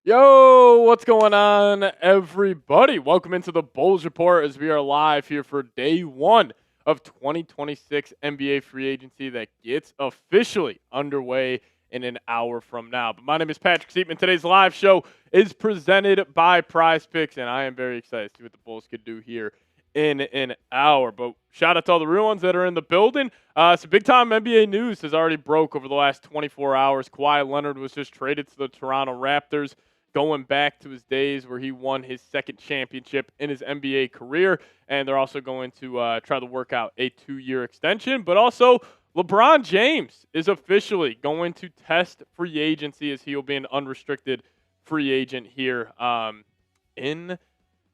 Yo, what's going on, everybody? Welcome into the Bulls Report as we are live here for day one of 2026 NBA free agency that gets officially underway in an hour from now. But my name is Patrick Seatman. Today's live show is presented by Prize Picks, and I am very excited to see what the Bulls could do here in an hour. But shout out to all the real ones that are in the building. Some big time NBA news has already broke over the last 24 hours. Kawhi Leonard was just traded to the Toronto Raptors, going back to his days where he won his second championship in his NBA career. And they're also going to try to work out a 2-year extension. But also, LeBron James is officially going to test free agency as he will be an unrestricted free agent here in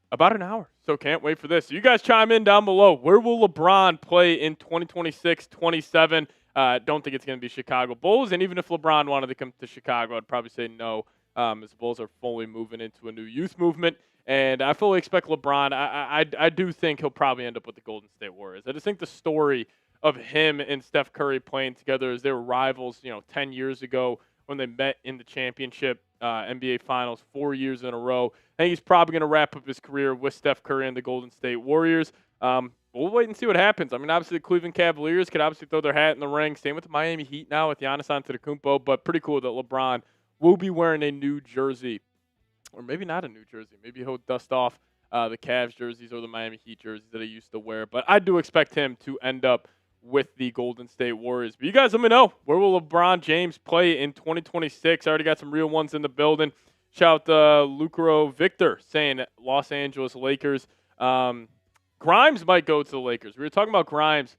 about an hour. So can't wait for this. So you guys chime in down below. Where will LeBron play in 2026, 27? Don't think it's going to be Chicago Bulls. And even if LeBron wanted to come to Chicago, I'd probably say no. As the Bulls are fully moving into a new youth movement. And I fully expect LeBron. I do think he'll probably end up with the Golden State Warriors. I just think the story of him and Steph Curry playing together as they were rivals, 10 years ago when they met in the championship NBA Finals 4 years in a row. I think he's probably going to wrap up his career with Steph Curry and the Golden State Warriors. We'll wait and see what happens. I mean, obviously, the Cleveland Cavaliers could obviously throw their hat in the ring. Same with the Miami Heat now with Giannis Antetokounmpo. But pretty cool that LeBron will be wearing a new jersey, or maybe not a new jersey. Maybe he'll dust off the Cavs jerseys or the Miami Heat jerseys that he used to wear. But I do expect him to end up with the Golden State Warriors. But you guys let me know, where will LeBron James play in 2026? I already got some real ones in the building. Shout out to Lucro Victor saying Los Angeles Lakers. Grimes might go to the Lakers. We were talking about Grimes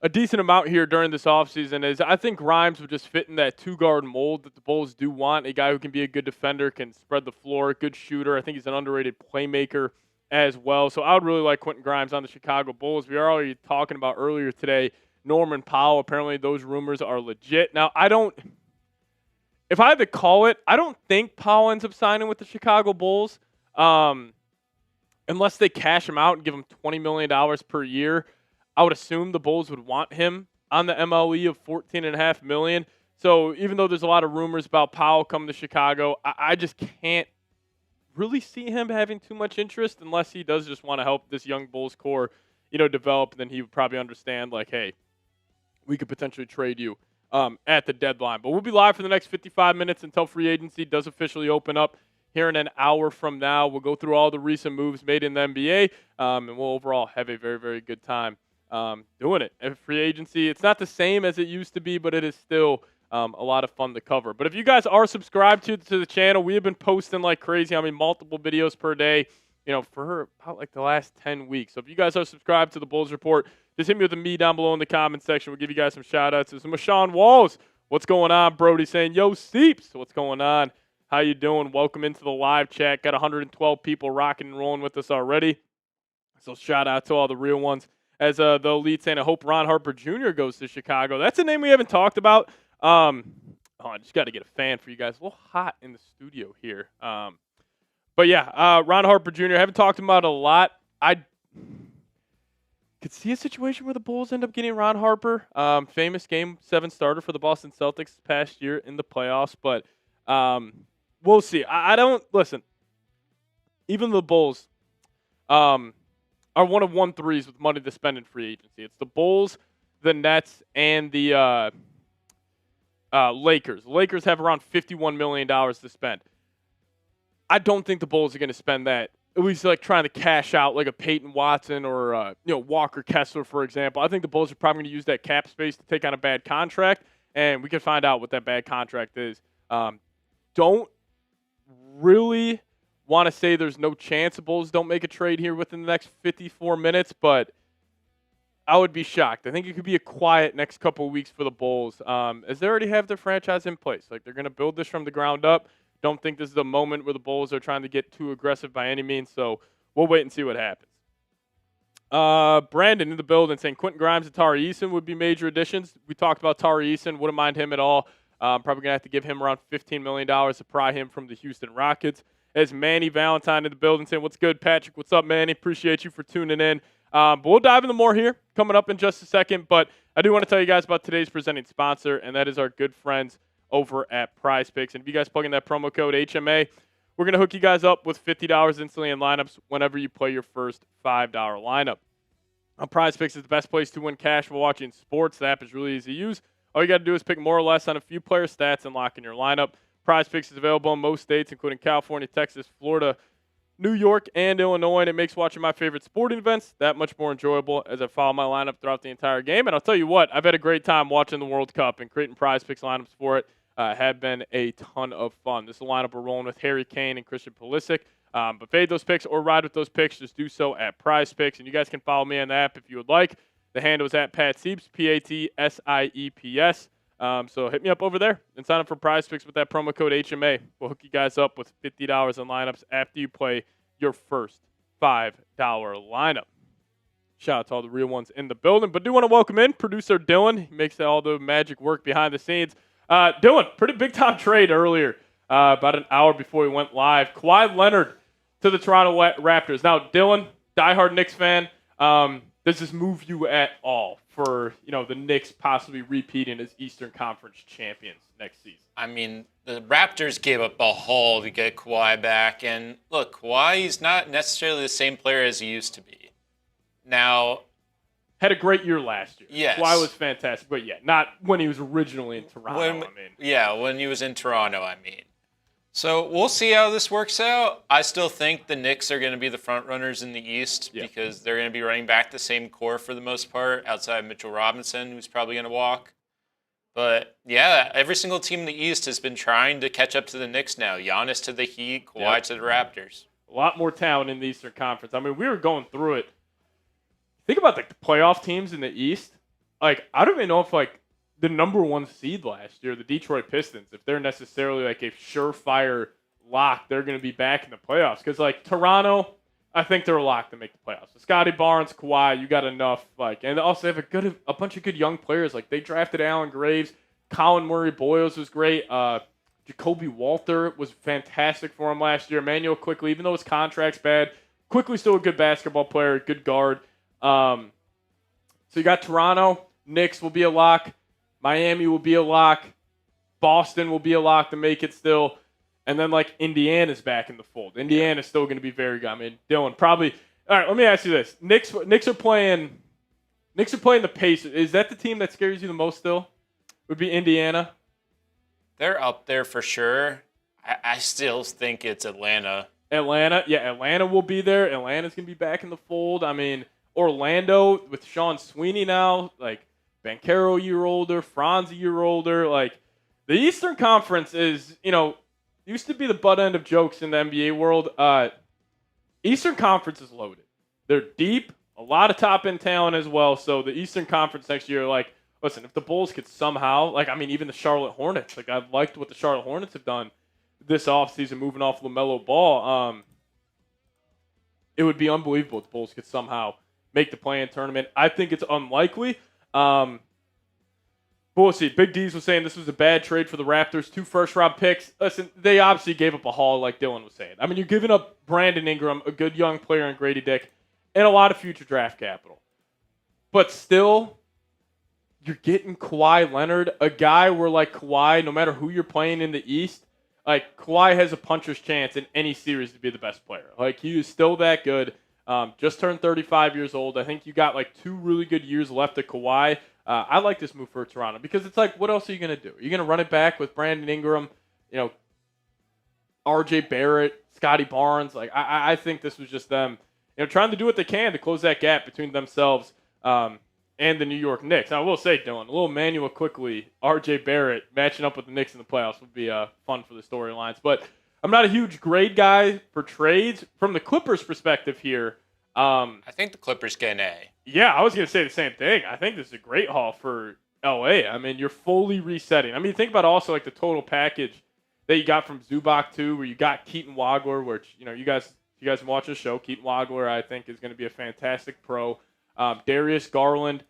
a decent amount here during this offseason. Is I think Grimes would just fit in that two-guard mold that the Bulls do want, a guy who can be a good defender, can spread the floor, good shooter. I think he's an underrated playmaker as well. So I would really like Quentin Grimes on the Chicago Bulls. We are already talking about earlier today, Norman Powell. Apparently those rumors are legit. Now, if I had to call it, I don't think Powell ends up signing with the Chicago Bulls unless they cash him out and give him $20 million per year. I would assume the Bulls would want him on the MLE of $14.5 million. So even though there's a lot of rumors about Powell coming to Chicago, I just can't really see him having too much interest unless he does just want to help this young Bulls core, develop. Then he would probably understand, like, hey, we could potentially trade you at the deadline. But we'll be live for the next 55 minutes until free agency does officially open up here in an hour from now. We'll go through all the recent moves made in the NBA, and we'll overall have a very, very good time doing it. And free agency, it's not the same as it used to be, but it is still a lot of fun to cover. But if you guys are subscribed to the channel, we have been posting like crazy. I mean, multiple videos per day, for about like the last 10 weeks. So if you guys are subscribed to the Bulls Report, just hit me with a me down below in the comment section. We'll give you guys some shout-outs. There's Mashawn Walls. What's going on, Brody? Saying, yo, Seeps. What's going on? How you doing? Welcome into the live chat. Got 112 people rocking and rolling with us already. So shout out to all the real ones. As the elite saying, I hope Ron Harper Jr. goes to Chicago. That's a name we haven't talked about. I just got to get a fan for you guys. A little hot in the studio here. But yeah, Ron Harper Jr. I haven't talked about it a lot. I could see a situation where the Bulls end up getting Ron Harper, famous Game 7 starter for the Boston Celtics this past year in the playoffs. But we'll see. I don't – listen, even the Bulls are one of 1-3s with money to spend in free agency. It's the Bulls, the Nets, and the Lakers. The Lakers have around $51 million to spend. I don't think the Bulls are going to spend that, at least like trying to cash out like a Peyton Watson or Walker Kessler, for example. I think the Bulls are probably going to use that cap space to take on a bad contract, and we can find out what that bad contract is. Don't really want to say there's no chance the Bulls don't make a trade here within the next 54 minutes, but I would be shocked. I think it could be a quiet next couple of weeks for the Bulls, as they already have their franchise in place. Like, they're going to build this from the ground up. Don't think this is a moment where the Bulls are trying to get too aggressive by any means, so we'll wait and see what happens. Brandon in the building saying Quentin Grimes and Tari Eason would be major additions. We talked about Tari Eason. Wouldn't mind him at all. Probably going to have to give him around $15 million to pry him from the Houston Rockets. As Manny Valentine in the building saying, what's good, Patrick? What's up, Manny? Appreciate you for tuning in. But we'll dive into more here coming up in just a second. But I do want to tell you guys about today's presenting sponsor, and that is our good friends over at Prize Picks. And if you guys plug in that promo code HMA, We're going to hook you guys up with $50 instantly in lineups whenever you play your first $5 lineup. Prize Picks is the best place to win cash while watching sports. The app is really easy to use. All you got to do is pick more or less on a few player stats and lock in your lineup. Prize Picks is available in most states, including California, Texas, Florida, New York, and Illinois, and it makes watching my favorite sporting events that much more enjoyable as I follow my lineup throughout the entire game. And I'll tell you what, I've had a great time watching the World Cup and creating Prize Picks lineups for it. Have been a ton of fun. This is a lineup we're rolling with Harry Kane and Christian Pulisic. But fade those picks or ride with those picks, just do so at Prize Picks. And you guys can follow me on the app if you would like. The handle is at PatSieps, PATSIEPS. So hit me up over there and sign up for Prize Picks with that promo code HMA. We'll hook you guys up with $50 in lineups after you play your first $5 lineup. Shout out to all the real ones in the building. But do want to welcome in producer Dylan. He makes all the magic work behind the scenes. Dylan, pretty big time trade earlier, about an hour before we went live. Kawhi Leonard to the Toronto Raptors. Now, Dylan, diehard Knicks fan, does this move you at all for the Knicks possibly repeating as Eastern Conference champions next season? I mean, the Raptors gave up a haul to get Kawhi back, and look, Kawhi's not necessarily the same player as he used to be. Now, had a great year last year. Yes. Kawhi was fantastic, but not when he was originally in Toronto. When he was in Toronto, So we'll see how this works out. I still think the Knicks are going to be the front runners in the East because they're going to be running back the same core for the most part, outside of Mitchell Robinson, who's probably going to walk. But, yeah, every single team in the East has been trying to catch up to the Knicks now. Giannis to the Heat, Kawhi to the Raptors. A lot more talent in the Eastern Conference. I mean, we were going through it. Think about the playoff teams in the East. I don't even know if, the number one seed last year, the Detroit Pistons, if they're necessarily, a surefire lock, they're going to be back in the playoffs. Because, Toronto, I think they're a lock to make the playoffs. So Scotty Barnes, Kawhi, you got enough. And also they have a bunch of good young players. They drafted Allen Graves. Colin Murray-Boyles was great. Jacoby Walter was fantastic for him last year. Emmanuel Quickly, even though his contract's bad, Quickly still a good basketball player, good guard. So you got Toronto. Knicks will be a lock. Miami will be a lock. Boston will be a lock to make it still. And then, Indiana's back in the fold. Indiana's still going to be very good. I mean, Dylan, probably. All right, let me ask you this. Knicks are playing the Pacers. Is that the team that scares you the most still? Would be Indiana? They're up there for sure. I still think it's Atlanta. Atlanta will be there. Atlanta's going to be back in the fold. I mean, Orlando with Sean Sweeney now, Banchero a year older, Franz a year older. The Eastern Conference is, used to be the butt end of jokes in the NBA world. Eastern Conference is loaded. They're deep, a lot of top-end talent as well. So the Eastern Conference next year, listen, if the Bulls could somehow, even the Charlotte Hornets, I've liked what the Charlotte Hornets have done this offseason, moving off LaMelo Ball. It would be unbelievable if the Bulls could somehow make the play-in tournament. I think it's unlikely. But we'll see. Big D's was saying this was a bad trade for the Raptors. 2 first-round picks. Listen, they obviously gave up a haul like Dylan was saying. I mean, you're giving up Brandon Ingram, a good young player in Grady Dick, and a lot of future draft capital. But still, you're getting Kawhi Leonard, a guy where, Kawhi, no matter who you're playing in the East, Kawhi has a puncher's chance in any series to be the best player. He is still that good. Just turned 35 years old. I think you got 2 really good years left of Kawhi. I like this move for Toronto because it's what else are you going to do? Are you going to run it back with Brandon Ingram, R.J. Barrett, Scotty Barnes? I think this was just them, trying to do what they can to close that gap between themselves and the New York Knicks. Now, I will say, Dylan, a little Emmanuel Quickly, R.J. Barrett matching up with the Knicks in the playoffs would be fun for the storylines. But I'm not a huge grade guy for trades. From the Clippers' perspective here, I think the Clippers get an A. Yeah, I was going to say the same thing. I think this is a great haul for L.A. I mean, you're fully resetting. I mean, think about also the total package that you got from Zubac too, where you got Keaton Wagler, which you guys watch the show. Keaton Wagler, I think, is going to be a fantastic pro. Darius Garland,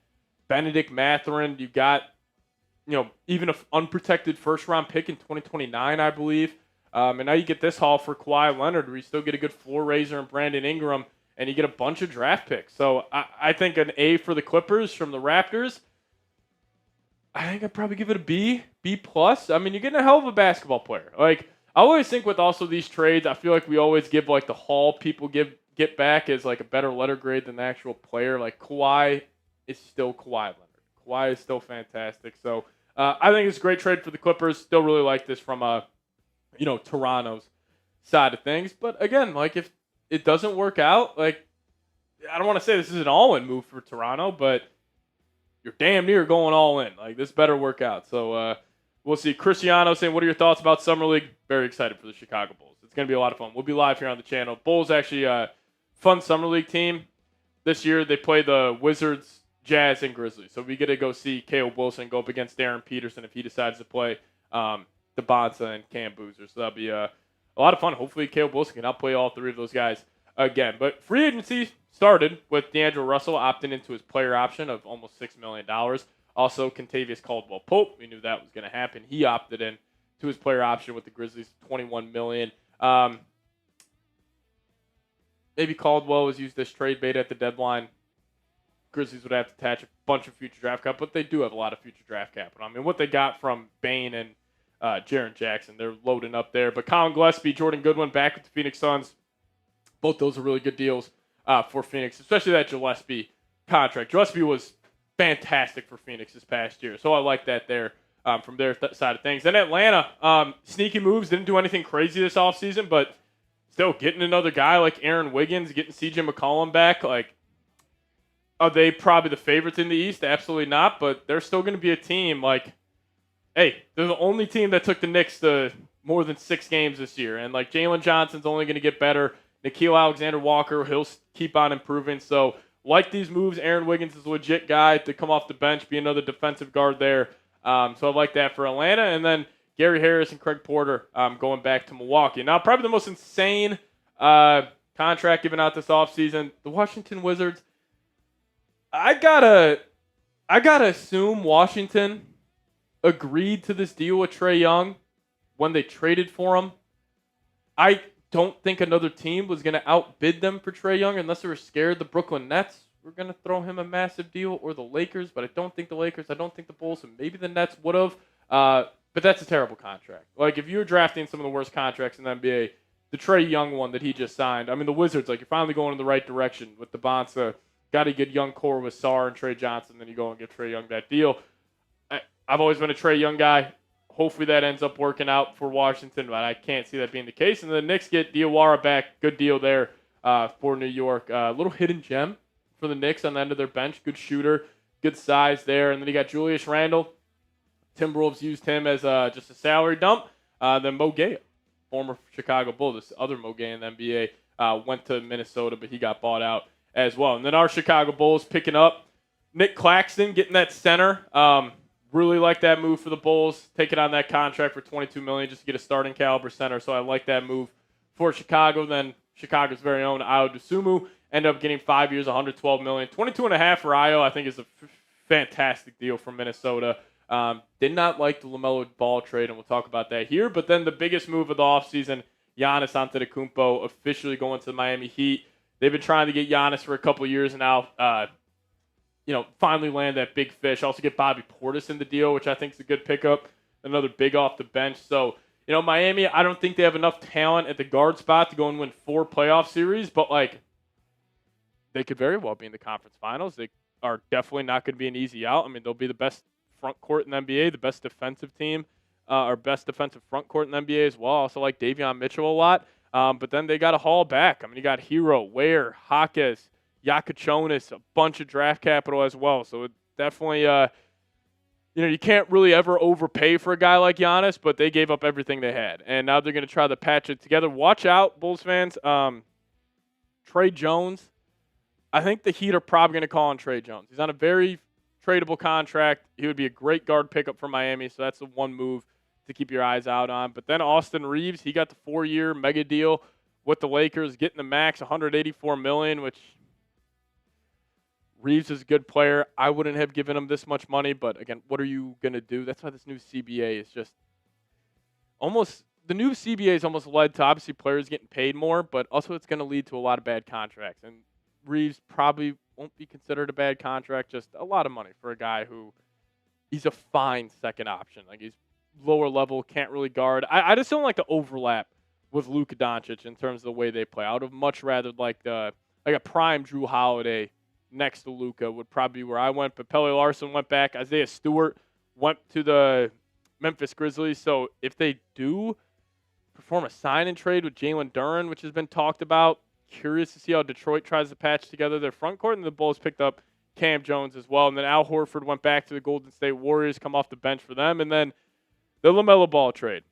Benedict Mathurin. You got even an unprotected first-round pick in 2029, I believe. And now you get this haul for Kawhi Leonard, where you still get a good floor raiser in Brandon Ingram, and you get a bunch of draft picks. So I think an A for the Clippers from the Raptors. I think I'd probably give it a B, B+. I mean, you're getting a hell of a basketball player. I always think with also these trades, I feel like we always give like the haul people get back as like a better letter grade than the actual player. Like Kawhi is still Kawhi Leonard. Kawhi is still fantastic. So I think it's a great trade for the Clippers. Still really like this from Toronto's side of things. But again, like if it doesn't work out, like I don't want to say this is an all-in move for Toronto, but you're damn near going all in. Like this better work out. So we'll see. Cristiano saying, what are your thoughts about Summer League? Very excited for the Chicago Bulls. It's going to be a lot of fun. We'll be live here on the channel. Bulls actually a fun Summer League team. This year they play the Wizards, Jazz, and Grizzlies. So we get to go see Caleb Wilson go up against Darren Peterson if he decides to play the Bonsa and Cam Boozer. So that'll be a lot of fun. Hopefully Caleb Wilson can outplay all three of those guys again. But free agency started with D'Angelo Russell opting into his player option of almost $6 million. Also, Kentavious Caldwell-Pope. We knew that was going to happen. He opted in to his player option with the Grizzlies, $21 million. Maybe Caldwell was used as trade bait at the deadline. Grizzlies would have to attach a bunch of future draft capital, but they do have a lot of future draft capital. I mean, what they got from Bane and Jaren Jackson, they're loading up there. But Colin Gillespie, Jordan Goodwin back with the Phoenix Suns. Both those are really good deals for Phoenix, especially that Gillespie contract. Gillespie was fantastic for Phoenix this past year, so I like that there from their side of things. Then Atlanta, sneaky moves, didn't do anything crazy this offseason, but still getting another guy like Aaron Wiggins, getting CJ McCollum back. Like, are they probably the favorites in the East? Absolutely not, but they're still going to be a team like, hey, they're the only team that took the Knicks to more than 6 games this year, and like Jalen Johnson's only going to get better. Nikhil Alexander-Walker, he'll keep on improving. So, like these moves, Aaron Wiggins is a legit guy to come off the bench, be another defensive guard there. So I like that for Atlanta. And then Gary Harris and Craig Porter going back to Milwaukee. Now, probably the most insane contract given out this offseason, the Washington Wizards. I gotta assume Washington agreed to this deal with Trae Young when they traded for him. I don't think another team was going to outbid them for Trae Young unless they were scared the Brooklyn Nets were going to throw him a massive deal, or the Lakers, but I don't think the Lakers, I don't think the Bulls, and maybe the Nets would have. But that's a terrible contract. Like, if you're drafting some of the worst contracts in the NBA, the Trae Young one that he just signed, I mean, the Wizards, like, you're finally going in the right direction with the Bonsa. Got a good young core with Sarr and Trey Johnson, then you go and get Trae Young that deal. I've always been a Trae Young guy. Hopefully that ends up working out for Washington, but I can't see that being the case. And the Knicks get Diawara back. Good deal there for New York. A little hidden gem for the Knicks on the end of their bench. Good shooter, good size there. And then you got Julius Randle. Timberwolves used him as just a salary dump. Then Mo Gay, former Chicago Bull, this other Mo Gay in the NBA, went to Minnesota, but he got bought out as well. And then our Chicago Bulls picking up Nick Claxton, getting that center. Really like that move for the Bulls, taking on that contract for $22 million just to get a starting caliber center. So I like that move for Chicago. Then Chicago's very own Ayo Dosunmu ended up getting 5 years, $112 million. $22.5 for Ayo, I think, is a fantastic deal from Minnesota. Did not like the LaMelo Ball trade, and we'll talk about that here. But then the biggest move of the offseason, Giannis Antetokounmpo officially going to the Miami Heat. They've been trying to get Giannis for a couple years now. Finally land that big fish. Also get Bobby Portis in the deal, which I think is a good pickup. Another big off the bench. So, Miami, I don't think they have enough talent at the guard spot to go and win 4 playoff series, but, they could very well be in the conference finals. They are definitely not going to be an easy out. I mean, they'll be the best front court in the NBA, the best defensive team, or best defensive front court in the NBA as well. Also like Davion Mitchell a lot. But then they got to haul back. I mean, you got Hero, Ware, Hawkes, Yakachonis, a bunch of draft capital as well. So it definitely, you can't really ever overpay for a guy like Giannis, but they gave up everything they had. And now they're going to try to patch it together. Watch out, Bulls fans. Trey Jones, I think the Heat are probably going to call on Trey Jones. He's on a very tradable contract. He would be a great guard pickup for Miami, so that's the one move to keep your eyes out on. But then Austin Reeves, he got the 4-year mega deal with the Lakers, getting the max $184 million, which Reeves is a good player. I wouldn't have given him this much money, but again, what are you going to do? That's why this new CBA is just almost – the new CBA has almost led to obviously players getting paid more, but also it's going to lead to a lot of bad contracts. And Reeves probably won't be considered a bad contract, just a lot of money for a guy who he's a fine second option. Like, he's lower level, can't really guard. I just don't like the overlap with Luka Doncic in terms of the way they play. I would have much rather like a prime Drew Holiday next to Luka would probably be where I went. But Pele Larson went back. Isaiah Stewart went to the Memphis Grizzlies. So if they do perform a sign and trade with Jalen Duren, which has been talked about, curious to see how Detroit tries to patch together their front court. And the Bulls picked up Cam Jones as well. And then Al Horford went back to the Golden State Warriors, come off the bench for them. And then the LaMelo Ball trade.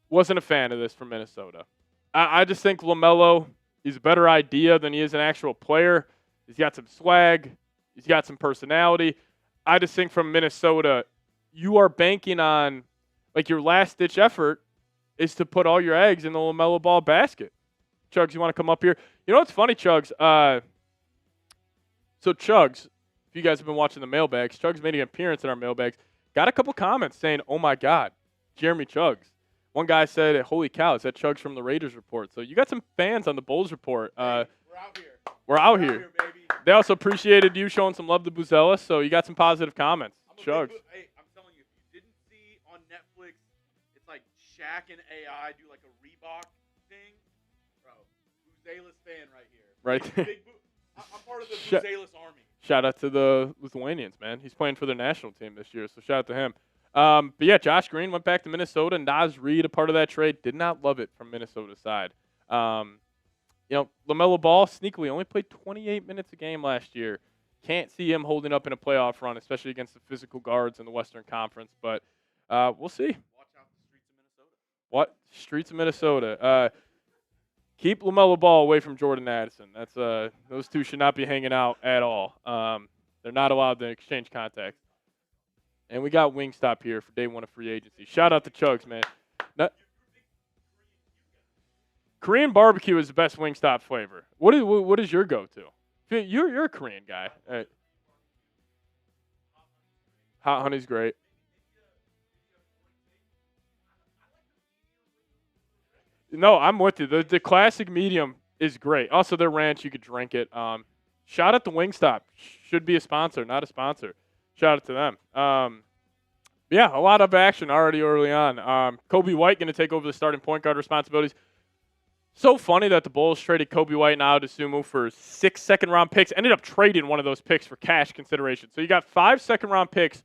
Wasn't a fan of this for Minnesota. I just think LaMelo, he's a better idea than he is an actual player. He's got some swag. He's got some personality. I just think from Minnesota, you are banking on, like, your last-ditch effort is to put all your eggs in the LaMelo Ball basket. Chugs, you want to come up here? You know what's funny, Chugs? So Chugs, if you guys have been watching the mailbags, Chugs made an appearance in our mailbags. Got a couple comments saying, "Oh my God, Jeremy Chugs." One guy said, "Holy cow, is that Chugs from the Raiders Report?" So you got some fans on the Bulls Report. We're out here. We're out here. Baby. They also appreciated you showing some love to Buzella, so you got some positive comments. Chugs. Hey, I'm telling you, if you didn't see on Netflix, it's like Shaq and AI do like a Reebok thing. Bro, Buzelis fan right here. Right. I'm part of the Buzelis army. Shout out to the Lithuanians, man. He's playing for their national team this year, so shout out to him. But yeah, Josh Green went back to Minnesota. Naz Reid, a part of that trade, did not love it from Minnesota's side. LaMelo Ball sneakily only played 28 minutes a game last year. Can't see him holding up in a playoff run, especially against the physical guards in the Western Conference. But we'll see. Watch out the streets of Minnesota. What? Streets of Minnesota. Keep LaMelo Ball away from Jordan Addison. That's those two should not be hanging out at all. They're not allowed to exchange contacts. And we got Wingstop here for day one of free agency. Shout out to Chugs, man. Korean barbecue is the best Wingstop flavor. What is your go-to? You're a Korean guy. Hot honey's great. No, I'm with you. The classic medium is great. Also, their ranch, you could drink it. Shout out to Wingstop. Should be a sponsor, not a sponsor. Shout out to them. Yeah, a lot of action already early on. Kobe White going to take over the starting point guard responsibilities. So funny that the Bulls traded Kobe White and Ayo Dosunmu for 6 second-round picks. Ended up trading one of those picks for cash consideration. So you got 5 second-round picks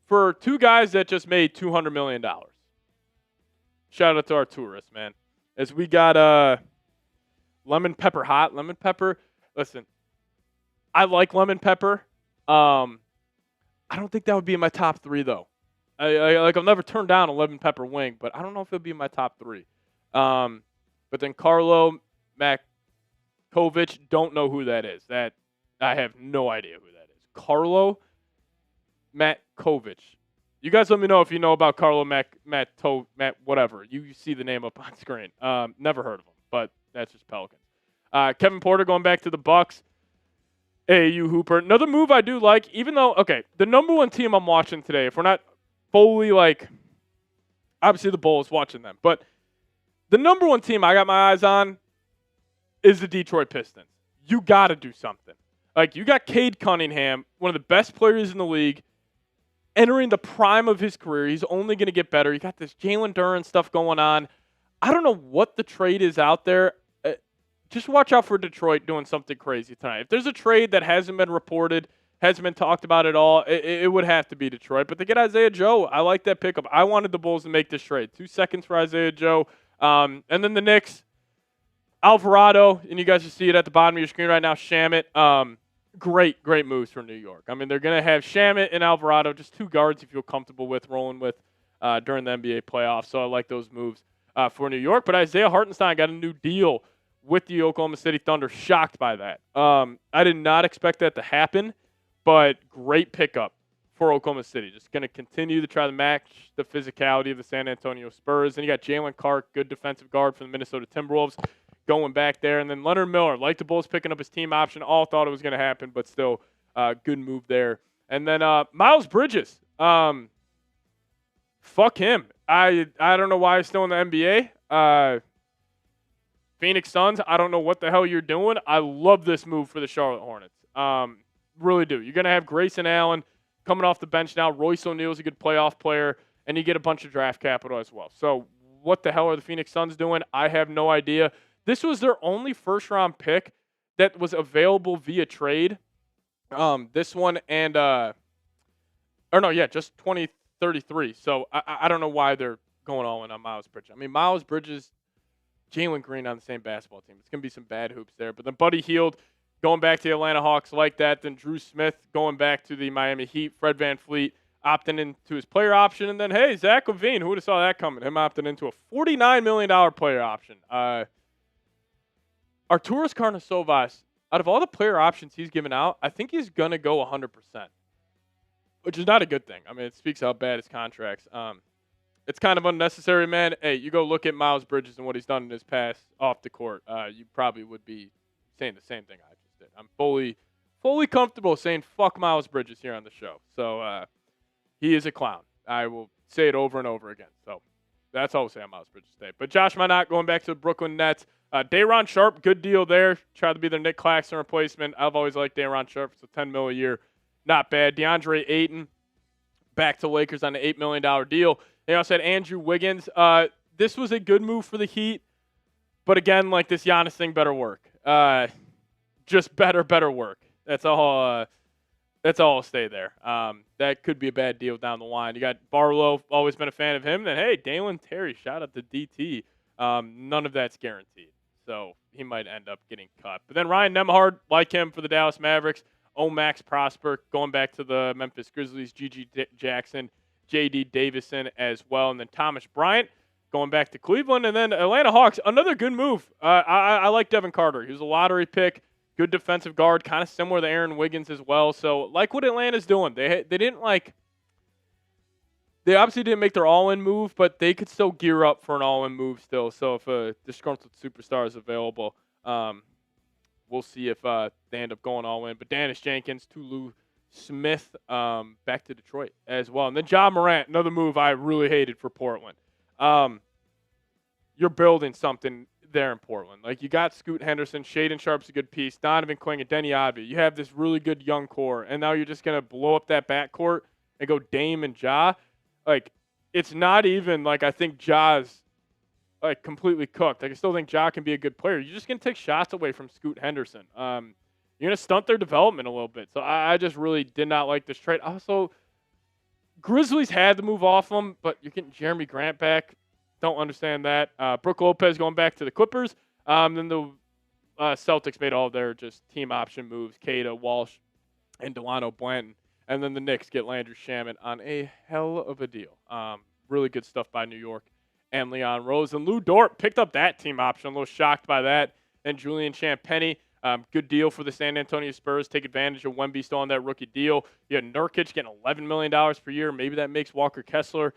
for 2 guys that just made $200 million. Shout out to our tourists, man. As we got lemon pepper hot. Lemon pepper, listen, I like lemon pepper. I don't think that would be in my top 3, though. I'll never turn down a lemon pepper wing, but I don't know if it'll be in my top 3. But then Carlo Makovic, don't know who that is. That I have no idea who that is. Carlo Matkovic. You guys let me know if you know about Carlo Matt whatever. You see the name up on screen. Never heard of him, but that's just Pelicans. Kevin Porter going back to the Bucks. AAU Hooper. Another move I do like, even though, okay, the number one team I'm watching today, if we're not fully obviously the Bulls, watching them, but the number one team I got my eyes on is the Detroit Pistons. You got to do something. You got Cade Cunningham, one of the best players in the league, entering the prime of his career. He's only going to get better. You got this Jalen Duren stuff going on. I don't know what the trade is out there. Just watch out for Detroit doing something crazy tonight. If there's a trade that hasn't been reported, hasn't been talked about at all, it would have to be Detroit. But they get Isaiah Joe. I like that pickup. I wanted the Bulls to make this trade. 2 seconds for Isaiah Joe. And then the Knicks, Alvarado, and you guys will see it at the bottom of your screen right now, Shamet. Great moves for New York. I mean, they're going to have Shamet and Alvarado, just 2 guards you feel comfortable with rolling with during the NBA playoffs. So I like those moves for New York. But Isaiah Hartenstein got a new deal with the Oklahoma City Thunder. Shocked by that. I did not expect that to happen, but great pickup for Oklahoma City. Just going to continue to try to match the physicality of the San Antonio Spurs. And you got Jalen Clark, good defensive guard for the Minnesota Timberwolves, going back there. And then Leonard Miller, like the Bulls picking up his team option. All thought it was going to happen, but still good move there. And then Miles Bridges. Fuck him. I don't know why he's still in the NBA. Phoenix Suns, I don't know what the hell you're doing. I love this move for the Charlotte Hornets. Really do. You're going to have Grayson Allen coming off the bench now. Royce O'Neal is a good playoff player, and you get a bunch of draft capital as well. So what the hell are the Phoenix Suns doing? I have no idea. This was their only first-round pick that was available via trade. This one and just 2033. So I don't know why they're going all in on Miles Bridges. I mean, Miles Bridges, Jalen Green on the same basketball team. It's gonna be some bad hoops there. But then Buddy Hield going back to the Atlanta Hawks like that. Then Drew Smith going back to the Miami Heat. Fred VanVleet opting into his player option, and then hey, Zach LaVine, who would have saw that coming? Him opting into a $49 million player option. Arturas Karnisovas, out of all the player options he's given out, I think he's going to go 100%, which is not a good thing. I mean, it speaks how bad his contract's. It's kind of unnecessary, man. Hey, you go look at Miles Bridges and what he's done in his past off the court. You probably would be saying the same thing I just did. I'm fully comfortable saying fuck Miles Bridges here on the show. So he is a clown. I will say it over and over again. So that's all I'll say on Miles Bridges today. But Josh Minott going back to the Brooklyn Nets. Day'Ron Sharpe, good deal there. Tried to be their Nick Claxton replacement. I've always liked Day'Ron Sharpe. So $10 million a year, not bad. DeAndre Ayton back to Lakers on an $8 million deal. They also had Andrew Wiggins. This was a good move for the Heat. But again, like this Giannis thing better work. Just better work. That's all I'll stay there. That could be a bad deal down the line. You got Barlow, always been a fan of him. Then, hey, Dalen Terry, shout out to DT. None of that's guaranteed. So he might end up getting cut. But then Ryan Nembhard, like him for the Dallas Mavericks. Max Prosper, going back to the Memphis Grizzlies. G.G. Jackson, J.D. Davison as well. And then Thomas Bryant going back to Cleveland. And then Atlanta Hawks, another good move. I like Devin Carter. He was a lottery pick. Good defensive guard, kind of similar to Aaron Wiggins as well. So, like what Atlanta's doing. They didn't they obviously didn't make their all-in move, but they could still gear up for an all-in move still. So, if a disgruntled superstar is available, we'll see if they end up going all-in. But Dennis Jenkins, Tulu Smith back to Detroit as well. And then Ja Morant, another move I really hated for Portland. You're building something there in Portland. Like, you got Scoot Henderson, Shaedon Sharpe's a good piece, Donovan Quinn and Denny Avdia. You have this really good young core, and now you're just going to blow up that backcourt and go Dame and Ja. Like, it's not even like I think Ja's like completely cooked. Like, I still think Ja can be a good player. You're just going to take shots away from Scoot Henderson. You're going to stunt their development a little bit. So I just really did not like this trade. Also, Grizzlies had to move off them, but you're getting Jeremy Grant back. Don't understand that. Brook Lopez going back to the Clippers. Then the Celtics made all their just team option moves. Keita, Walsh, and Delano Blanton. And then the Knicks get Landry Shamet on a hell of a deal. Really good stuff by New York and Leon Rose. And Lou Dort picked up that team option. A little shocked by that. And Julian Champagnie. Good deal for the San Antonio Spurs. Take advantage of Wemby still on that rookie deal. You had Nurkic getting $11 million per year. Maybe that makes Walker Kessler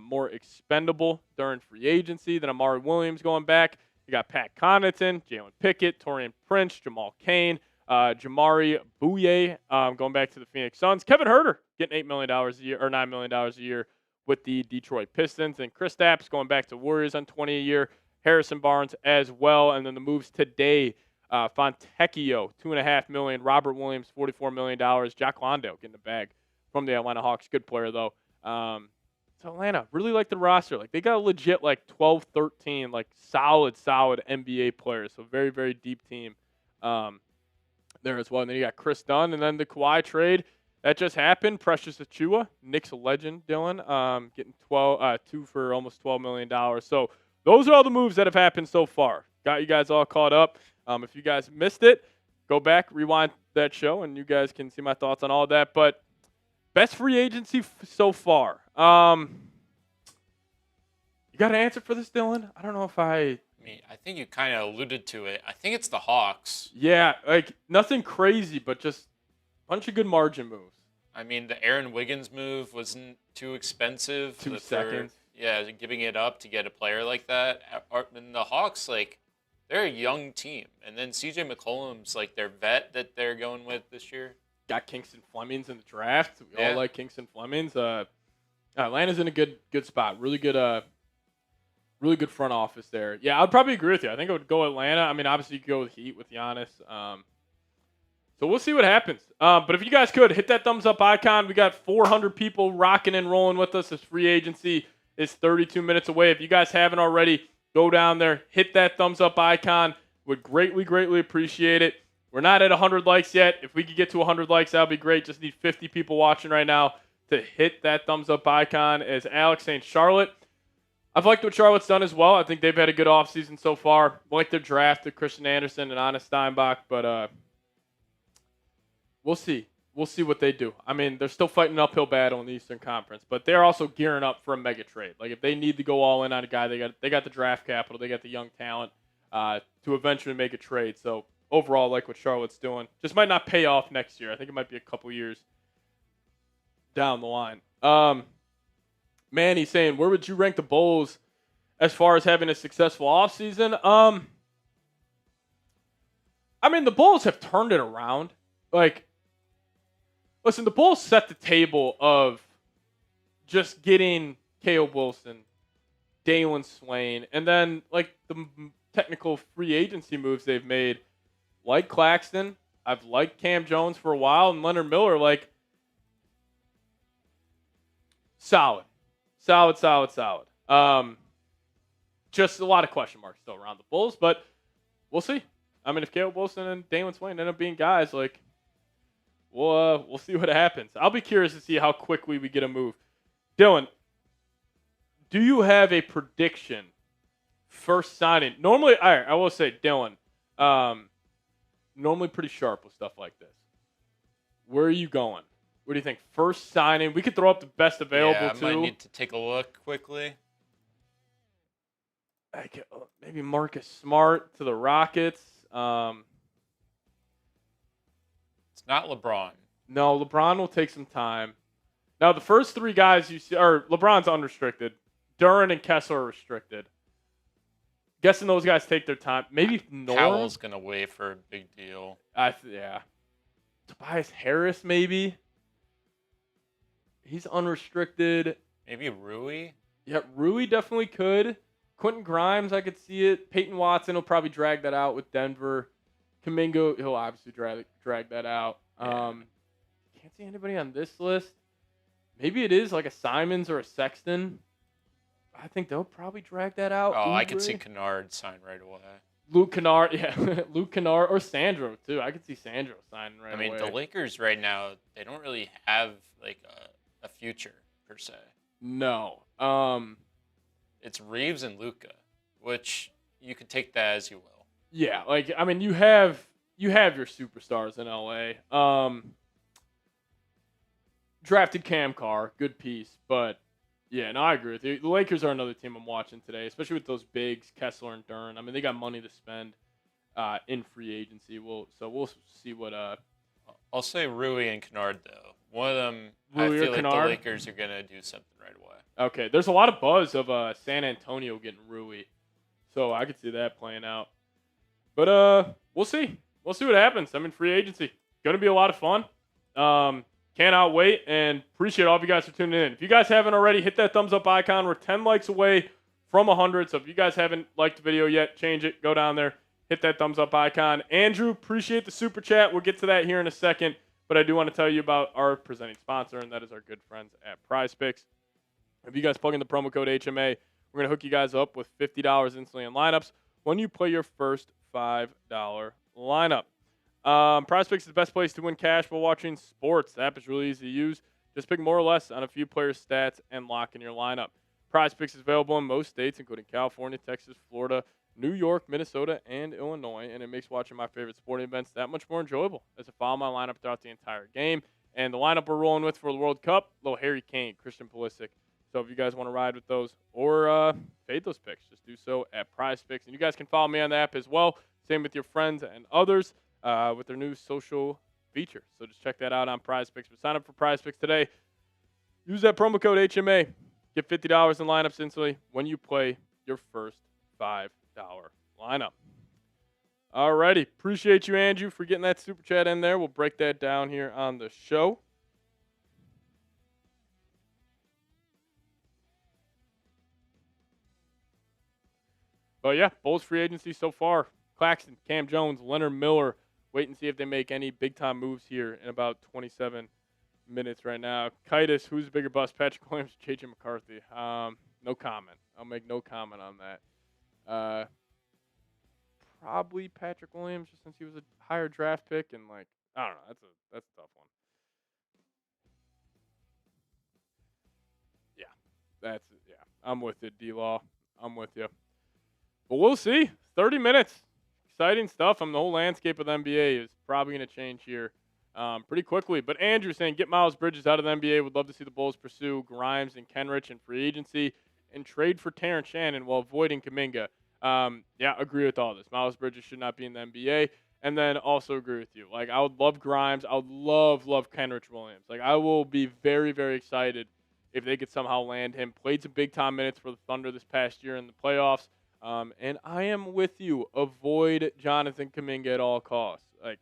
more expendable during free agency than Amari Williams going back. You got Pat Connaughton, Jalen Pickett, Torian Prince, Jamal Cain, Jamari Bouye going back to the Phoenix Suns. Kevin Huerter getting $8 million a year or $9 million a year with the Detroit Pistons. And Kristaps going back to Warriors on $20 a year. Harrison Barnes as well. And then the moves today, Fontecchio, $2.5 million. Robert Williams, $44 million. Jack Londale getting the bag from the Atlanta Hawks. Good player, though. So Atlanta, really like the roster. Like, they got a legit, 12, 13, solid NBA players. So very, very deep team there as well. And then you got Chris Dunn. And then the Kawhi trade, that just happened. Precious Achiuwa, Knicks legend, Dylan, getting 2 for almost $12 million. So those are all the moves that have happened so far. Got you guys all caught up. If you guys missed it, go back, rewind that show, and you guys can see my thoughts on all of that. But best free agency so far. You got an answer for this, Dylan? I don't know if I mean, I think you kind of alluded to it. I think it's the Hawks. Yeah, nothing crazy, but just a bunch of good margin moves. I mean, the Aaron Wiggins move wasn't too expensive. 2 seconds. Yeah, giving it up to get a player like that. And the Hawks, they're a young team. And then C.J. McCollum's, their vet that they're going with this year. Got Kingston Flemings in the draft. We all like Kingston Flemings. Atlanta's in a good spot. Really good front office there. Yeah, I'd probably agree with you. I think I would go Atlanta. I mean, obviously you could go with Heat with Giannis. So we'll see what happens. But if you guys could, hit that thumbs up icon. We got 400 people rocking and rolling with us as free agency is 32 minutes away. If you guys haven't already, go down there, hit that thumbs up icon. Would greatly, greatly appreciate it. We're not at 100 likes yet. If we could get to 100 likes, that would be great. Just need 50 people watching right now to hit that thumbs up icon. As Alex saying, Charlotte, I've liked what Charlotte's done as well. I think they've had a good offseason so far. I like their draft of Christian Anderson and Anna Steinbach, but we'll see. We'll see what they do. I mean, they're still fighting an uphill battle in the Eastern Conference, but they're also gearing up for a mega trade. Like, if they need to go all in on a guy, they got the draft capital, they got the young talent to eventually make a trade. So overall, I like what Charlotte's doing. Just might not pay off next year. I think it might be a couple years down the line. Manny's saying, where would you rank the Bulls as far as having a successful offseason? I mean, the Bulls have turned it around. Like, listen, the Bulls set the table of just getting Caleb Wilson, Dalen Swain, and then, like, the technical free agency moves they've made, like Claxton. I've liked Cam Jones for a while, and Leonard Miller, like, solid. Solid. Just a lot of question marks still around the Bulls, but we'll see. I mean, if Caleb Wilson and Dalen Swain end up being guys, like, we'll see what happens. I'll be curious to see how quickly we get a move. Dylan, do you have a prediction? First signing. Normally, all right, I will say, Dylan, normally pretty sharp with stuff like this. Where are you going? What do you think? First signing. We could throw up the best available, too. I might need to take a look quickly. Maybe Marcus Smart to the Rockets. It's not LeBron. No, LeBron will take some time. Now, the first three guys you see, or LeBron's unrestricted. Duran and Kessler are restricted. Guessing those guys take their time. Maybe Norm. Powell's going to wait for a big deal. Yeah. Tobias Harris, maybe. He's unrestricted. Maybe Rui. Yeah, Rui definitely could. Quentin Grimes, I could see it. Peyton Watson will probably drag that out with Denver. Kuminga, he'll obviously drag that out. Yeah. Can't see anybody on this list. Maybe it is like a Simons or a Sexton. I think they'll probably drag that out. Oh, Oubre. I could see Kennard sign right away. Luke Kennard, yeah. Luke Kennard or Sandro, too. I could see Sandro signing right away. I mean, the Lakers right now, they don't really have like a future, per se. No. It's Reeves and Luka, which you could take that as you will. Yeah, like, I mean, you have your superstars in LA. Drafted Cam Carr, good piece, but yeah, no, I agree with you. The Lakers are another team I'm watching today, especially with those bigs, Kessler and Duran. I mean, they got money to spend in free agency. We'll see what. I'll say Rui and Kennard though. One of them, Rui I or feel like Kennard? the Lakers are gonna do something right away. Okay, there's a lot of buzz of San Antonio getting Rui, so I could see that playing out. But we'll see. We'll see what happens. I mean, free agency gonna be a lot of fun. Cannot wait, and appreciate all of you guys for tuning in. If you guys haven't already, hit that thumbs up icon. We're 10 likes away from 100, so if you guys haven't liked the video yet, change it. Go down there, hit that thumbs up icon. Andrew, appreciate the super chat. We'll get to that here in a second, but I do want to tell you about our presenting sponsor, and that is our good friends at PrizePicks. If you guys plug in the promo code HMA, we're going to hook you guys up with $50 instantly in lineups when you play your first $5 lineup. PrizePicks is the best place to win cash while watching sports. The app is really easy to use. Just pick more or less on a few players' stats and lock in your lineup. PrizePicks is available in most states, including California, Texas, Florida, New York, Minnesota, and Illinois, and it makes watching my favorite sporting events that much more enjoyable as I follow my lineup throughout the entire game. And the lineup we're rolling with for the World Cup, little Harry Kane, Christian Pulisic. So if you guys want to ride with those or fade those picks, just do so at PrizePicks. And you guys can follow me on the app as well. Same with your friends and others with their new social feature. So just check that out on PrizePicks. But sign up for PrizePicks today. Use that promo code HMA. Get $50 in lineups instantly when you play your first $5 lineup. Alrighty. Appreciate you, Andrew, for getting that super chat in there. We'll break that down here on the show. But yeah, Bulls free agency so far. Claxton, Cam Jones, Leonard Miller, wait and see if they make any big-time moves here in about 27 minutes right now. Kitus, who's a bigger bust, Patrick Williams or J.J. McCarthy? No comment. I'll make no comment on that. Probably Patrick Williams, just since he was a higher draft pick, and like I don't know, that's a tough one. Yeah, I'm with you, D-Law. I'm with you. But we'll see. 30 minutes, exciting stuff. The whole landscape of the NBA is probably going to change here pretty quickly. But Andrew saying get Miles Bridges out of the NBA. Would love to see the Bulls pursue Grimes and Kenrich in free agency and trade for Terrence Shannon while avoiding Kuminga. Yeah, agree with all this. Miles Bridges should not be in the NBA. And then also agree with you. Like, I would love Grimes. I would love Kenrich Williams. Like, I will be very, very excited if they could somehow land him. Played some big-time minutes for the Thunder this past year in the playoffs. And I am with you. Avoid Jonathan Kuminga at all costs. Like,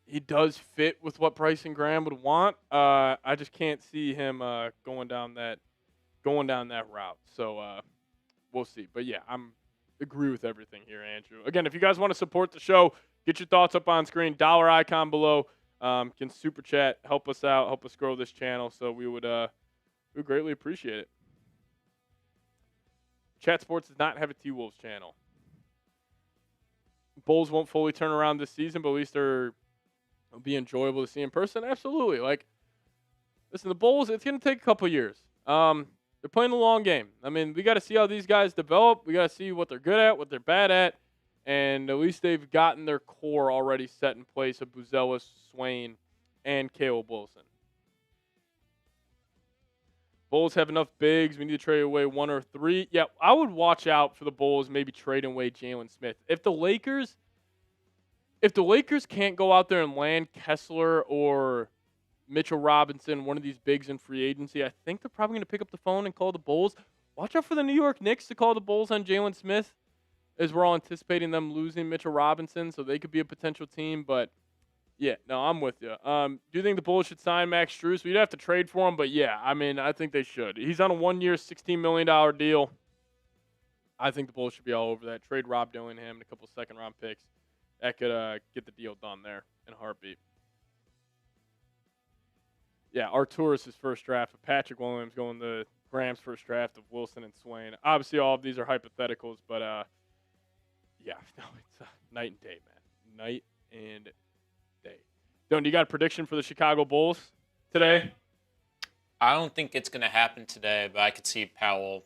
he does fit with what Bryson Graham would want. I just can't see him going down that route. So we'll see. But yeah, I'm agree with everything here, Andrew. Again, if you guys want to support the show, get your thoughts up on screen. Dollar icon below. Can super chat, help us out, help us grow this channel. So we would greatly appreciate it. Chat Sports does not have a T-Wolves channel. Bulls won't fully turn around this season, but at least it'll be enjoyable to see in person. Absolutely. Like, listen, the Bulls, it's going to take a couple years. They're playing the long game. I mean, we got to see how these guys develop. We got to see what they're good at, what they're bad at. And at least they've gotten their core already set in place of Buzelis, Swain, and Caleb Wilson. Bulls have enough bigs. We need to trade away 1 or 3. Yeah, I would watch out for the Bulls maybe trading away Jalen Smith. If the Lakers can't go out there and land Kessler or Mitchell Robinson, one of these bigs in free agency, I think they're probably going to pick up the phone and call the Bulls. Watch out for the New York Knicks to call the Bulls on Jalen Smith, as we're all anticipating them losing Mitchell Robinson, so they could be a potential team. But, yeah, no, I'm with you. Do you think the Bulls should sign Max Strus? We'd have to trade for him, but, yeah, I mean, I think they should. He's on a 1-year, $16 million deal. I think the Bulls should be all over that. Trade Rob Dillingham and a couple second-round picks. That could get the deal done there in a heartbeat. Yeah, Arturis' first draft of Patrick Williams going to Graham's first draft of Wilson and Swain. Obviously, all of these are hypotheticals, but yeah, no, it's night and day, man. Night and day. Don, do you got a prediction for the Chicago Bulls today? I don't think it's going to happen today, but I could see Powell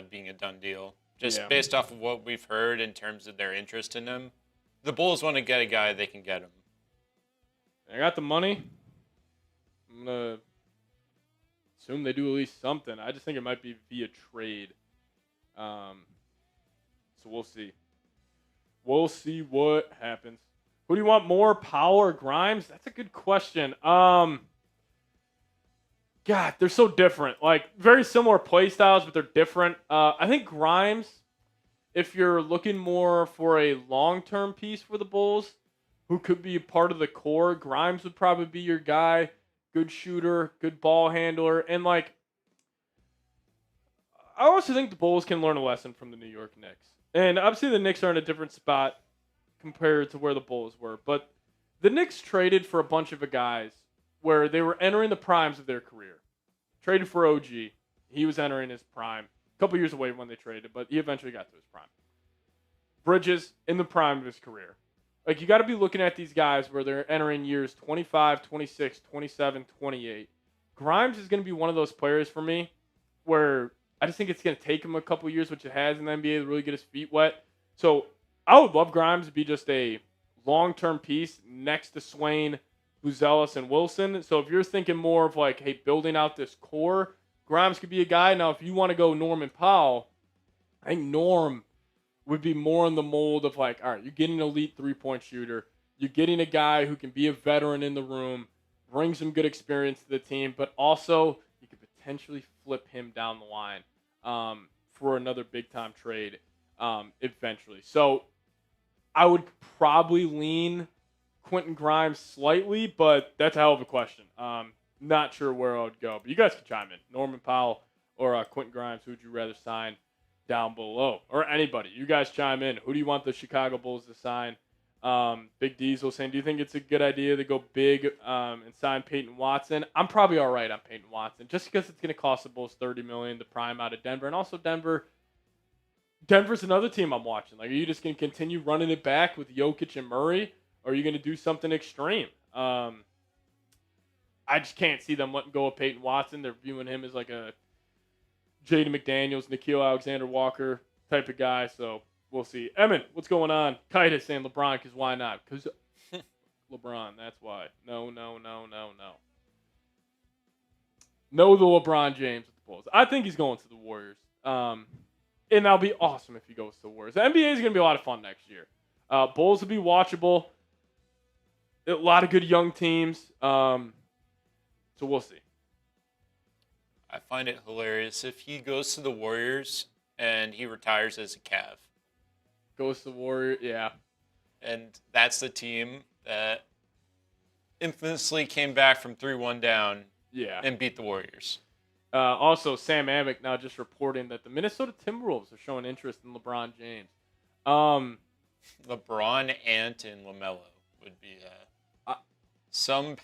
being a done deal. Just based off of what we've heard in terms of their interest in him. The Bulls want to get a guy, they can get him. I got the money. I'm going to assume they do at least something. I just think it might be via trade. So we'll see. We'll see what happens. Who do you want more, Powell or Grimes? That's a good question. God, they're so different. Like, very similar play styles, but they're different. I think Grimes, if you're looking more for a long-term piece for the Bulls, who could be a part of the core, Grimes would probably be your guy. Good shooter, good ball handler. And, like, I also think the Bulls can learn a lesson from the New York Knicks. And obviously the Knicks are in a different spot compared to where the Bulls were. But the Knicks traded for a bunch of guys where they were entering the primes of their career. Traded for OG. He was entering his prime. A couple years away when they traded, but he eventually got to his prime. Bridges in the prime of his career. Like, you got to be looking at these guys where they're entering years 25, 26, 27, 28. Grimes is going to be one of those players for me where I just think it's going to take him a couple years, which it has in the NBA, to really get his feet wet. So I would love Grimes to be just a long-term piece next to Swain, Buzelis, and Wilson. So if you're thinking more of like, hey, building out this core, Grimes could be a guy. Now, if you want to go Norman Powell, I think Norm would be more in the mold of like, all right, you're getting an elite three-point shooter. You're getting a guy who can be a veteran in the room, bring some good experience to the team, but also you could potentially flip him down the line for another big-time trade eventually. So I would probably lean Quentin Grimes slightly, but that's a hell of a question. Not sure where I would go, but you guys can chime in. Norman Powell or Quentin Grimes, who would you rather sign down below, or anybody. You guys chime in. Who do you want the Chicago Bulls to sign? Big Diesel saying, do you think it's a good idea to go big and sign Peyton Watson? I'm probably all right on Peyton Watson, just because it's going to cost the Bulls $30 million to prime out of Denver, and also Denver's another team I'm watching. Like, are you just going to continue running it back with Jokic and Murray, or are you going to do something extreme? I just can't see them letting go of Peyton Watson. They're viewing him as like a Jaden McDaniels, Nikhil Alexander-Walker type of guy, so we'll see. Emin, what's going on? Kite is saying LeBron, because why not? Because LeBron, that's why. No. No, the LeBron James with the Bulls. I think he's going to the Warriors. And that'll be awesome if he goes to the Warriors. The NBA is going to be a lot of fun next year. Bulls will be watchable. A lot of good young teams. So we'll see. I find it hilarious if he goes to the Warriors and he retires as a Cav. Goes to the Warriors, yeah. And that's the team that infamously came back from 3-1 down and beat the Warriors. Also, Sam Amick now just reporting that the Minnesota Timberwolves are showing interest in LeBron James. LeBron, Ant, and LaMelo would be some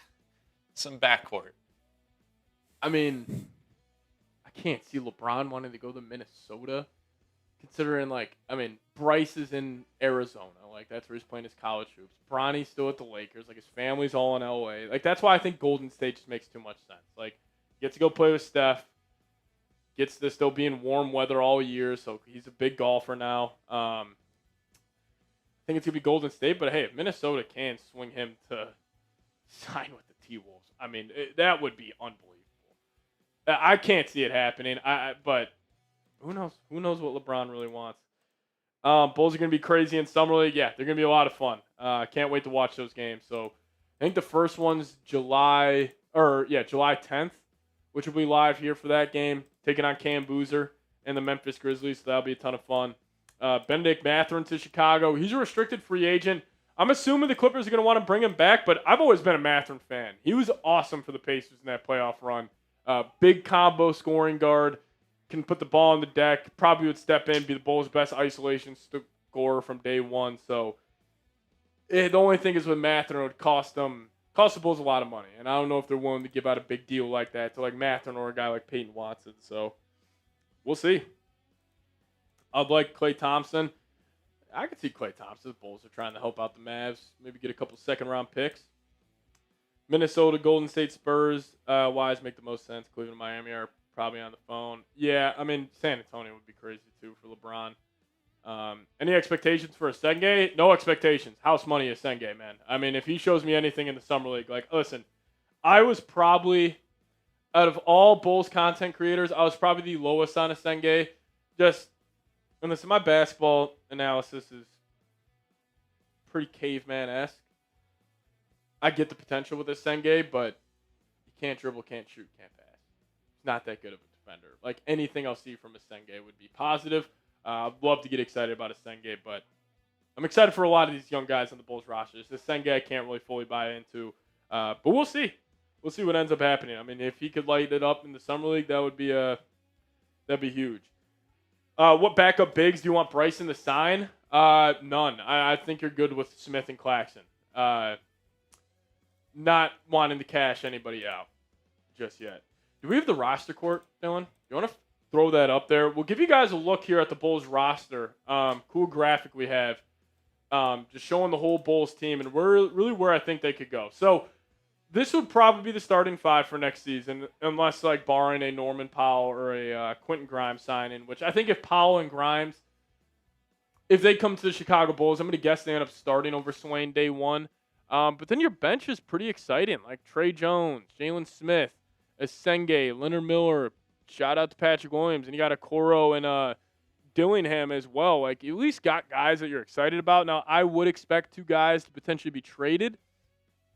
backcourt. I mean, I can't see LeBron wanting to go to Minnesota, considering, Bryce is in Arizona. That's where he's playing his college hoops. Bronny's still at the Lakers. His family's all in L.A. That's why I think Golden State just makes too much sense. Gets to go play with Steph. Gets to still be in warm weather all year, so he's a big golfer now. I think it's going to be Golden State, but hey, if Minnesota can swing him to sign with the T-Wolves, that would be unbelievable. I can't see it happening, but who knows? Who knows what LeBron really wants? Bulls are going to be crazy in Summer League. Yeah, they're going to be a lot of fun. Can't wait to watch those games. So I think the first one's July 10th, which will be live here for that game, taking on Cam Boozer and the Memphis Grizzlies. So that'll be a ton of fun. Benedict Mathurin to Chicago. He's a restricted free agent. I'm assuming the Clippers are going to want to bring him back, but I've always been a Mathurin fan. He was awesome for the Pacers in that playoff run. Big combo scoring guard. Can put the ball on the deck. Probably would step in, be the Bulls' best isolation scorer from day one. So the only thing is with Mathurin, it would cost the Bulls a lot of money. And I don't know if they're willing to give out a big deal like that to Mathurin or a guy like Peyton Watson. So we'll see. I'd like Klay Thompson. I could see Klay Thompson. The Bulls are trying to help out the Mavs. Maybe get a couple second-round picks. Minnesota, Golden State, Spurs. Wise make the most sense. Cleveland, Miami are probably on the phone. Yeah, San Antonio would be crazy too for LeBron. Any expectations for Senge? No expectations. House money is Senge, man. If he shows me anything in the Summer League, listen, I was probably, out of all Bulls content creators, I was probably the lowest on Senge. And listen, my basketball analysis is pretty caveman-esque. I get the potential with Senge, but you can't dribble, can't shoot, can't pass. He's not that good of a defender. Anything I'll see from Senge would be positive. I'd love to get excited about Senge, but I'm excited for a lot of these young guys on the Bulls roster. Senge I can't really fully buy into, but we'll see. We'll see what ends up happening. If he could light it up in the Summer League, that'd be huge. What backup bigs do you want Bryson to sign? None. I think you're good with Smith and Claxton. Not wanting to cash anybody out just yet. Do we have the roster court, Dylan? You want to throw that up there? We'll give you guys a look here at the Bulls roster. Cool graphic we have. Just showing the whole Bulls team and where I think they could go. So this would probably be the starting five for next season, unless barring a Norman Powell or a Quentin Grimes signing, which I think if Powell and Grimes, if they come to the Chicago Bulls, I'm going to guess they end up starting over Swain day one. But then your bench is pretty exciting, like Trey Jones, Jalen Smith, Senge, Leonard Miller, shout out to Patrick Williams, and you got Okoro and Dillingham as well. At least got guys that you're excited about. Now, I would expect two guys to potentially be traded,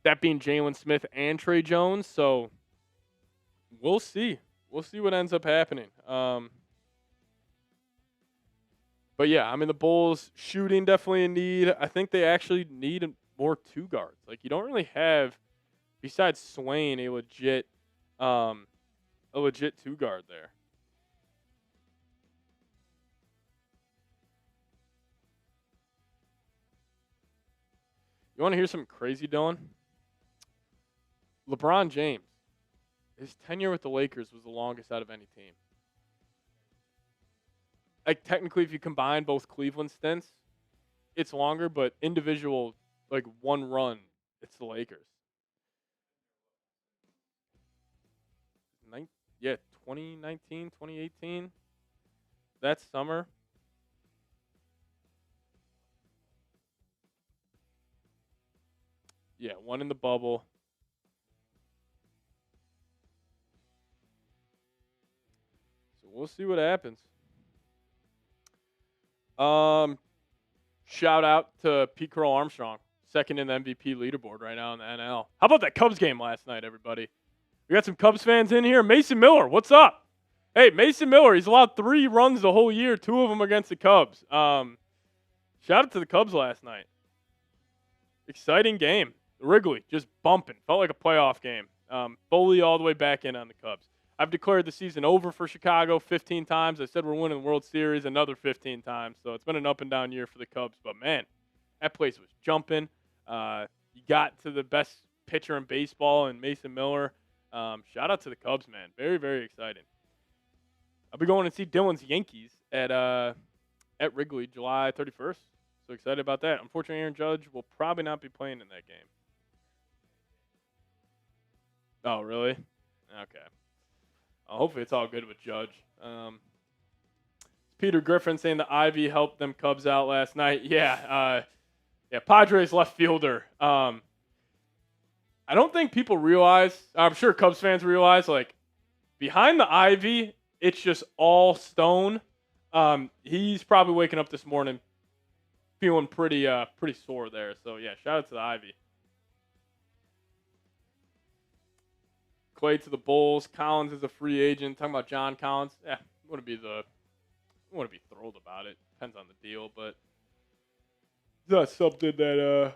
that being Jalen Smith and Trey Jones. So we'll see. We'll see what ends up happening. But yeah, the Bulls shooting definitely in need. I think they actually need more two guards. You don't really have, besides Swain, a legit two guard there. You want to hear something crazy, Dylan? LeBron James, his tenure with the Lakers was the longest out of any team. Like, technically, if you combine both Cleveland stints, it's longer, but individual, like, one run, it's the Lakers. Yeah, 2019, 2018. That summer. Yeah, one in the bubble. So we'll see what happens. Shout out to Pete Carroll Armstrong, second in the MVP leaderboard right now in the NL. How about that Cubs game last night, everybody? We got some Cubs fans in here. Mason Miller, what's up? Hey, Mason Miller, he's allowed 3 runs the whole year, 2 of them against the Cubs. Shout out to the Cubs last night. Exciting game. Wrigley just bumping. Felt like a playoff game. Foley all the way back in on the Cubs. I've declared the season over for Chicago 15 times. I said we're winning the World Series another 15 times. So it's been an up and down year for the Cubs. But, man, that place was jumping. You got to the best pitcher in baseball in Mason Miller. Shout out to the Cubs, man. Very, very exciting. I'll be going to see Dylan's Yankees at Wrigley July 31st. So excited about that. Unfortunately, Aaron Judge will probably not be playing in that game. Oh, really? Okay. Hopefully it's all good with Judge. Peter Griffin saying the Ivy helped them Cubs out last night. Yeah, Padres left fielder. I don't think people realize, I'm sure Cubs fans realize, like, behind the Ivy, it's just all stone. He's probably waking up this morning feeling pretty sore there. So, yeah, shout out to the Ivy. Clay to the Bulls. Collins is a free agent. Talking about John Collins. Yeah, wouldn't be thrilled about it. Depends on the deal, but that's something that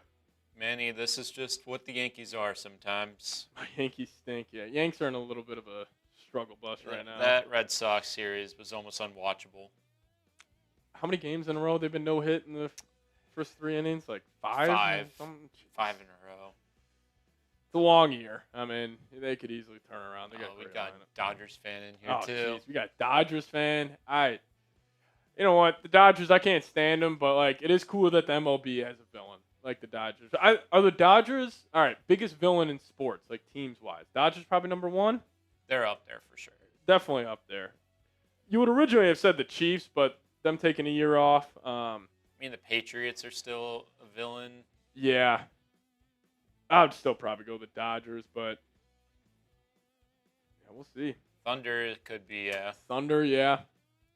Manny, this is just what the Yankees are sometimes. My Yankees stink. Yeah, Yanks are in a little bit of a struggle bus right now. That Red Sox series was almost unwatchable. How many games in a row they've been no hit in the first 3 innings? Like 5? 5 in a row. It's a long year. I mean, they could easily turn around. We got Dodgers fan in here too. Geez. We got Dodgers fan. You know what? The Dodgers, I can't stand them, but like it is cool that the MLB has a villain like the Dodgers. Are the Dodgers all right? Biggest villain in sports, like teams wise. Dodgers probably number 1. They're up there for sure. Definitely up there. You would originally have said the Chiefs, but them taking a year off. I mean, the Patriots are still a villain. Yeah. I would still probably go the Dodgers, but yeah, we'll see. Thunder could be, yeah. Thunder, yeah.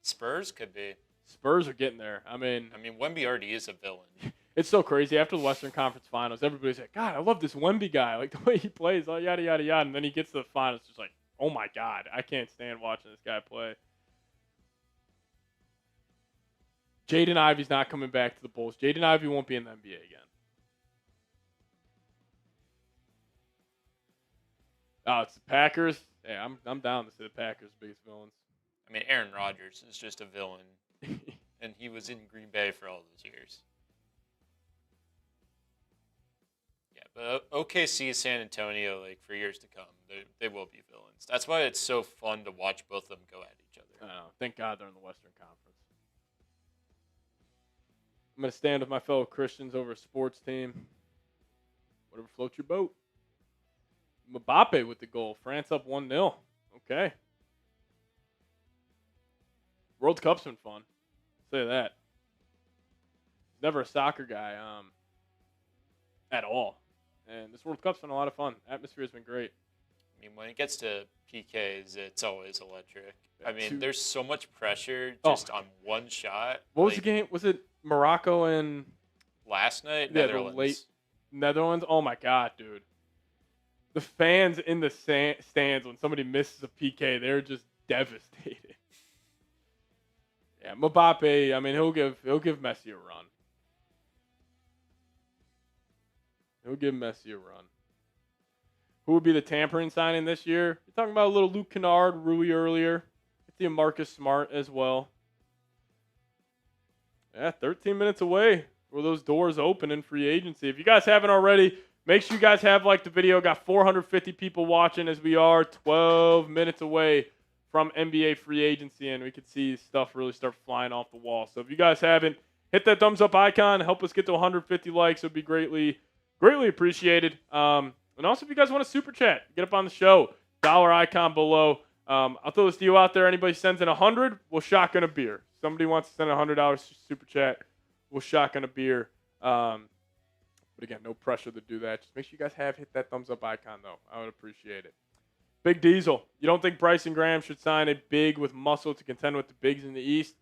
Spurs could be. Spurs are getting there. I mean, Wemby already is a villain. It's so crazy. After the Western Conference Finals, everybody's like, God, I love this Wemby guy. Like, the way he plays, yada, yada, yada. And then he gets to the finals, just like, oh, my God, I can't stand watching this guy play. Jaden Ivey's not coming back to the Bulls. Jaden Ivey won't be in the NBA again. Oh, it's the Packers. Yeah, I'm down to say the Packers' biggest villains. I mean, Aaron Rodgers is just a villain, and he was in Green Bay for all those years. Yeah, but OKC, San Antonio, like for years to come, they will be villains. That's why it's so fun to watch both of them go at each other. I know. Thank God they're in the Western Conference. I'm going to stand with my fellow Christians over a sports team. Whatever floats your boat. Mbappe with the goal. France up 1-0. Okay. World Cup's been fun. I'll say that. Never a soccer guy at all. And this World Cup's been a lot of fun. Atmosphere's been great. I mean, when it gets to PKs, it's always electric. I mean, there's so much pressure just on one shot. What was the game? Was it Morocco and last night? Yeah, Netherlands. the late Netherlands. Oh my God, dude! The fans in the stands when somebody misses a PK, they're just devastated. Yeah, Mbappe. I mean, he'll give Messi a run. He'll give Messi a run. Who would be the tampering signing this year? You're talking about a little Luke Kennard, Rui earlier. Get the Marcus Smart as well. Yeah, 13 minutes away where those doors open in free agency. If you guys haven't already, make sure you guys have liked the video. Got 450 people watching as we are 12 minutes away from NBA free agency, and we can see stuff really start flying off the wall. So if you guys haven't, hit that thumbs up icon. Help us get to 150 likes. It would be greatly appreciated. And also, if you guys want to super chat, get up on the show. Dollar icon below. I'll throw this deal out there. Anybody sends in 100, we'll shotgun a beer. Somebody wants to send $100 super chat, we'll shotgun a beer. But again, no pressure to do that. Just make sure you guys have hit that thumbs up icon, though. I would appreciate it. Big Diesel. You don't think Bryson Graham should sign a big with muscle to contend with the bigs in the East?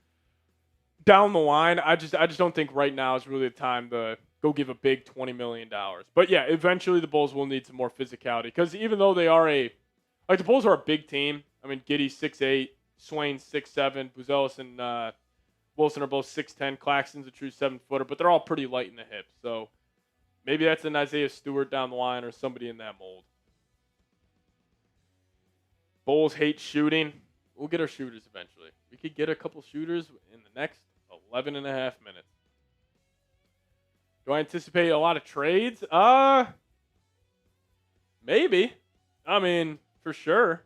Down the line, I just don't think right now is really the time to go give a big $20 million. But yeah, eventually the Bulls will need some more physicality because even though they are the Bulls are a big team. I mean, Giddey's 6'8", Swain's 6'7", Buzelis and Wilson are both 6'10", Claxton's a true 7-footer, but they're all pretty light in the hips. So maybe that's an Isaiah Stewart down the line or somebody in that mold. Bulls hate shooting. We'll get our shooters eventually. We could get a couple shooters in the next 11 and a half minutes. Do I anticipate a lot of trades? Maybe. I mean, for sure.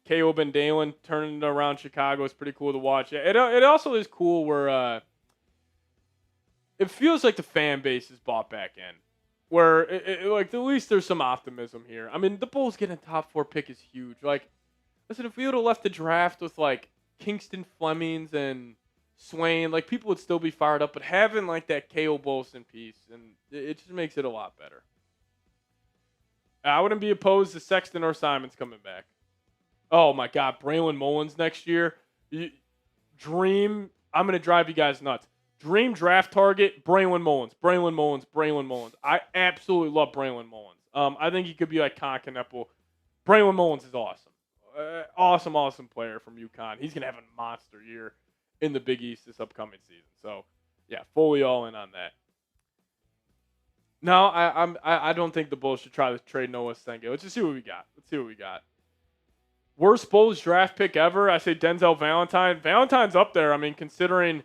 K.O. Ben Dalen turning around Chicago is pretty cool to watch. It also is cool where it feels like the fan base is bought back in. Where, like, at least there's some optimism here. I mean, the Bulls getting a top 4 pick is huge. Like, listen, if we would have left the draft with, like, Kingston Flemings and Swain, like, people would still be fired up. But having, like, that K.O. Bolson piece, and it just makes it a lot better. I wouldn't be opposed to Sexton or Simons coming back. Oh, my God. Braylon Mullins next year. Dream. I'm going to drive you guys nuts. Dream draft target, Braylon Mullins. Braylon Mullins, Braylon Mullins. I absolutely love Braylon Mullins. I think he could be like Conkinepple. Braylon Mullins is awesome. Awesome player from UConn. He's going to have a monster year in the Big East this upcoming season. So, yeah, fully all in on that. No, I don't think the Bulls should try to trade Noah Stenge. Let's just see what we got. Worst Bulls draft pick ever? I say Denzel Valentine. Valentine's up there. I mean, considering,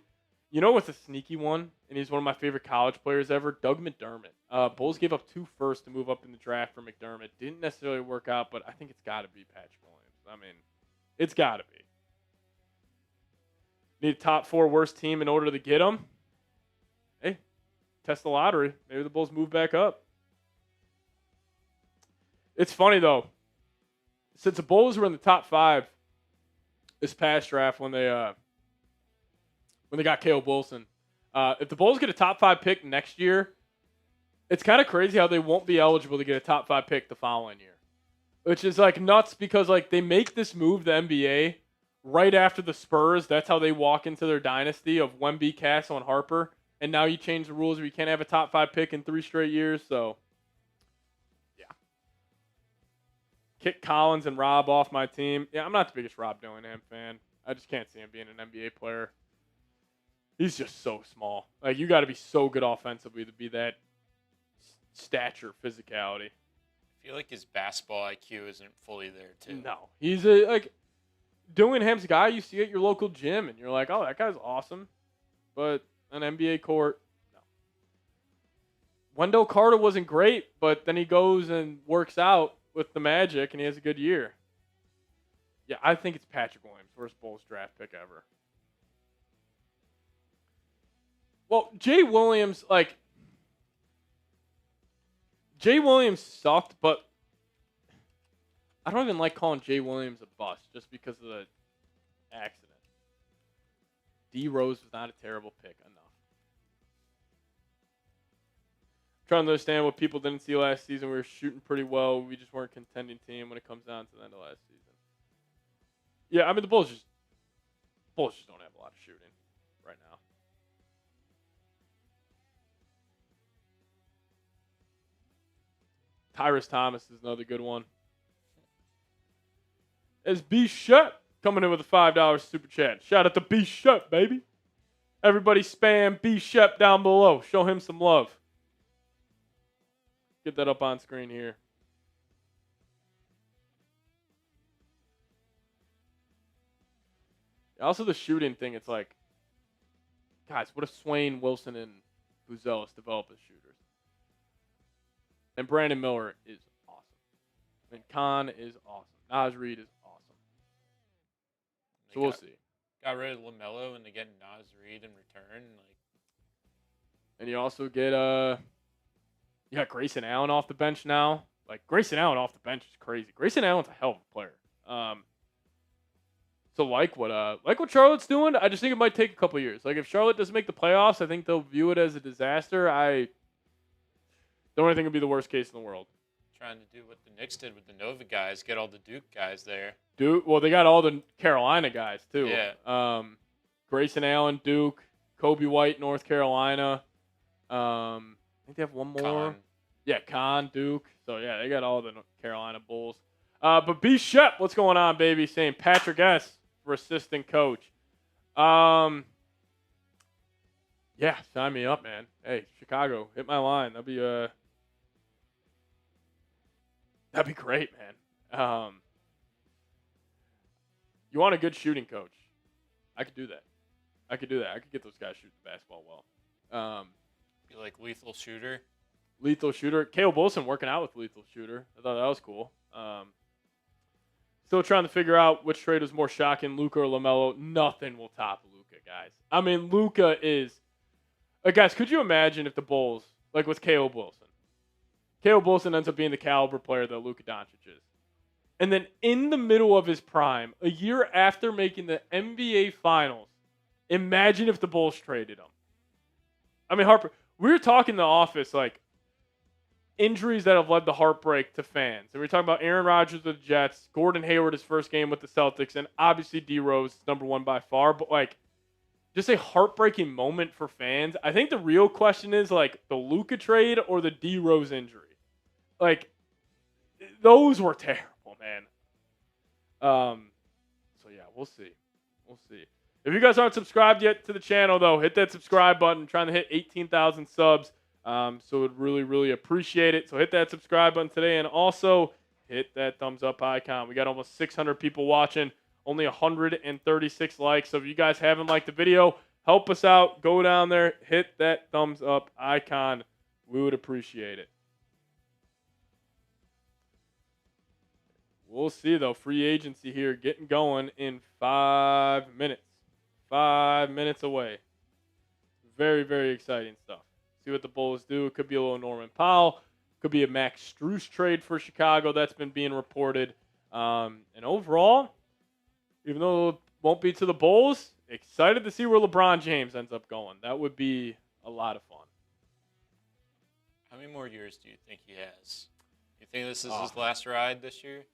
you know what's a sneaky one, and he's one of my favorite college players ever? Doug McDermott. Bulls gave up 2 firsts to move up in the draft for McDermott. Didn't necessarily work out, but I think it's got to be Patrick Williams. I mean, it's got to be. Need a top 4 worst team in order to get him? Hey, test the lottery. Maybe the Bulls move back up. It's funny, though. Since the Bulls were in the top 5 this past draft when they got Caleb Wilson, if the Bulls get a top 5 pick next year, it's kind of crazy how they won't be eligible to get a top 5 pick the following year, which is like nuts because like they make this move the NBA right after the Spurs. That's how they walk into their dynasty of Wemby, Castle, and Harper. And now you change the rules where you can't have a top 5 pick in 3 straight years. So, yeah. Kick Collins and Rob off my team. Yeah, I'm not the biggest Rob Dillingham fan. I just can't see him being an NBA player. He's just so small. Like, you got to be so good offensively to be that stature, physicality. I feel like his basketball IQ isn't fully there, too. No. He's Dillingham's a guy you see at your local gym, and you're like, oh, that guy's awesome. But an NBA court, no. Wendell Carter wasn't great, but then he goes and works out with the Magic, and he has a good year. Yeah, I think it's Patrick Williams, worst Bulls draft pick ever. Well, Jay Williams sucked, but I don't even like calling Jay Williams a bust just because of the accident. D Rose was not a terrible pick enough. Trying to understand what people didn't see last season. We were shooting pretty well. We just weren't a contending team when it comes down to the end of last season. Yeah, I mean the Bulls just don't have a lot of shooting right now. Tyrus Thomas is another good one. As B Shut coming in with a $5 super chat. Shout out to B Shut, baby. Everybody spam B Shep down below. Show him some love. Get that up on screen here. Also, the shooting thing, it's like, guys, what if Swain, Wilson, and Buzelis develop as shooters? And Brandon Miller is awesome. And Khan is awesome. Naz Reid is awesome. So we'll see. Got rid of LaMelo and they get Naz Reid in return. And you also get you got Grayson Allen off the bench now. Like, Grayson Allen off the bench is crazy. Grayson Allen's a hell of a player. So like what Charlotte's doing, I just think it might take a couple years. Like, if Charlotte doesn't make the playoffs, I think they'll view it as a disaster. I don't think it'd be the worst case in the world. Trying to do what the Knicks did with the Nova guys, get all the Duke guys there. Duke, well, they got all the Carolina guys too. Yeah. Grayson Allen, Duke, Kobe White, North Carolina. I think they have one more. Con. Yeah, Con, Duke. So yeah, they got all the Carolina Bulls. But B. Shep, what's going on, baby? Saying Patrick S. for assistant coach. Yeah, sign me up, man. Hey, Chicago, hit my line. That'd be great, man. You want a good shooting coach? I could do that. I could get those guys shooting the basketball well. Be like lethal shooter. Lethal shooter. Caleb Wilson working out with lethal shooter. I thought that was cool. Still trying to figure out which trade was more shocking, Luka or LaMelo. Nothing will top Luka, guys. I mean, Luka is... guys, could you imagine if the Bulls, like with Caleb Wilson ends up being the caliber player that Luka Doncic is. And then in the middle of his prime, a year after making the NBA Finals, imagine if the Bulls traded him. I mean, Harper, we were talking in the office, like, injuries that have led to heartbreak to fans. And we're talking about Aaron Rodgers with the Jets, Gordon Hayward, his first game with the Celtics, and obviously D Rose, number one by far. But, like, just a heartbreaking moment for fans. I think the real question is, like, the Luka trade or the D Rose injury. Like, those were terrible, man. So, yeah, we'll see. We'll see. If you guys aren't subscribed yet to the channel, though, hit that subscribe button. I'm trying to hit 18,000 subs. So would really, really appreciate it. So hit that subscribe button today, and also hit that thumbs up icon. We got almost 600 people watching, only 136 likes. So if you guys haven't liked the video, help us out. Go down there, hit that thumbs up icon. We would appreciate it. We'll see, though. Free agency here getting going in 5 minutes. 5 minutes away. Very, very exciting stuff. See what the Bulls do. It could be a little Norman Powell. Could be a Max Strus trade for Chicago. That's been being reported. And overall, even though it won't be to the Bulls, excited to see where LeBron James ends up going. That would be a lot of fun. How many more years do you think he has? You think this is his last ride this year?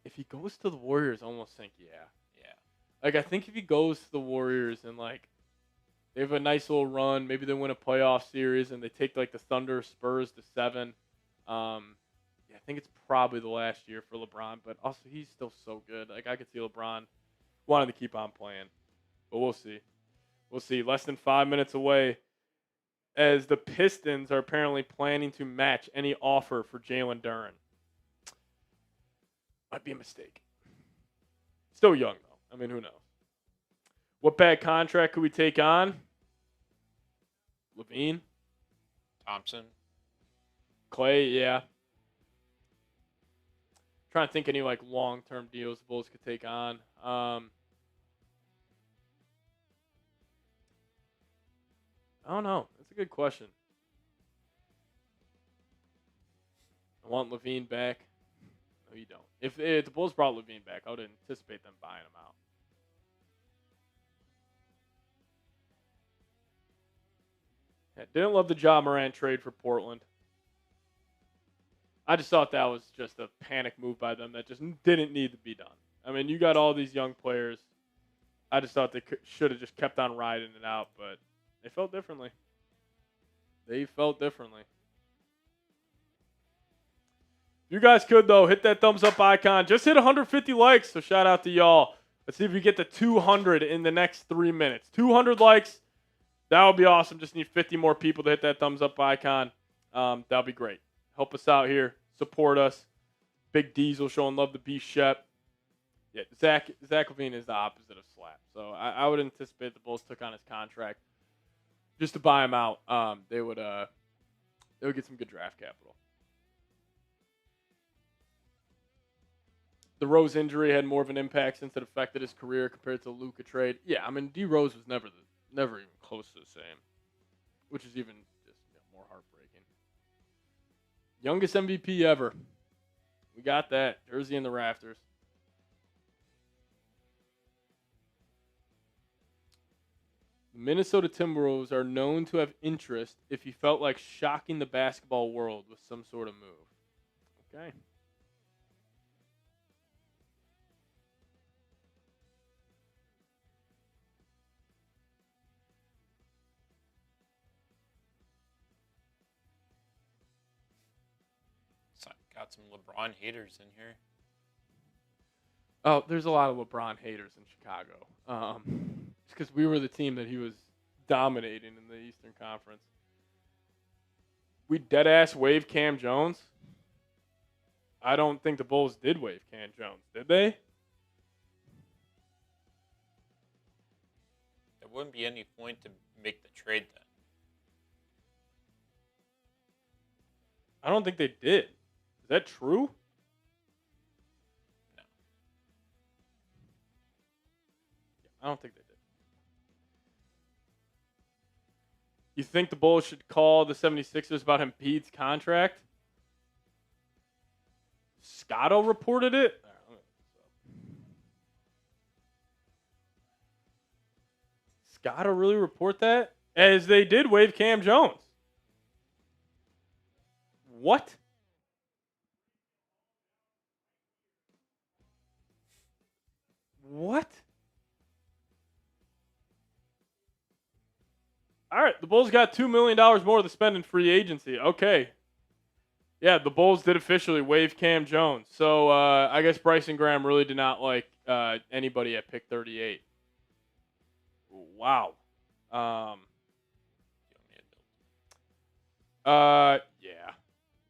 If he goes to the Warriors, I almost think, yeah. Yeah. Like, I think if he goes to the Warriors and, like, they have a nice little run. Maybe they win a playoff series and they take, like, the Thunder Spurs to 7. Yeah, I think it's probably the last year for LeBron. But also, he's still so good. Like, I could see LeBron wanting to keep on playing. But we'll see. We'll see. Less than 5 minutes away as the Pistons are apparently planning to match any offer for Jalen Duren. Might be a mistake. Still young, though. I mean, who knows? What bad contract could we take on? Levine? Thompson? Clay, yeah. Trying to think any, like, long-term deals the Bulls could take on. I don't know. That's a good question. I want Levine back. No, you don't. If the Bulls brought Levine back, I would anticipate them buying him out. Yeah, didn't love the Ja Morant trade for Portland. I just thought that was just a panic move by them that just didn't need to be done. I mean, you got all these young players. I just thought they should have just kept on riding it out, but they felt differently. They felt differently. If you guys could, though, hit that thumbs up icon. Just hit 150 likes, so shout out to y'all. Let's see if we get to 200 in the next 3 minutes. 200 likes. That would be awesome. Just need 50 more people to hit that thumbs up icon. That'll be great. Help us out here. Support us. Big Diesel showing love to B. Shep. Yeah, Zach LaVine is the opposite of slap. So I would anticipate the Bulls took on his contract just to buy him out. They would get some good draft capital. The Rose injury had more of an impact since it affected his career compared to the Luka trade. Yeah, I mean D Rose was never even close to the same, which is even just more heartbreaking. Youngest MVP ever. We got that jersey in the rafters. The Minnesota Timberwolves are known to have interest if he felt like shocking the basketball world with some sort of move. Okay. So got some LeBron haters in here. Oh, there's a lot of LeBron haters in Chicago. It's because we were the team that he was dominating in the Eastern Conference. We dead-ass waved Cam Jones. I don't think the Bulls did waive Cam Jones, did they? There wouldn't be any point to make the trade then. I don't think they did. Is that true? No. I don't think they did. You think the Bulls should call the 76ers about Embiid's contract? Scotto reported it? Scotto really report that? As they did waive Cam Jones. What? What? All right, the Bulls got $2 million more to spend in free agency. Okay. Yeah, the Bulls did officially waive Cam Jones. So I guess Bryson Graham really did not like anybody at pick 38. Wow. Yeah.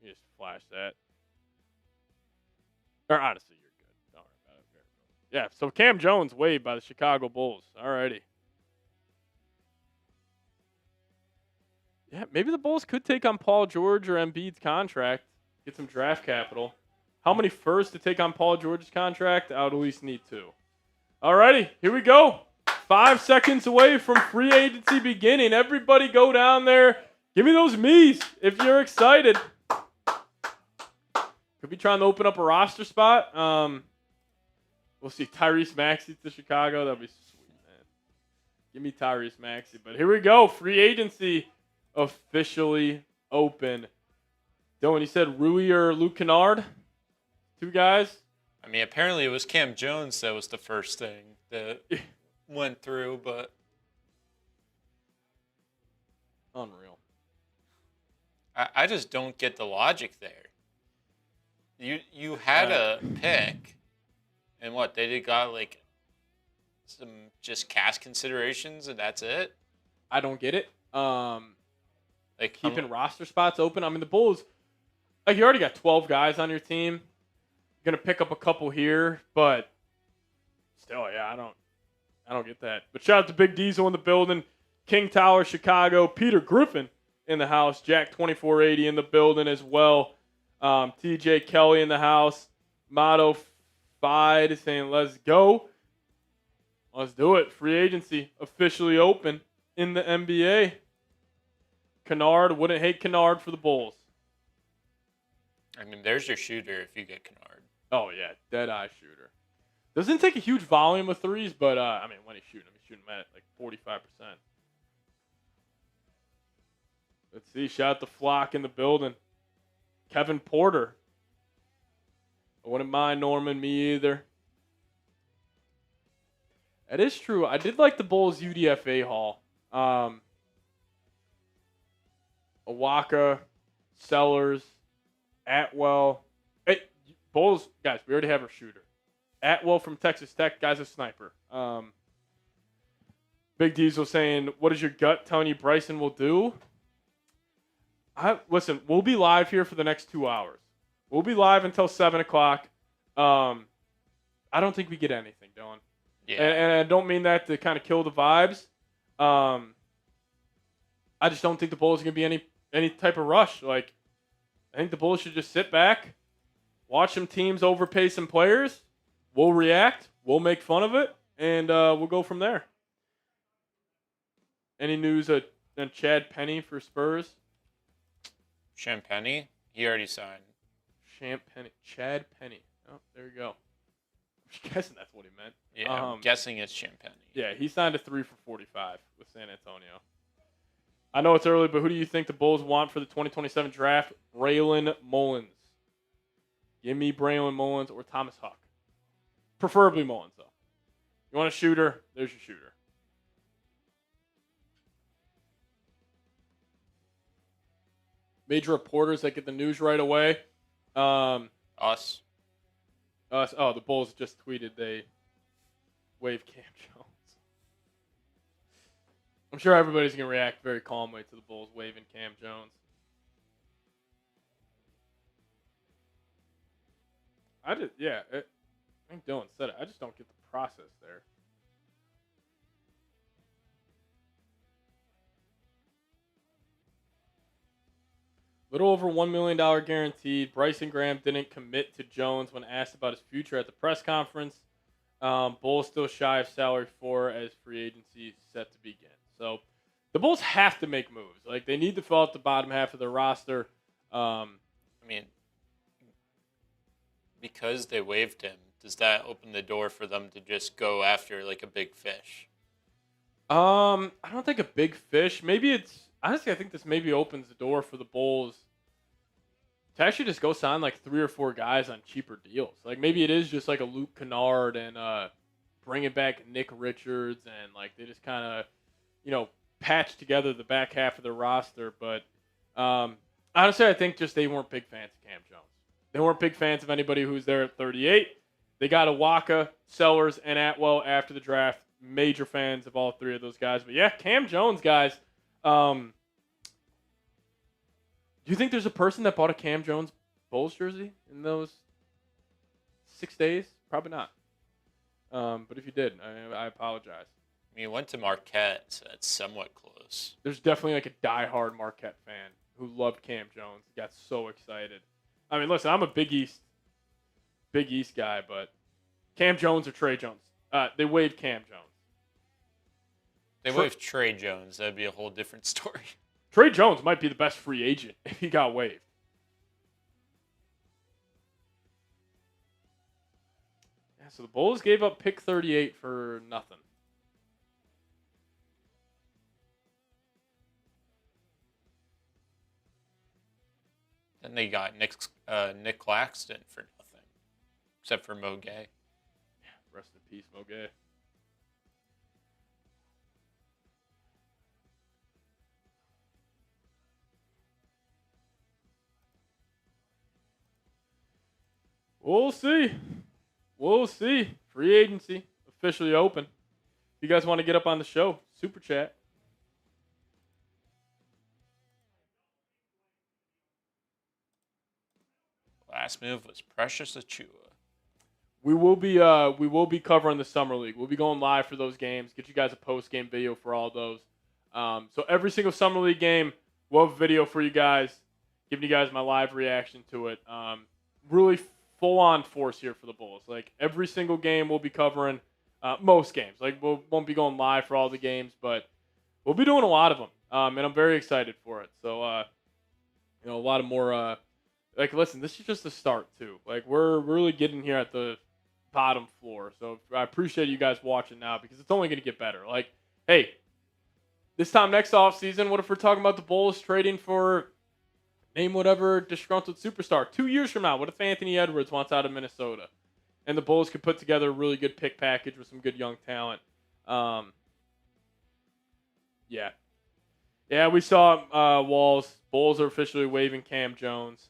You just flash that. Or honestly, you're good. Don't worry about it. Yeah, so Cam Jones waived by the Chicago Bulls. Alrighty. Yeah, maybe the Bulls could take on Paul George or Embiid's contract, get some draft capital. How many firsts to take on Paul George's contract? I would at least need 2. Alrighty, here we go. 5 seconds away from free agency beginning. Everybody go down there. Give me those me's if you're excited. Could be trying to open up a roster spot. We'll see Tyrese Maxey to Chicago. That'll be sweet, man. Give me Tyrese Maxey. But here we go. Free agency officially open. Dylan, you said Rui or Luke Kennard? 2 guys? I mean, apparently it was Cam Jones that was the first thing that went through, but Unreal. I just don't get the logic there. You had a pick, and what, they got like some just cash considerations, and that's it? I don't get it. Like Keeping roster spots open. I mean, the Bulls, like, you already got 12 guys on your team. You're going to pick up a couple here, but still, yeah, I don't get that. But shout out to Big Diesel in the building, King Tower, Chicago, Peter Griffin in the house, Jack 2480 in the building as well. TJ Kelly in the house, Motto Fide saying, let's go. Let's do it. Free agency officially open in the NBA. Kennard, wouldn't hate Kennard for the Bulls. I mean, there's your shooter if you get Kennard. Oh, yeah, dead-eye shooter. Doesn't take a huge volume of threes, but, I mean, when he's shooting them at, like, 45%. Let's see. Shout out to Flock in the building. Kevin Porter. I wouldn't mind Norman, me either. That is true. I did like the Bulls UDFA haul. Awaka, Sellers, Atwell. Hey, Bulls, guys, we already have our shooter. Atwell from Texas Tech, guy's a sniper. Big Diesel saying, what is your gut telling you Bryson will do? Listen, we'll be live here for the next 2 hours. We'll be live until 7 o'clock. I I don't think we get anything, Dylan. Yeah. And I don't mean that to kind of kill the vibes. I just don't think the Bulls are going to be any type of rush. Like, I think the Bulls should just sit back, watch some teams overpay some players. We'll react. We'll make fun of it, and we'll go from there. Any news on Chad Penny for Spurs? Champagny? He already signed. Chad Penny. Oh, there you go. I'm guessing that's what he meant. Yeah, I'm guessing it's Champagny. Yeah, he signed a 3 for $45 with San Antonio. I know it's early, but who do you think the Bulls want for the 2027 draft? Braylon Mullins. Give me Braylon Mullins or Thomas Huck. Preferably Mullins, though. You want a shooter? There's your shooter. Major reporters that get the news right away. Us. Oh, the Bulls just tweeted they waived Cam Jones. I'm sure everybody's going to react very calmly to the Bulls waiving Cam Jones. I think Dylan said it. I just don't get the process there. Little over $1 million guaranteed. Bryson Graham didn't commit to Jones when asked about his future at the press conference. Bulls still shy of salary for as free agency set to begin. So the Bulls have to make moves. Like, they need to fill out the bottom half of their roster. I mean, because they waived him, does that open the door for them to just go after like a big fish? I don't think a big fish. Maybe it's honestly, I think this maybe opens the door for the Bulls to actually just go sign like 3 or 4 guys on cheaper deals. Like, maybe it is just like a Luke Kennard and bringing back Nick Richards, and like they just kind of, patch together the back half of their roster. But honestly, I think just they weren't big fans of Cam Jones. They weren't big fans of anybody who's there at 38. They got Awaka, Sellers, and Atwell after the draft. Major fans of all 3 of those guys. But yeah, Cam Jones, guys. Do you think there's a person that bought a Cam Jones Bulls jersey in those 6 days? Probably not. But if you did, I apologize. I mean, he went to Marquette, so that's somewhat close. There's definitely like a diehard Marquette fan who loved Cam Jones. Got so excited. I mean, listen, I'm a Big East guy, but Cam Jones or Trey Jones? They waived Cam Jones. They waived Trey Jones. That'd be a whole different story. Trey Jones might be the best free agent if he got waived. Yeah, so the Bulls gave up pick 38 for nothing. Then they got Nick Claxton for nothing, except for Mo Gay. Yeah, rest in peace, Mo Gay. We'll see. We'll see. Free agency officially open. If you guys want to get up on the show, super chat. Last move was Precious Achua. We will be covering the summer league. We'll be going live for those games. Get you guys a post game video for all those. So every single summer league game, we'll have a video for you guys, giving you guys my live reaction to it. Really full-on force here for the Bulls. Like, every single game we'll be covering, most games. Like, we won't be going live for all the games, but we'll be doing a lot of them, and I'm very excited for it. So, a lot of more. Listen, this is just the start too. Like, we're really getting here at the bottom floor. So I appreciate you guys watching now, because it's only going to get better. Like, hey, this time next offseason, what if we're talking about the Bulls trading for, name whatever disgruntled superstar? 2 years from now, what if Anthony Edwards wants out of Minnesota? And the Bulls could put together a really good pick package with some good young talent. Yeah. Yeah, we saw Walls. Bulls are officially waiving Cam Jones.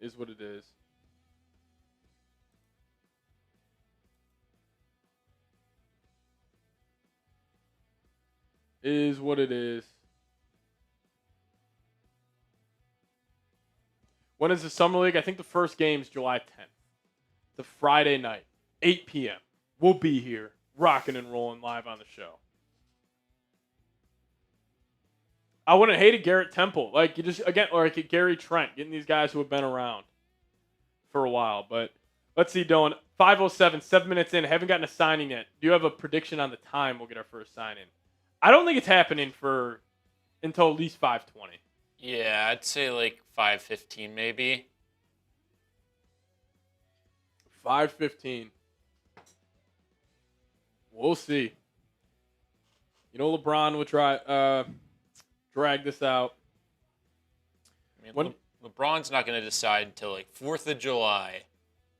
Is what it is. Is what it is. When is the Summer League? I think the first game is July 10th. It's a Friday night, 8 p.m. We'll be here, rocking and rolling live on the show. I wouldn't hate a Garrett Temple. Like, you just, again, or like a Gary Trent, getting these guys who have been around for a while. But let's see, Dylan. 5:07, 7 minutes in. Haven't gotten a signing yet. Do you have a prediction on the time we'll get our first signing? I don't think it's happening until at least 5:20. Yeah, I'd say like 5:15 maybe. 5:15. We'll see. You know, LeBron would drag this out. I mean, LeBron's not going to decide until like 4th of July.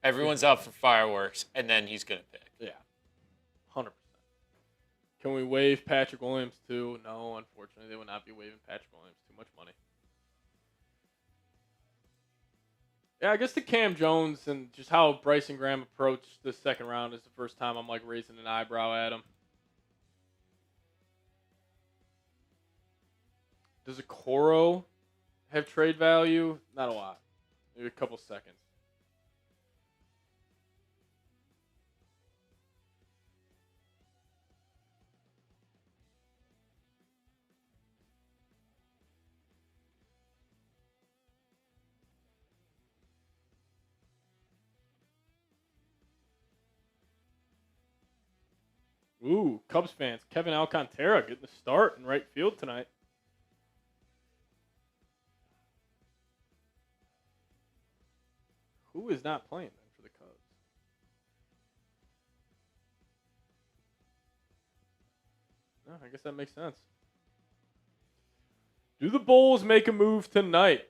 Everyone's out for fireworks, and then he's going to pick. Yeah, 100%. Can we waive Patrick Williams too? No, unfortunately, they would not be waiving Patrick Williams. Too much money. Yeah, I guess the Cam Jones and just how Bryson Graham approached the second round is the first time I'm like raising an eyebrow at him. Does a Okoro have trade value? Not a lot. Maybe a couple seconds. Ooh, Cubs fans. Kevin Alcantara getting the start in right field tonight. Who is not playing then for the Cubs? No, I guess that makes sense. Do the Bulls make a move tonight?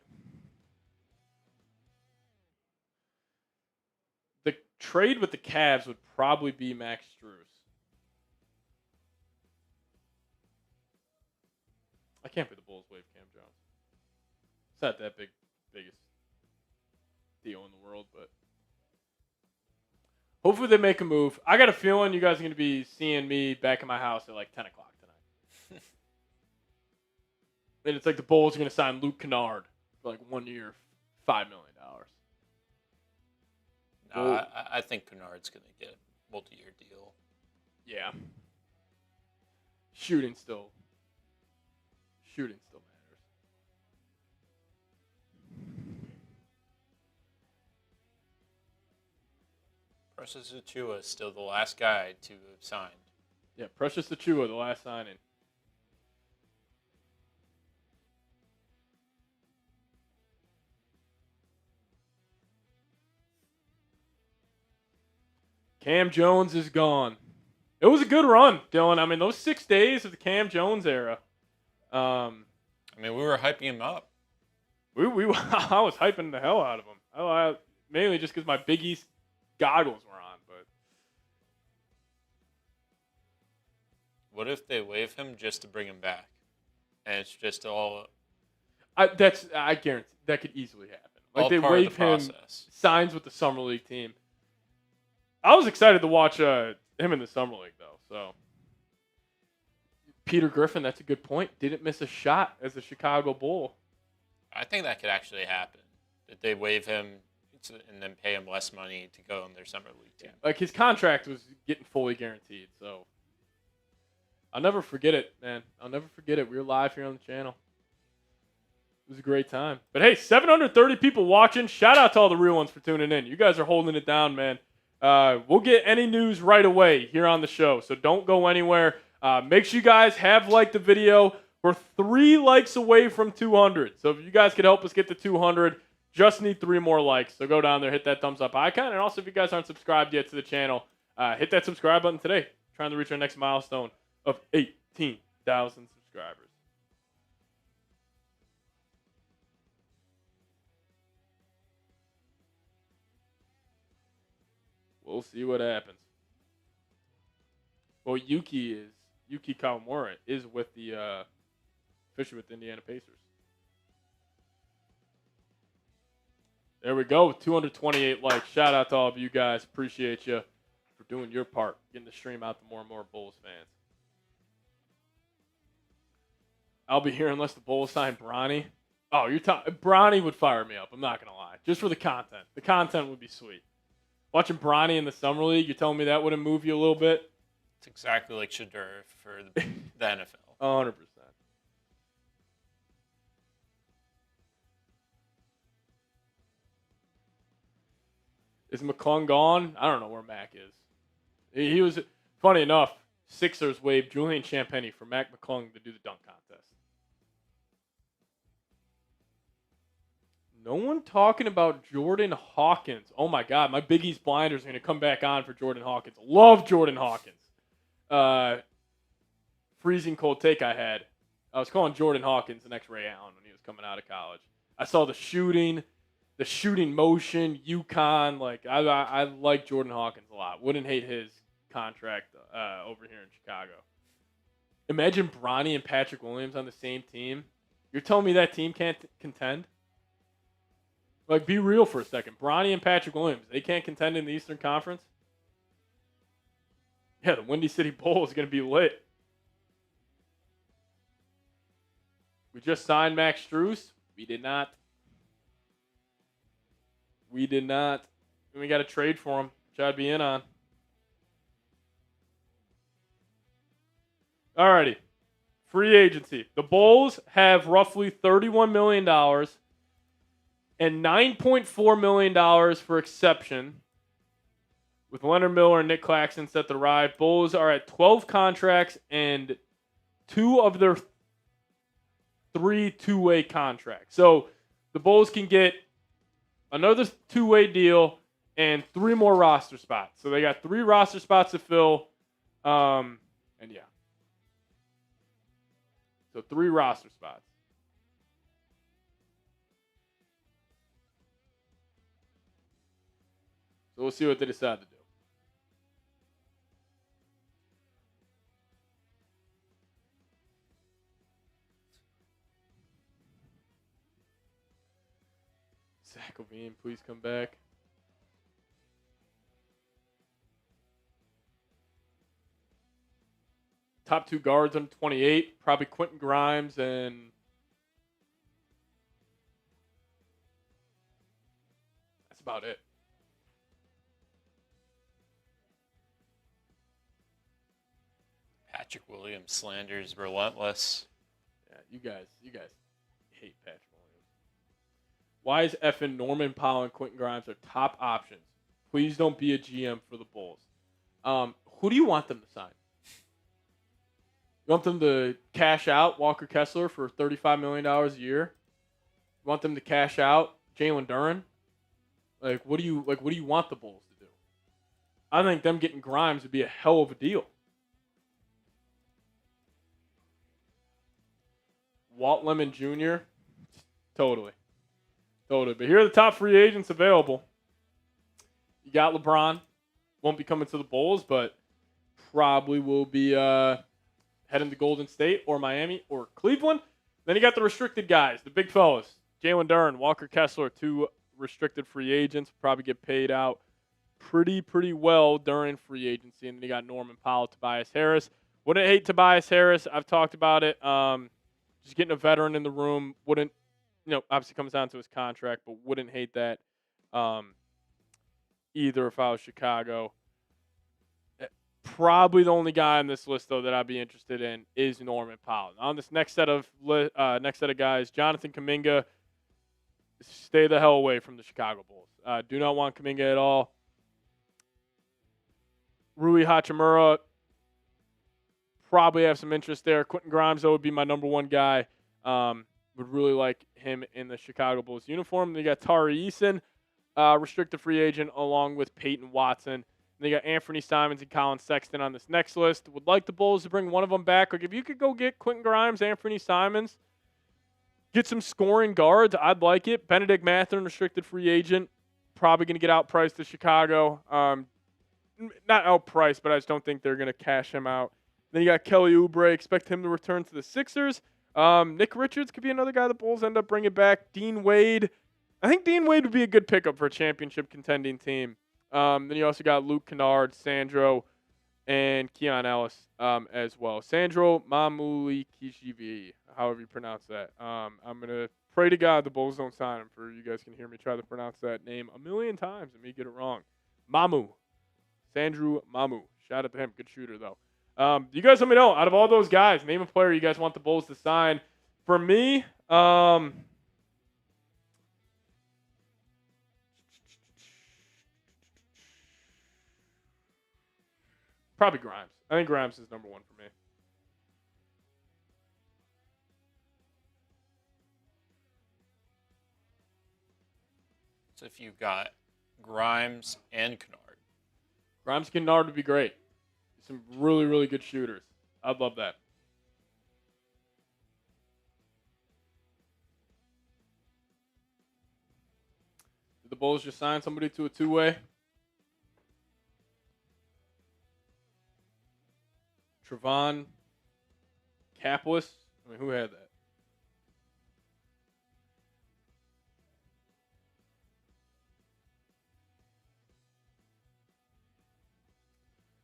The trade with the Cavs would probably be Max Strus. I can't be the Bulls waive Cam Jones. It's not that biggest deal in the world, but hopefully they make a move. I got a feeling you guys are going to be seeing me back in my house at like 10 o'clock tonight. And it's like the Bulls are going to sign Luke Kennard for like 1 year, $5 million. No, I think Kennard's going to get a multi-year deal. Yeah. Shooting still matters. Precious Achiuwa is still the last guy to have signed. Yeah, Precious Achiuwa, the last signing. Cam Jones is gone. It was a good run, Dylan. I mean, those 6 days of the Cam Jones era. I mean, we were hyping him up. I was hyping the hell out of him. Mainly just because my Big East goggles were on. But what if they waive him just to bring him back, and it's just all? I guarantee that could easily happen. Like all they part of waive the him, process. signs with the summer league team. I was excited to watch him in the summer league though. So Peter Griffin, that's a good point. Didn't miss a shot as a Chicago Bull. I think that could actually happen. That they waive him and then pay him less money to go in their summer league team. Like his contract was getting fully guaranteed. So I'll never forget it, man. I'll never forget it. We were live here on the channel. It was a great time. But hey, 730 people watching. Shout out to all the real ones for tuning in. You guys are holding it down, man. We'll get any news right away here on the show, so don't go anywhere. Make sure you guys have liked the video. We're 3 likes away from 200. So if you guys could help us get to 200, just need 3 more likes. So go down there, hit that thumbs up icon. And also, if you guys aren't subscribed yet to the channel, hit that subscribe button today. Trying to reach our next milestone of 18,000 subscribers. We'll see what happens. Well, Yuki Kawamura is with the officially with the Indiana Pacers. There we go. 228 likes. Shout out to all of you guys. Appreciate you for doing your part, getting the stream out to more and more Bulls fans. I'll be here unless the Bulls sign Bronny. Oh, Bronny would fire me up. I'm not gonna lie. Just for the content. The content would be sweet. Watching Bronny in the Summer League, you're telling me that wouldn't move you a little bit? It's exactly like Shadur for the NFL. 100%. Is McClung gone? I don't know where Mac is. He was, funny enough, Sixers waived Julian Champagny for Mac McClung to do the dunk contest. No one talking about Jordan Hawkins. Oh my God, my Big East blinders are going to come back on for Jordan Hawkins. Love Jordan Hawkins. Freezing cold take I had. I was calling Jordan Hawkins the next Ray Allen when he was coming out of college. I saw the shooting motion, UConn. Like I like Jordan Hawkins a lot. Wouldn't hate his contract over here in Chicago. Imagine Bronny and Patrick Williams on the same team. You're telling me that team can't contend? Like, be real for a second. Bronny and Patrick Williams, they can't contend in the Eastern Conference? Yeah, the Windy City Bowl is going to be lit. We just signed Max Strus. We did not. And we got to trade for him, which I'd be in on. Alrighty. Free agency. The Bulls have roughly $31 million and $9.4 million for exception. With Leonard Miller and Nick Claxton set to arrive, Bulls are at 12 contracts and 2 of their 3 two-way contracts. So the Bulls can get another 2-way deal and 3 more roster spots. So they got 3 roster spots to fill. And yeah. So 3 roster spots. So we'll see what they decide to do. Zach Levine, please come back. Top 2 guards on 28, probably Quentin Grimes and that's about it. Patrick Williams slander is relentless. Yeah, you guys hate Patrick Williams. Why is effing Norman Powell and Quentin Grimes our top options? Please don't be a GM for the Bulls. Who do you want them to sign? You want them to cash out Walker Kessler for $35 million a year? You want them to cash out Jalen Duren? What do you want the Bulls to do? I think them getting Grimes would be a hell of a deal. Walt Lemon Jr. Totally. But here are the top free agents available. You got LeBron. Won't be coming to the Bulls, but probably will be heading to Golden State or Miami or Cleveland. Then you got the restricted guys, the big fellas. Jalen Duren, Walker Kessler, 2 restricted free agents. Probably get paid out pretty well during free agency. And then you got Norman Powell, Tobias Harris. Wouldn't hate Tobias Harris. I've talked about it. Just getting a veteran in the room wouldn't, obviously comes down to his contract, but wouldn't hate that either if I was Chicago. Probably the only guy on this list, though, that I'd be interested in is Norman Powell. On this next set of guys, Jonathan Kuminga, stay the hell away from the Chicago Bulls. Do not want Kuminga at all. Rui Hachimura, probably have some interest there. Quentin Grimes, though, would be my number 1 guy. Would really like him in the Chicago Bulls uniform. Then you got Tari Eason, restricted free agent, along with Peyton Watson. And they got Anthony Simons and Colin Sexton on this next list. Would like the Bulls to bring one of them back. Like, if you could go get Quentin Grimes, Anthony Simons, get some scoring guards, I'd like it. Benedict Mathurin, restricted free agent, probably going to get outpriced to Chicago. Not outpriced, but I just don't think they're going to cash him out. Then you got Kelly Oubre. Expect him to return to the Sixers. Nick Richards could be another guy the Bulls end up bringing back. Dean Wade. I think Dean Wade would be a good pickup for a championship contending team. Then you also got Luke Kennard, Sandro, and Keon Ellis as well. Sandro Mamuli Kishivi, however you pronounce that. I'm going to pray to God the Bulls don't sign him, for you guys can hear me try to pronounce that name a million times and me get it wrong. Mamu. Sandru Mamu. Shout out to him. Good shooter, though. You guys let me know. Out of all those guys, name a player you guys want the Bulls to sign. For me, probably Grimes. I think Grimes is number one for me. So if you've got Grimes and Kennard. Grimes Kennard would be great. Some really, really good shooters. I'd love that. Did the Bulls just sign somebody to a two-way? Trevon Caplis? I mean, who had that?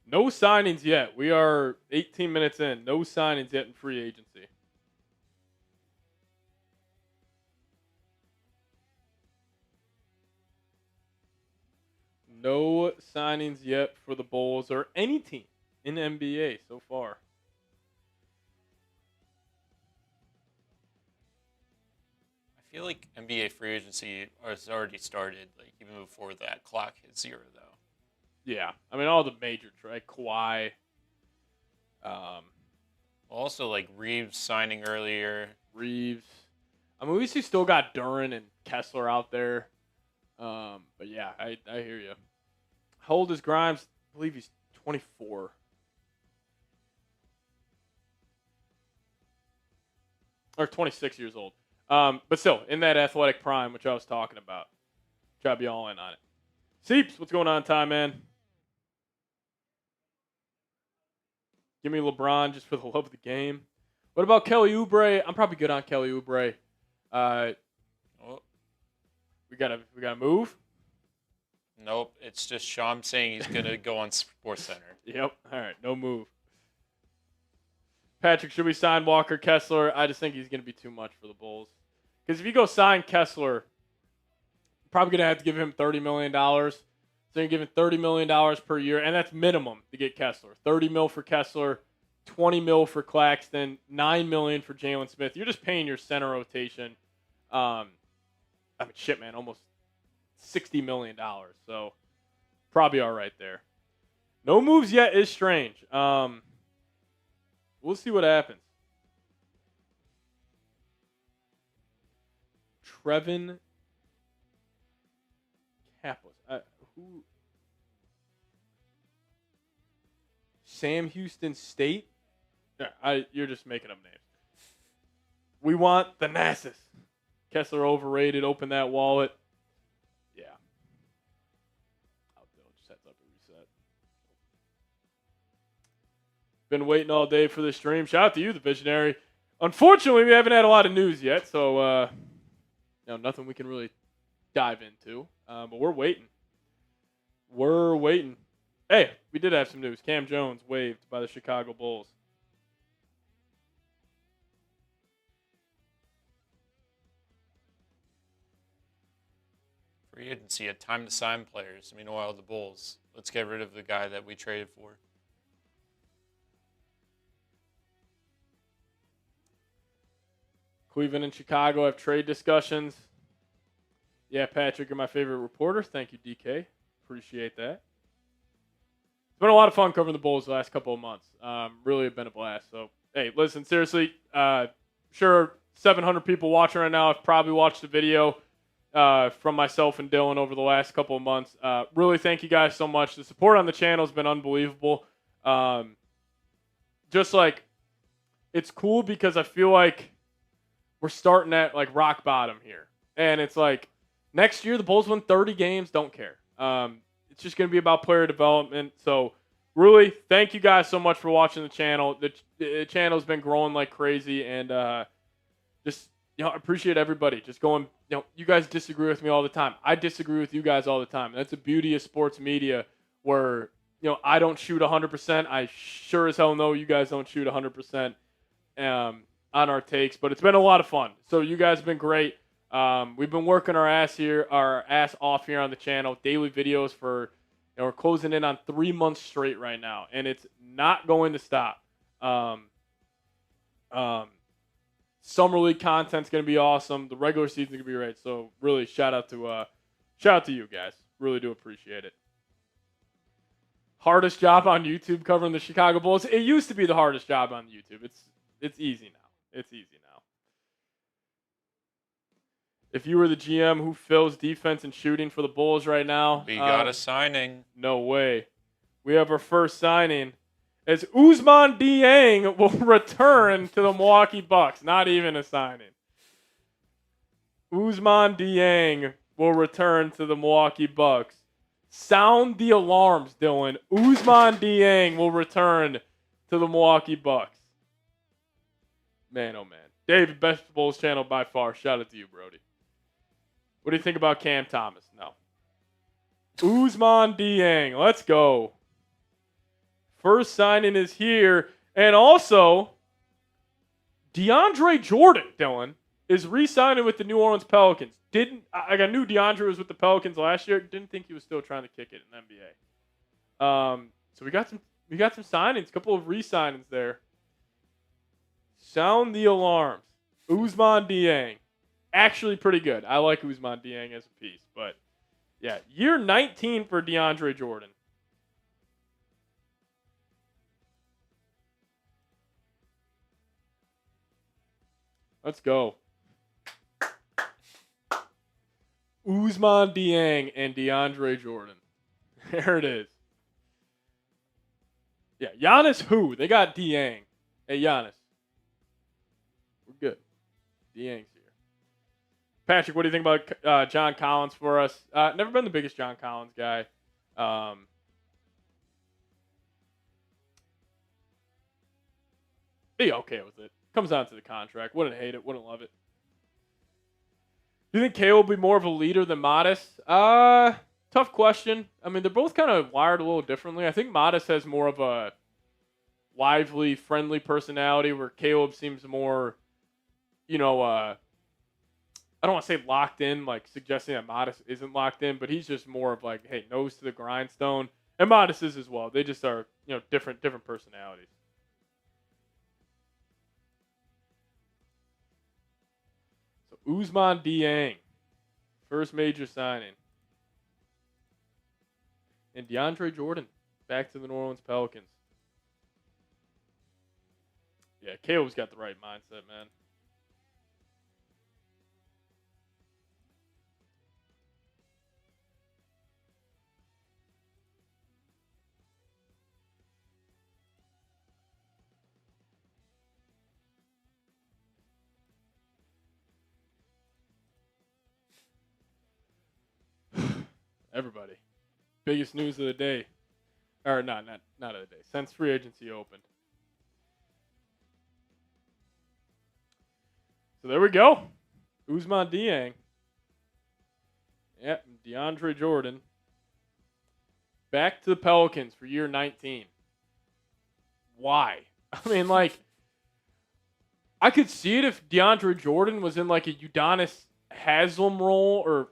No signings yet. We are 18 minutes in. No signings yet in free agency. No signings yet for the Bulls or any team in the NBA so far. I feel like NBA free agency has already started, like even before that clock hit zero, though. Yeah, I mean all the major right? Kawhi. Also, like Reeves signing earlier. Reeves. I mean, we still got Duran and Kessler out there. But yeah, I hear you. How old is Grimes? I believe he's 24. Or 26 years old. But still, in that athletic prime, which I was talking about. Try to be all in on it. Seeps, what's going on, Ty, man? Give me LeBron just for the love of the game. What about Kelly Oubre? I'm probably good on Kelly Oubre. We gotta move. Nope, it's just Sean saying he's gonna go on SportsCenter. Yep. All right, no move. Patrick, should we sign Walker Kessler? I just think he's gonna be too much for the Bulls. Because if you go sign Kessler, probably gonna have to give him $30 million. So you're giving $30 million per year, and that's minimum to get Kessler. $30 million for Kessler, $20 million for Claxton, $9 million for Jalen Smith. You're just paying your center rotation. I mean, shit, man, almost $60 million. So probably all right there. No moves yet is strange. We'll see what happens. Trevin Kaplan. Who? Sam Houston State? You're just making up names. We want the Nassus. Kessler overrated. Open that wallet. Yeah. Just heads up and reset. Been waiting all day for this stream. Shout out to you, the visionary. Unfortunately, we haven't had a lot of news yet, so nothing we can really dive into. But we're waiting. We're waiting. Hey, we did have some news. Cam Jones waived by the Chicago Bulls. Free agency, a time to sign players. Meanwhile, the Bulls, let's get rid of the guy that we traded for. Cleveland and Chicago have trade discussions. Yeah, Patrick, you're my favorite reporter. Thank you, DK. Appreciate that. It's been a lot of fun covering the Bulls the last couple of months. Really have been a blast. So, hey, listen, seriously, sure 700 people watching right now have probably watched the video from myself and Dylan over the last couple of months. Really thank you guys so much. The support on the channel has been unbelievable. Just like, it's cool because I feel like we're starting at like rock bottom here. And it's like, next year the Bulls win 30 games, don't care. It's just going to be about player development. So really, thank you guys so much for watching the channel. The channel's been growing like crazy, and just I appreciate everybody. Just going, you guys disagree with me all the time. I disagree with you guys all the time. That's the beauty of sports media, where I don't shoot 100%. I sure as hell know you guys don't shoot 100% on our takes, but it's been a lot of fun. So you guys have been great. We've been working our ass off here on the channel, daily videos for And we're closing in on 3 months straight right now, and it's not going to stop. Summer league content's going to be awesome. The regular season's going to be great. So really, shout out to you guys. Really do appreciate it. Hardest job on YouTube covering the Chicago Bulls. It used to be the hardest job on YouTube. It's easy now. It's easy now. If you were the GM, who fills defense and shooting for the Bulls right now? We got a signing. No way. We have our first signing. As Ousmane Dieng will return to the Milwaukee Bucks. Not even a signing. Ousmane Dieng will return to the Milwaukee Bucks. Sound the alarms, Dylan. Ousmane Dieng will return to the Milwaukee Bucks. Man, oh man. David, best Bulls channel by far. Shout out to you, Brody. What do you think about Cam Thomas? No. Ousmane Dieng. Let's go. First signing is here. And also, DeAndre Jordan, Dylan, is re-signing with the New Orleans Pelicans. I knew DeAndre was with the Pelicans last year. Didn't think he was still trying to kick it in the NBA. So we got some signings, a couple of re-signings there. Sound the alarms. Ousmane Dieng. Actually pretty good. I like Ousmane Dieng as a piece. But, yeah, year 19 for DeAndre Jordan. Let's go. Ousmane Dieng and DeAndre Jordan. There it is. Yeah, Giannis who? They got Dieng. Hey, Giannis. We're good. Dieng's here. Patrick, what do you think about John Collins for us? Never been the biggest John Collins guy. Be okay with it. Comes down to the contract. Wouldn't hate it. Wouldn't love it. Do you think KO will be more of a leader than Modest? Tough question. I mean, they're both kind of wired a little differently. I think Modest has more of a lively, friendly personality, where Caleb seems more, I don't want to say locked in, like suggesting that Modest isn't locked in, but he's just more of like, hey, nose to the grindstone. And Modest is as well. They just are, different personalities. So Ousmane Dieng, first major signing. And DeAndre Jordan, back to the New Orleans Pelicans. Yeah, Caleb's got the right mindset, man. Everybody. Biggest news of the day. Or not of the day. Since free agency opened. So there we go. Ousmane Dieng. Yep, DeAndre Jordan. Back to the Pelicans for year 19. Why? I mean, I could see it if DeAndre Jordan was in like a Udonis Haslem role or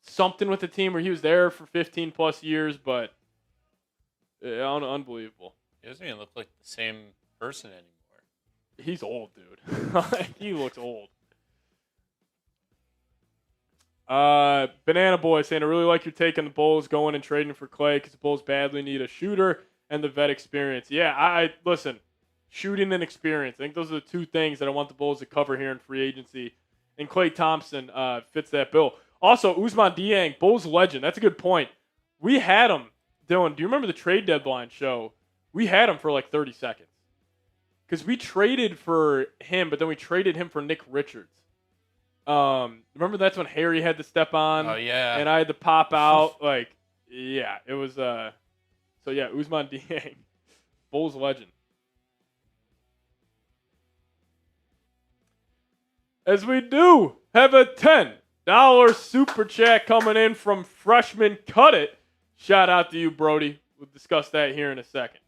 something with the team where he was there for 15 plus years, but unbelievable. He doesn't even look like the same person anymore. He's old, dude. He looks old. Banana Boy saying, I really like your take on the Bulls going and trading for Clay because the Bulls badly need a shooter and the vet experience. Yeah, listen, shooting and experience. I think those are the two things that I want the Bulls to cover here in free agency. And Klay Thompson fits that bill. Also, Ousmane Dieng, Bulls legend. That's a good point. We had him, Dylan. Do you remember the trade deadline show? We had him for like 30 seconds. Because we traded for him, but then we traded him for Nick Richards. Remember that's when Harry had to step on? Oh, yeah. And I had to pop out. It was, Ousmane Dieng, Bulls legend. As we do have a $10 super chat coming in from Freshman Cut It. Shout out to you, Brody. We'll discuss that here in a second.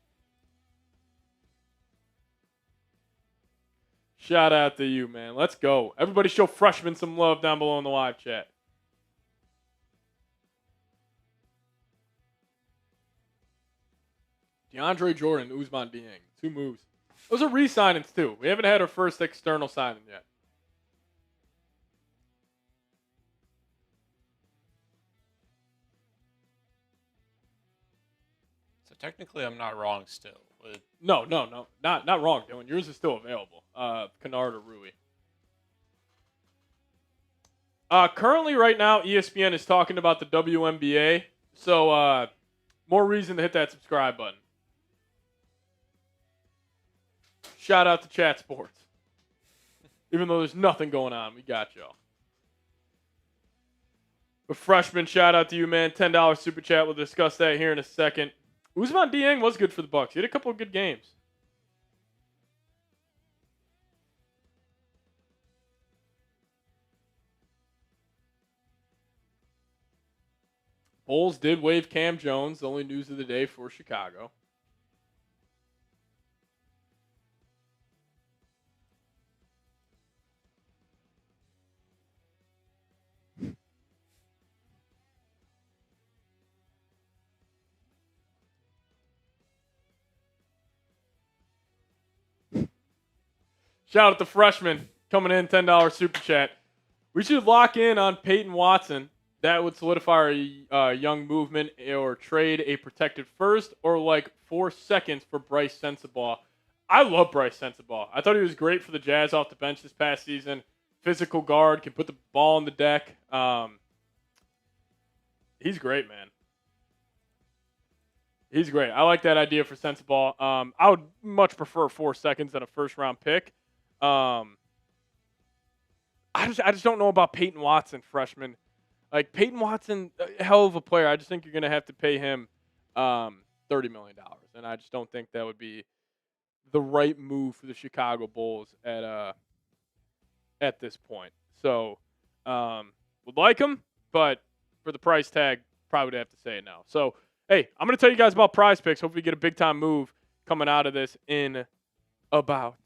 Shout out to you, man. Let's go. Everybody show Freshman some love down below in the live chat. DeAndre Jordan, Ousmane Dieng. 2 moves. Those are re-signings, too. We haven't had our first external signing yet. So technically, I'm not wrong still. No. Not wrong, Dylan. Yours is still available. Kennard or Rui. Currently, right now, ESPN is talking about the WNBA. So, more reason to hit that subscribe button. Shout out to Chat Sports. Even though there's nothing going on, we got y'all. But freshman, shout out to you, man. $10 super chat. We'll discuss that here in a second. Ousmane Dieng was good for the Bucks. He had a couple of good games. Bulls did waive Cam Jones. The only news of the day for Chicago. Shout out to freshman coming in, $10 super chat. We should lock in on Peyton Watson. That would solidify a young movement or trade a protected first or like 4 seconds for Bryce Sensabaugh. I love Bryce Sensabaugh. I thought he was great for the Jazz off the bench this past season. Physical guard, can put the ball on the deck. He's great, man. He's great. I like that idea for Sensabaugh. I would much prefer 4 seconds than a first-round pick. I just don't know about Peyton Watson, freshman. Like, Peyton Watson, a hell of a player. I just think you're going to have to pay him $30 million. And I just don't think that would be the right move for the Chicago Bulls at this point. So, would like him, but for the price tag, probably would have to say it now. So, hey, I'm going to tell you guys about Prize Picks. Hopefully get a big-time move coming out of this in about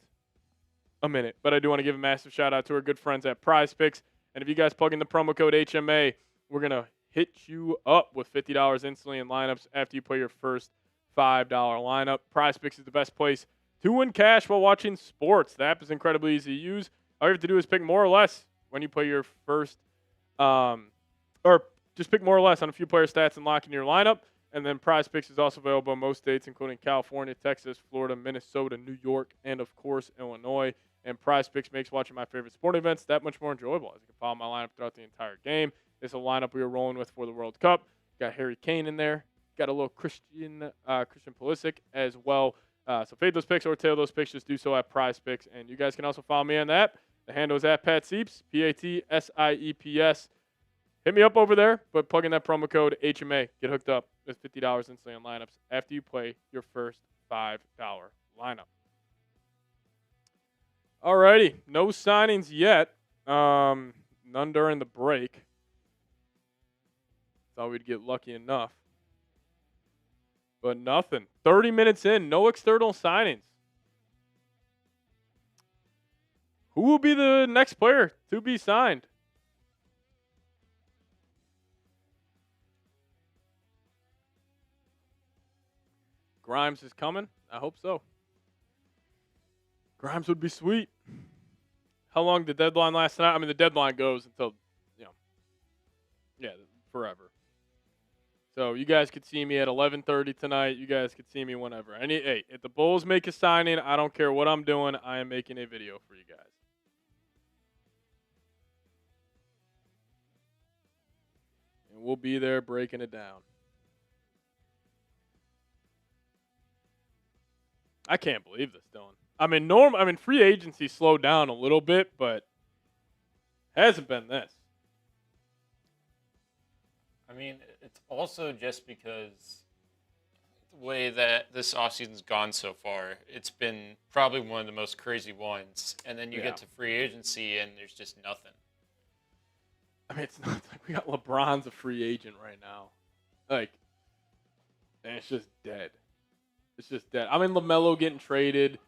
a minute. But I do want to give a massive shout-out to our good friends at Prize Picks. And if you guys plug in the promo code HMA, we're going to hit you up with $50 instantly in lineups after you play your first $5 lineup. Prize Picks is the best place to win cash while watching sports. The app is incredibly easy to use. All you have to do is pick more or less when you play your first or just pick more or less on a few player stats and lock in your lineup. And then Prize Picks is also available in most states, including California, Texas, Florida, Minnesota, New York, and, of course, Illinois. And Prize Picks makes watching my favorite sporting events that much more enjoyable, as you can follow my lineup throughout the entire game. This is a lineup we were rolling with for the World Cup. Got Harry Kane in there. Got a little Christian Pulisic as well. So fade those picks or tail those picks. Just do so at Prize Picks. And you guys can also follow me on the app. The handle is at Pat Sieps, PATSIEPS. Hit me up over there, but plug in that promo code HMA. Get hooked up with $50 instantly on lineups after you play your first $5 lineup. Alrighty, no signings yet. None during the break. Thought we'd get lucky enough. But nothing. 30 minutes in, no external signings. Who will be the next player to be signed? Grimes is coming? I hope so. Grimes would be sweet. How long did the deadline last tonight? I mean, the deadline goes until, forever. So you guys could see me at 11:30 tonight. You guys could see me whenever. Hey, if the Bulls make a signing, I don't care what I'm doing. I am making a video for you guys. And we'll be there breaking it down. I can't believe this, Dylan. I mean, free agency slowed down a little bit, but hasn't been this. I mean, it's also just because the way that this offseason's gone so far, it's been probably one of the most crazy ones. And then you get to free agency, and there's just nothing. I mean, it's not like we got LeBron's a free agent right now. And it's just dead. It's just dead. I mean, LaMelo getting traded.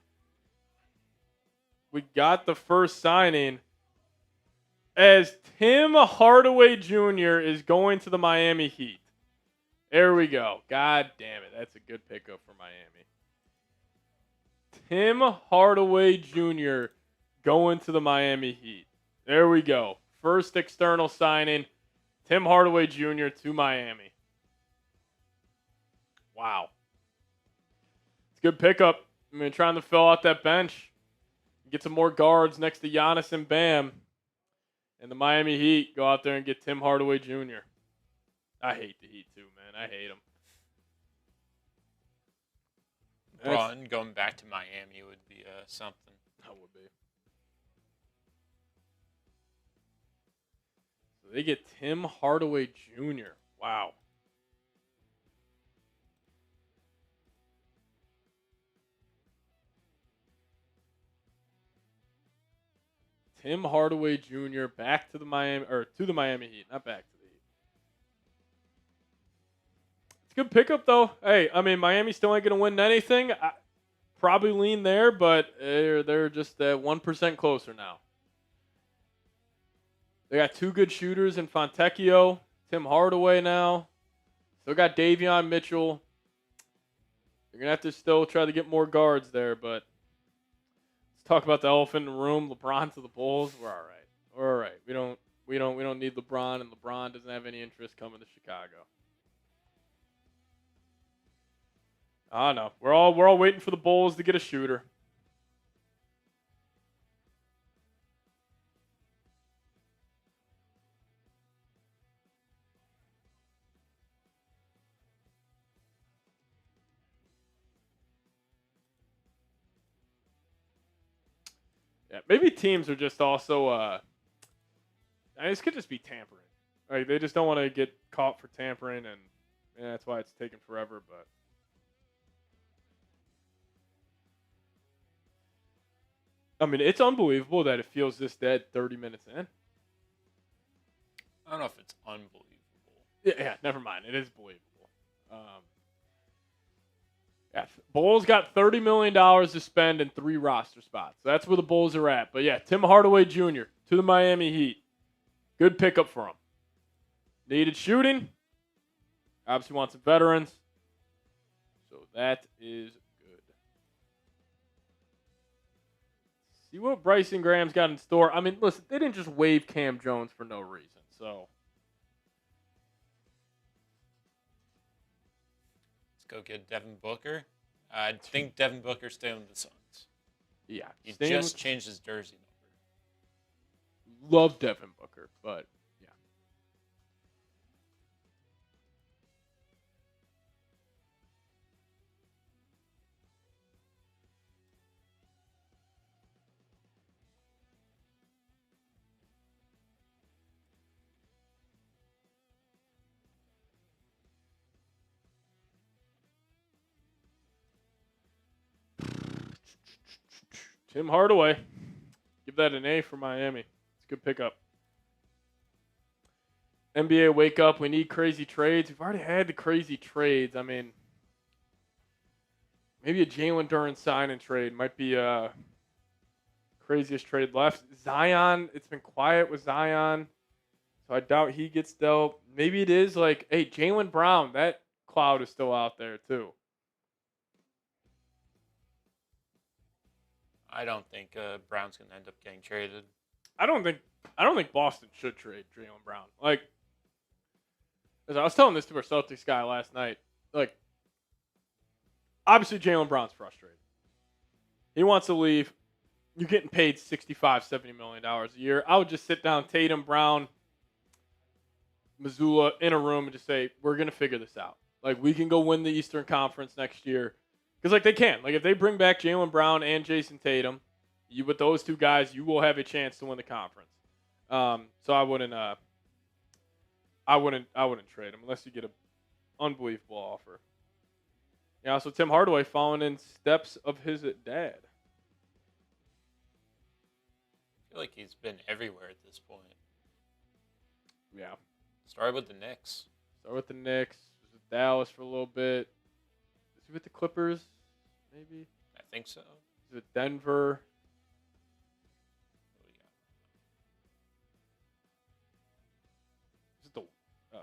We got the first signing as Tim Hardaway Jr. is going to the Miami Heat. There we go. God damn it. That's a good pickup for Miami. Tim Hardaway Jr. going to the Miami Heat. There we go. First external signing. Tim Hardaway Jr. to Miami. Wow. It's a good pickup. I mean, trying to fill out that bench. Get some more guards next to Giannis and Bam. And the Miami Heat go out there and get Tim Hardaway Jr. I hate the Heat too, man. I hate them. Braun going back to Miami would be something. That would be. So they get Tim Hardaway Jr. Wow. Tim Hardaway Jr. back to the Miami Heat, not back to the Heat. It's a good pickup though. Hey, I mean Miami still ain't gonna win anything. I probably lean there, but they're just 1% closer now. They got two good shooters in Fontecchio, Tim Hardaway now. Still got Davion Mitchell. They're gonna have to still try to get more guards there, but let's talk about the elephant in the room. LeBron to the Bulls. We're all right. We're all right. We don't need LeBron, and LeBron doesn't have any interest coming to Chicago. I don't know. We're all waiting for the Bulls to get a shooter. Yeah, maybe teams are just also I mean, this could just be tampering. Like they just don't want to get caught for tampering, and that's why it's taking forever. But I mean, it's unbelievable that it feels this dead 30 minutes in. I don't know if it's unbelievable. Yeah, never mind. It is believable. Yeah, Bulls got $30 million to spend in 3 roster spots. So that's where the Bulls are at. But yeah, Tim Hardaway Jr. to the Miami Heat. Good pickup for him. Needed shooting. Obviously want some veterans. So that is good. See what Bryson Graham's got in store. I mean, listen, they didn't just waive Cam Jones for no reason. So Go get Devin Booker. I think Devin Booker staying with the Suns. yeah, He just changed his jersey number. love Devin Booker, but yeah. Tim Hardaway. Give that an A for Miami. It's a good pickup. NBA wake up. We need crazy trades. We've already had the crazy trades. I mean, maybe a Jalen Duren sign and trade might be craziest trade left. Zion, it's been quiet with Zion, so I doubt he gets dealt. Maybe it is like, hey, Jaylen Brown, that cloud is still out there too. I don't think Brown's going to end up getting traded. I don't think Boston should trade Jaylen Brown. Like, as I was telling this to our Celtics guy last night, like, obviously Jaylen Brown's frustrated. He wants to leave. You're getting paid $65, $70 million a year. I would just sit down, Tatum, Brown, Missoula in a room and just say, we're going to figure this out. Like, we can go win the Eastern Conference next year. Because, like, they can. Like, if they bring back Jaylen Brown and Jason Tatum, with those two guys, you will have a chance to win the conference. So I wouldn't trade him unless you get an unbelievable offer. Yeah, so Tim Hardaway following in steps of his dad. I feel like he's been everywhere at this point. Yeah. Started with the Knicks. Started with the Knicks. Was with Dallas for a little bit. Is he with the Clippers? Maybe. I think so. Is with Denver.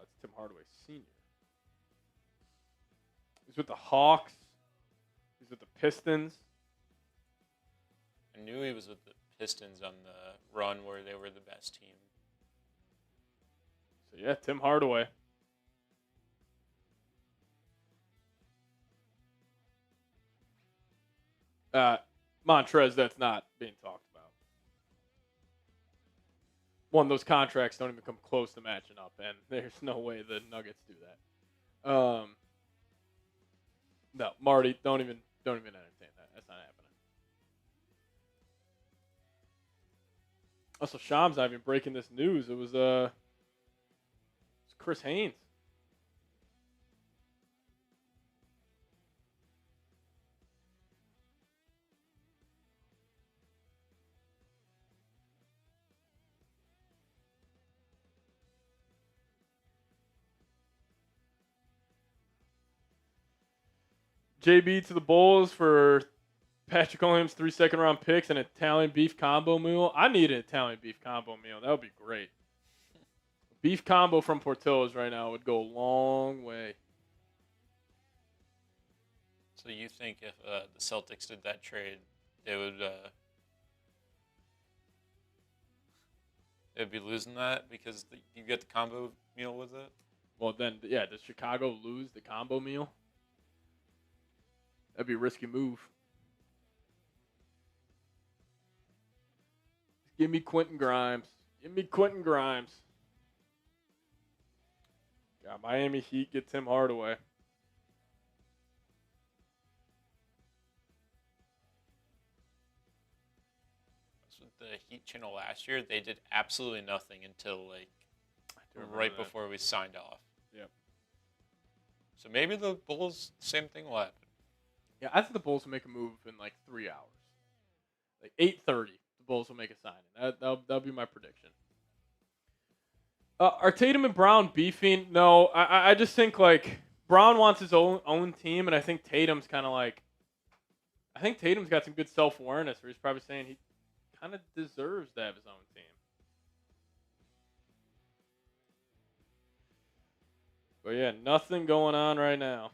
It's Tim Hardaway Sr. He's with the Hawks. He's with the Pistons. I knew he was with the Pistons on the run where they were the best team. So, yeah, Tim Hardaway. Montrez, that's not being talked about. One, those contracts don't even come close to matching up, and there's no way the Nuggets do that. No, Marty, don't even entertain that. That's not happening. Also, Shams not even breaking this news. It was Chris Haynes. JB to the Bulls for Patrick Williams, 3 second-round picks, and an Italian beef combo meal. I need an Italian beef combo meal. That would be great. Beef combo from Portillo's right now would go a long way. So you think if the Celtics did that trade, they'd be losing that because you get the combo meal with it? Well, then, yeah, does Chicago lose the combo meal? That'd be a risky move. Give me Quentin Grimes. Got Miami Heat, get Tim Hardaway. So the Heat channel last year, they did absolutely nothing until right before we signed off. Yep. So maybe the Bulls, same thing will happen. Yeah, I think the Bulls will make a move in 3 hours. 8:30, the Bulls will make a signing. That'll be my prediction. Are Tatum and Brown beefing? No, I just think Brown wants his own team, and I think Tatum's kind of I think Tatum's got some good self-awareness where he's probably saying he kind of deserves to have his own team. But yeah, nothing going on right now.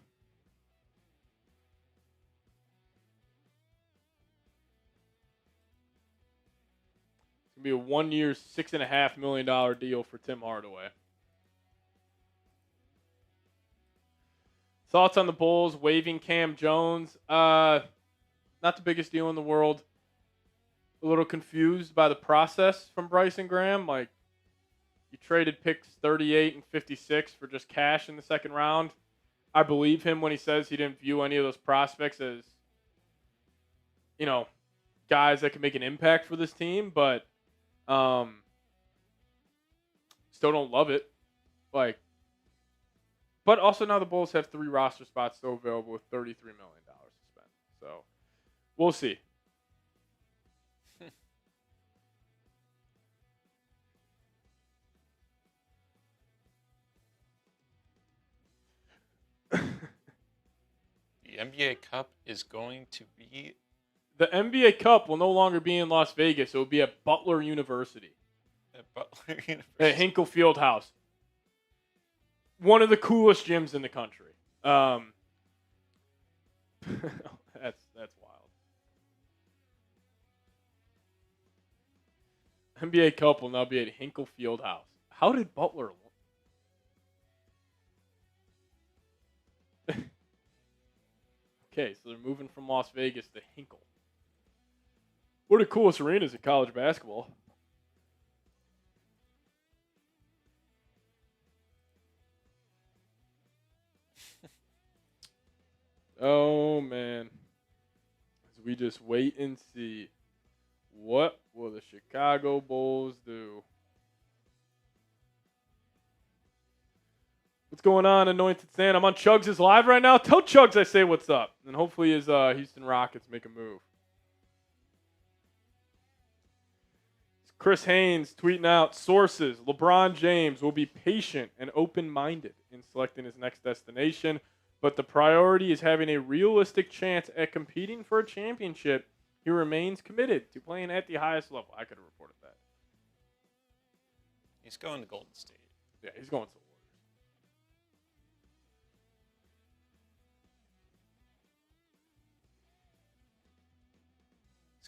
Be a 1 year, $6.5 million deal for Tim Hardaway. Thoughts on the Bulls waiving Cam Jones? Not the biggest deal in the world. A little confused by the process from Bryson Graham. You traded picks 38 and 56 for just cash in the second round. I believe him when he says he didn't view any of those prospects as, guys that can make an impact for this team, but still don't love it. But also now the Bulls have 3 roster spots still available with $33 million to spend. So we'll see. The NBA Cup is going to be... The NBA Cup will no longer be in Las Vegas. It will be at Butler University. At Hinkle Fieldhouse. One of the coolest gyms in the country. That's wild. NBA Cup will now be at Hinkle Fieldhouse. How did Butler... Okay, so they're moving from Las Vegas to Hinkle. One of the coolest arenas in college basketball. Oh, man. As we just wait and see. What will the Chicago Bulls do? What's going on, Anointed Sand? I'm on Chugs' live right now. Tell Chugs I say what's up. And hopefully his Houston Rockets make a move. Chris Haynes tweeting out, sources, LeBron James will be patient and open-minded in selecting his next destination, but the priority is having a realistic chance at competing for a championship. He remains committed to playing at the highest level. I could have reported that. He's going to Golden State. Yeah, he's going to the Warriors.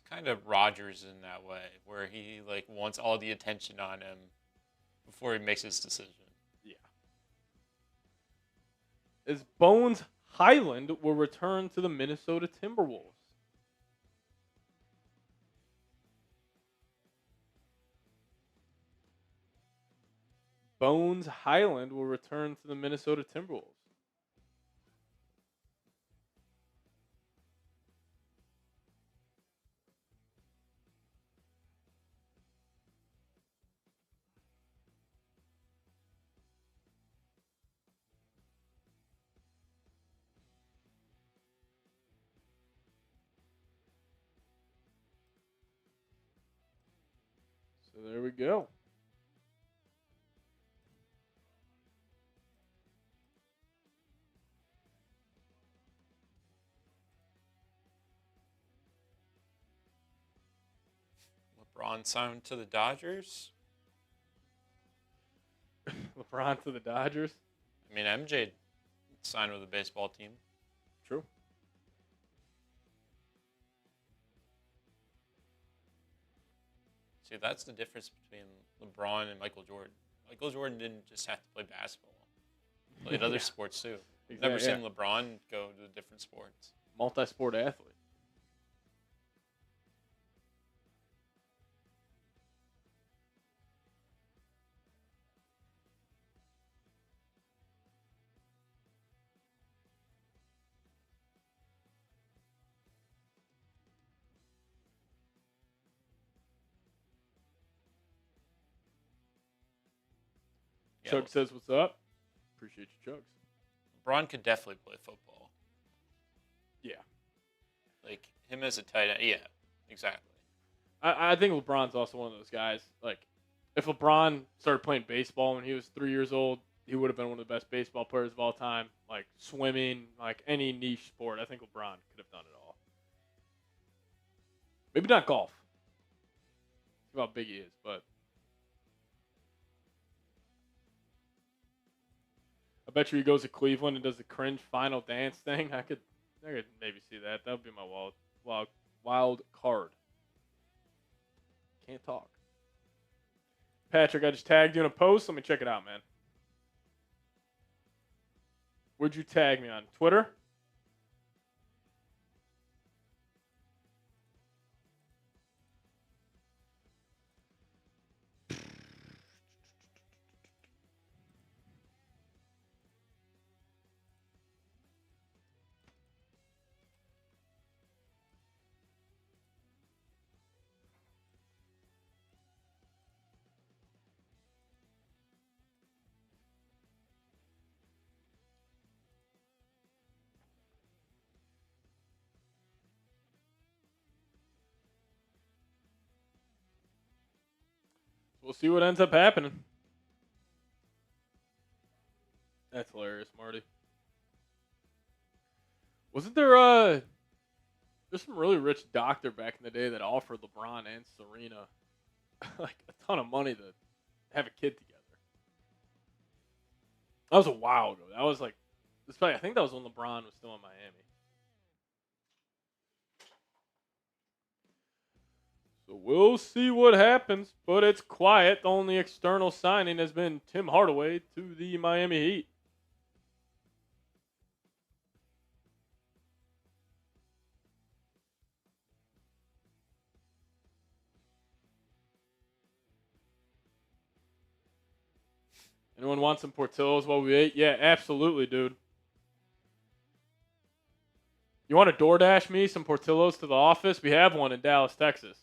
It's kind of Rodgers in that way, where he like wants all the attention on him before he makes his decision. Yeah. As Bones Highland will return to the Minnesota Timberwolves. Bones Highland will return to the Minnesota Timberwolves. So there we go. LeBron signed to the Dodgers. LeBron to the Dodgers. I mean, MJ signed with a baseball team. True. See, that's the difference between LeBron and Michael Jordan. Michael Jordan didn't just have to play basketball. He played other sports too. I've never seen LeBron go to different sports. Multi-sport athlete. Yeah, Chuck says, "What's up?" Appreciate you, Chugs. LeBron could definitely play football. Yeah. Like him as a tight end. Yeah, exactly. I think LeBron's also one of those guys. Like, if LeBron started playing baseball when he was 3 years old, he would have been one of the best baseball players of all time. Like swimming, like any niche sport, I think LeBron could have done it all. Maybe not golf. See how big he is, but I bet you he goes to Cleveland and does the cringe final dance thing. I could maybe see that. That would be my wild card. Can't talk. Patrick, I just tagged you in a post. Let me check it out, man. Where'd you tag me on? Twitter? We'll see what ends up happening. That's hilarious, Marty. Wasn't there there's some really rich doctor back in the day that offered LeBron and Serena like a ton of money to have a kid together. That was a while ago. That was like I think that was when LeBron was still in Miami. So we'll see what happens, but it's quiet. The only external signing has been Tim Hardaway to the Miami Heat. Anyone want some Portillo's while we wait? Yeah, absolutely, dude. You want to DoorDash me some Portillo's to the office? We have one in Dallas, Texas.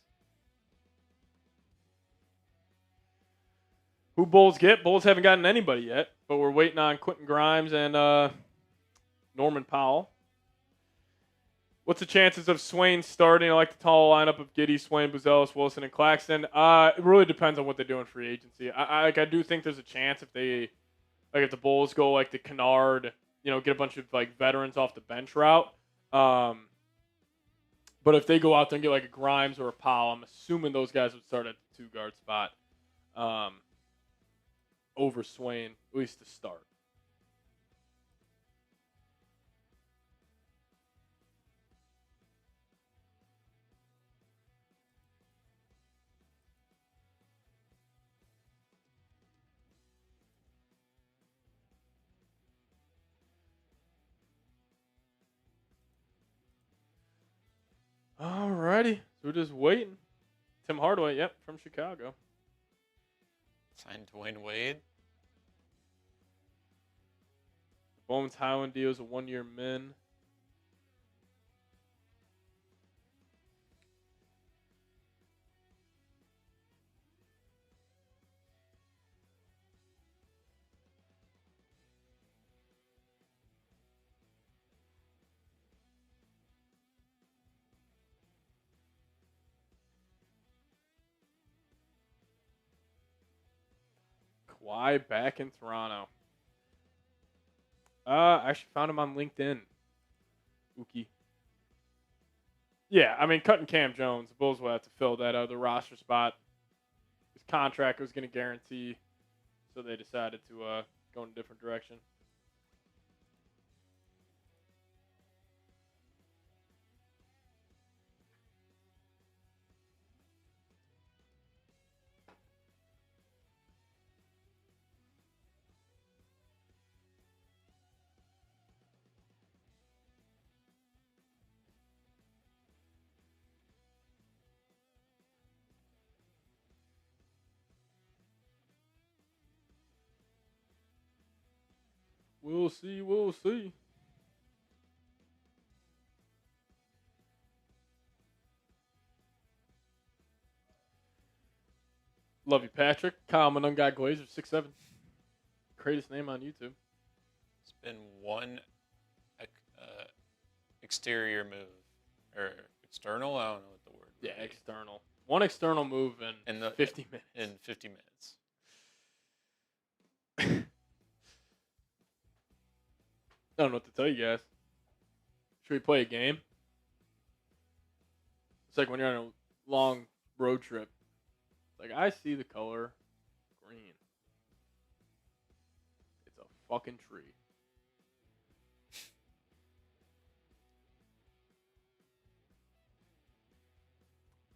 Who Bulls get? Bulls haven't gotten anybody yet, but we're waiting on Quentin Grimes and Norman Powell. What's the chances of Swain starting? I like the tall lineup of Giddey, Swain, Buzelis, Wilson, and Claxton. It really depends on what they do in free agency. I do think there's a chance if if the Bulls go like the Kennard, get a bunch of like veterans off the bench route. But if they go out there and get like a Grimes or a Powell, I'm assuming those guys would start at the 2-guard spot. Over Swain, at least to start. Alrighty. So we're just waiting. Tim Hardaway, yep, from Chicago. Signed Dwayne Wade. Bones Highland deal is a 1-year min. Kawhi back in Toronto. I actually found him on LinkedIn. Ookie. Yeah, I mean, cutting Cam Jones, the Bulls will have to fill that other roster spot. His contract was going to guarantee, so they decided to go in a different direction. We'll see. We'll see. Love you, Patrick. Kyle Manungai Glazer, 6'7". Greatest name on YouTube. It's been one exterior move. Or external? I don't know what the word Yeah, would be. external. One external move in 50 minutes. In 50 minutes. I don't know what to tell you guys. Should we play a game? It's like when you're on a long road trip. Like, I see the color green. It's a fucking tree.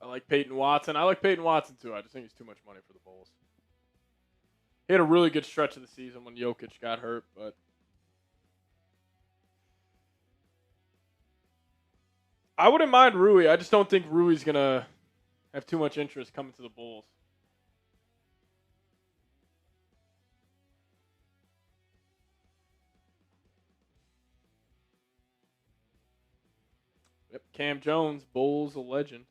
I like Peyton Watson. I like Peyton Watson, too. I just think he's too much money for the Bulls. He had a really good stretch of the season when Jokic got hurt, but I wouldn't mind Rui. I just don't think Rui's going to have too much interest coming to the Bulls. Yep, Cam Jones, Bulls, a legend.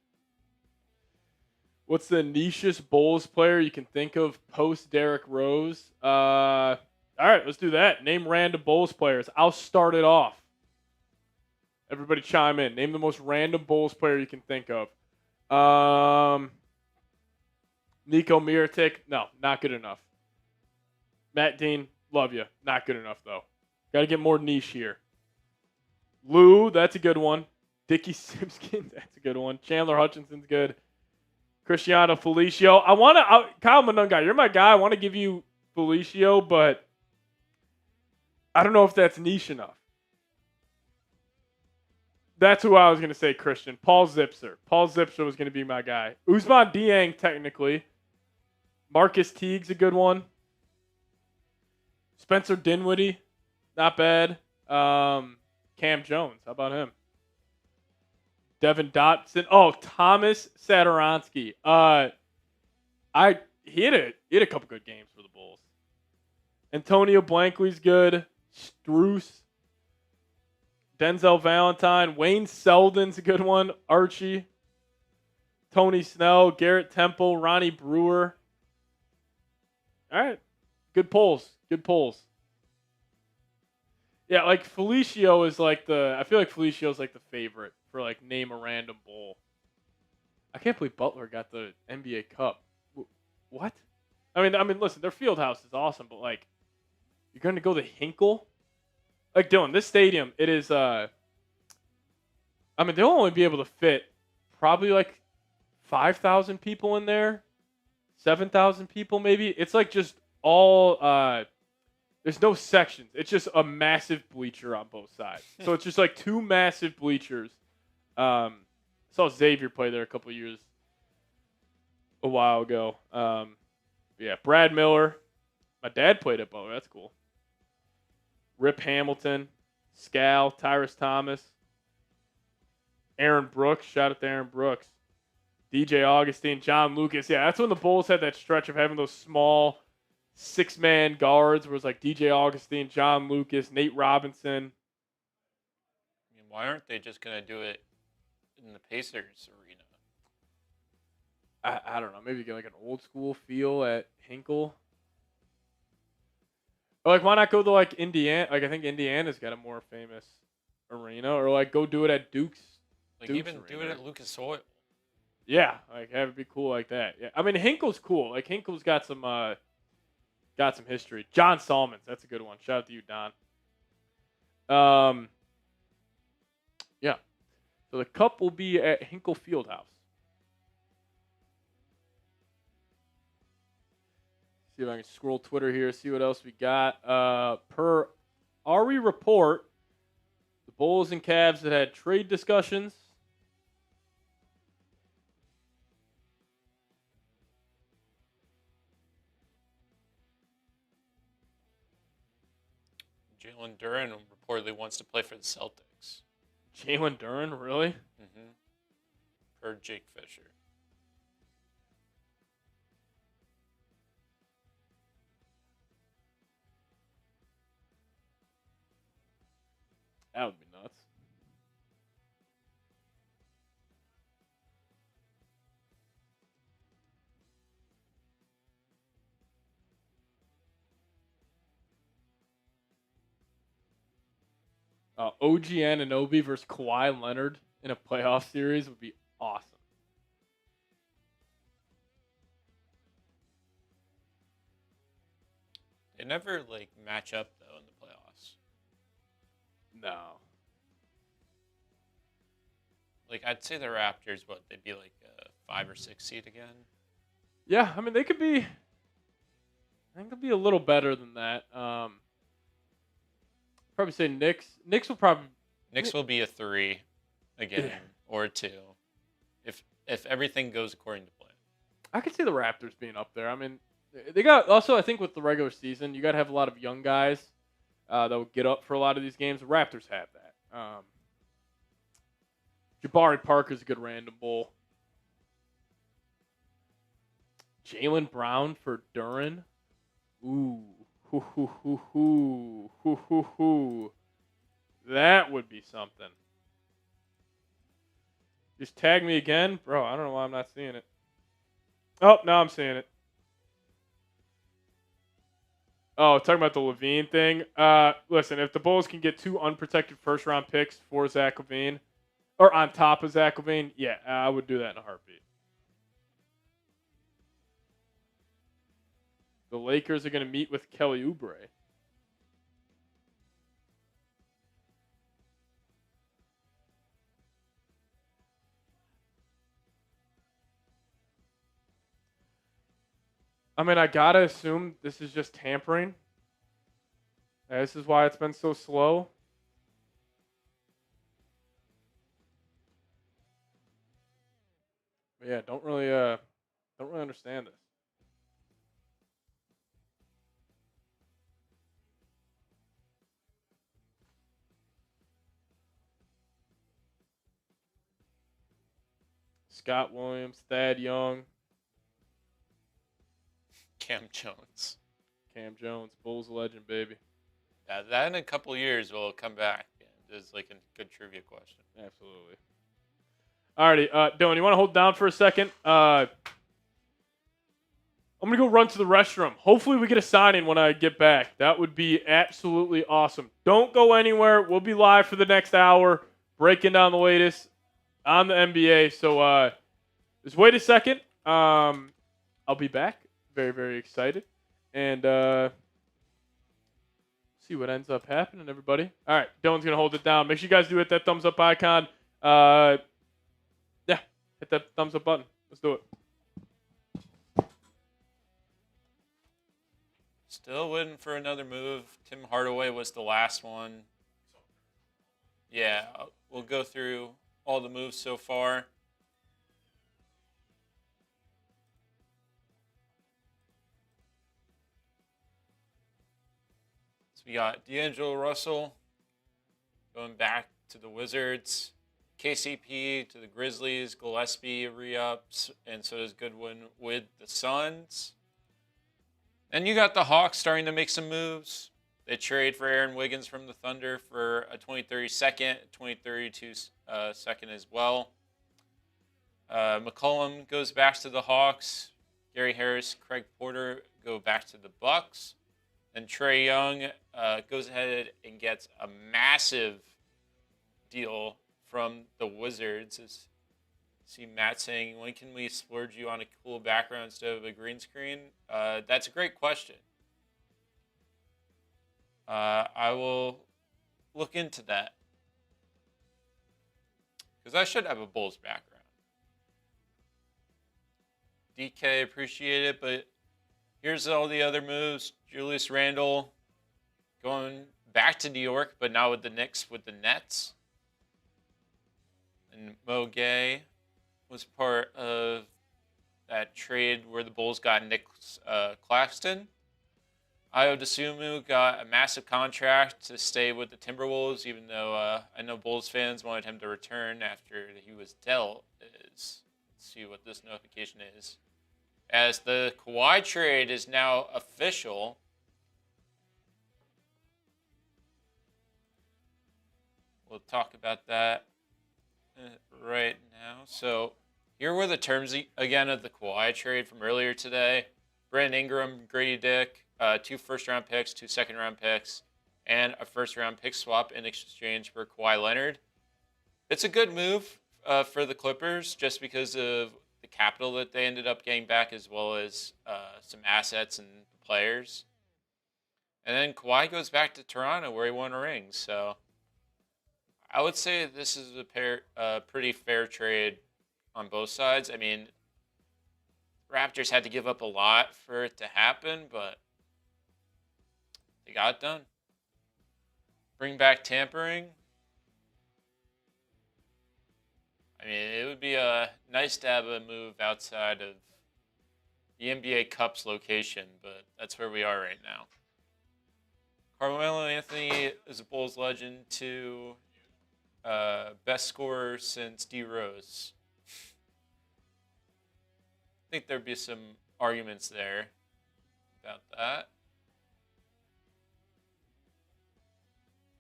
What's the nichest Bulls player you can think of post Derrick Rose? All right, let's do that. Name random Bulls players. I'll start it off. Everybody chime in. Name the most random Bulls player you can think of. Nico Mirotic. No, not good enough. Matt Dean, love you. Not good enough, though. Got to get more niche here. Lou, that's a good one. Dickie Simpkins, that's a good one. Chandler Hutchinson's good. Cristiano Felicio. Kyle Manungai, you're my guy. I want to give you Felicio, but I don't know if that's niche enough. That's who I was going to say, Christian. Paul Zipser. Paul Zipser was going to be my guy. Usman Dieng, technically. Marcus Teague's a good one. Spencer Dinwiddie, not bad. Cam Jones, how about him? Devin Dotson. Oh, Thomas Satoransky. He had a couple good games for the Bulls. Antonio Blankley's good. Struce. Denzel Valentine. Wayne Selden's a good one. Archie. Tony Snell. Garrett Temple. Ronnie Brewer. All right. Good polls. Good polls. Yeah, like Felicio is like I feel like Felicio's like the favorite for like name a random Bull. I can't believe Butler got the NBA Cup. What? I mean, listen, their field house is awesome, but like, you're going to go to Hinkle? Like, Dylan, this stadium, it is, they'll only be able to fit probably like 5,000 people in there, 7,000 people maybe. It's like just all, there's no sections. It's just a massive bleacher on both sides. So it's just like two massive bleachers. I saw Xavier play there a while ago. Yeah, Brad Miller. My dad played at Butler. That's cool. Rip Hamilton, Scal, Tyrus Thomas, Aaron Brooks. Shout out to Aaron Brooks. DJ Augustine, John Lucas. Yeah, that's when the Bulls had that stretch of having those small six-man guards where it was like DJ Augustine, John Lucas, Nate Robinson. I mean, why aren't they just going to do it in the Pacers arena? I don't know. Maybe get like an old school feel at Hinkle. Or like, why not go to like Indiana? Like, I think Indiana's got a more famous arena. Or like, go do it at Duke's. Like, Duke's even arena. do it at Lucas Oil. Yeah, like have it be cool like that. Yeah, I mean Hinkle's cool. Like Hinkle's got some history. John Salmons, that's a good one. Shout out to you, Don. Yeah. So the cup will be at Hinkle Fieldhouse. See if I can scroll Twitter here, see what else we got. Per Ari report, the Bulls and Cavs that had trade discussions. Jalen Duren reportedly wants to play for the Celtics. Jalen Duren, really? Mm-hmm. Per Jake Fisher. That would be nuts. OG Anunoby versus Kawhi Leonard in a playoff series would be awesome. They never like match up though in the playoffs. No. Like I'd say the Raptors, but they'd be like a 5 or 6 seed again. Yeah, I mean they could be. I think they'll be a little better than that. Probably say Knicks. Knicks will probably. Knicks will be a 3 again or a 2 if everything goes according to plan. I could see the Raptors being up there. I mean, they got also. I think with the regular season, you got to have a lot of young guys that will get up for a lot of these games. The Raptors have that. Jabari Parker's a good random bull. Jaylen Brown for Duren. Ooh. Hoo, hoo, hoo, hoo. Hoo, hoo, hoo. That would be something. Just tag me again? Bro, I don't know why I'm not seeing it. Oh, now I'm seeing it. Oh, talking about the Levine thing. Listen, if the Bulls can get 2 unprotected first-round picks for Zach Levine, or on top of Zach Levine, yeah, I would do that in a heartbeat. The Lakers are going to meet with Kelly Oubre. I mean, I got to assume this is just tampering. This is why it's been so slow. But yeah, don't really understand this. Scott Williams, Thad Young, Cam Jones. Cam Jones, Bulls legend, baby. Yeah, that in a couple years will come back. It's like a good trivia question. Absolutely. Alrighty, Dylan, you want to hold down for a second? I'm going to go run to the restroom. Hopefully we get a signing when I get back. That would be absolutely awesome. Don't go anywhere. We'll be live for the next hour, breaking down the latest on the NBA. So just wait a second. I'll be back. Very, very excited. And see what ends up happening, everybody. All right, Dylan's going to hold it down. Make sure you guys do hit that thumbs up icon. Yeah, hit that thumbs up button. Let's do it. Still waiting for another move. Tim Hardaway was the last one. Yeah, we'll go through all the moves so far. So we got D'Angelo Russell going back to the Wizards. KCP to the Grizzlies. Gillespie re-ups, and so does Goodwin with the Suns. Then you got the Hawks starting to make some moves. They trade for Aaron Wiggins from the Thunder for a 2030 second, 2032 second as well. McCollum goes back to the Hawks. Gary Harris, Craig Porter go back to the Bucks. And Trae Young goes ahead and gets a massive deal from the Wizards. See Matt saying, when can we splurge you on a cool background instead of a green screen? That's a great question. I will look into that. Because I should have a Bulls background. DK, appreciate it, but here's all the other moves. Julius Randle going back to New York, but now with the Knicks with the Nets. And Mo Gay was part of that trade where the Bulls got Nick Claxton. Ayo Dosunmu got a massive contract to stay with the Timberwolves, even though I know Bulls fans wanted him to return after he was dealt. Let's see what this notification is. As the Kawhi trade is now official, we'll talk about that right now. So here were the terms again of the Kawhi trade from earlier today. Brandon Ingram, Grady Dick, 2 first-round picks, 2 second-round picks, and a first-round pick swap in exchange for Kawhi Leonard. It's a good move for the Clippers just because of the capital that they ended up getting back, as well as some assets and players. And then Kawhi goes back to Toronto where he won a ring. So I would say this is a pretty fair trade on both sides. I mean, Raptors had to give up a lot for it to happen, but they got it done. Bring back tampering. I mean, it would be nice to have a move outside of the NBA Cup's location, but that's where we are right now. Carmelo Anthony is a Bulls legend too. Best scorer since D Rose. I think there'd be some arguments there about that.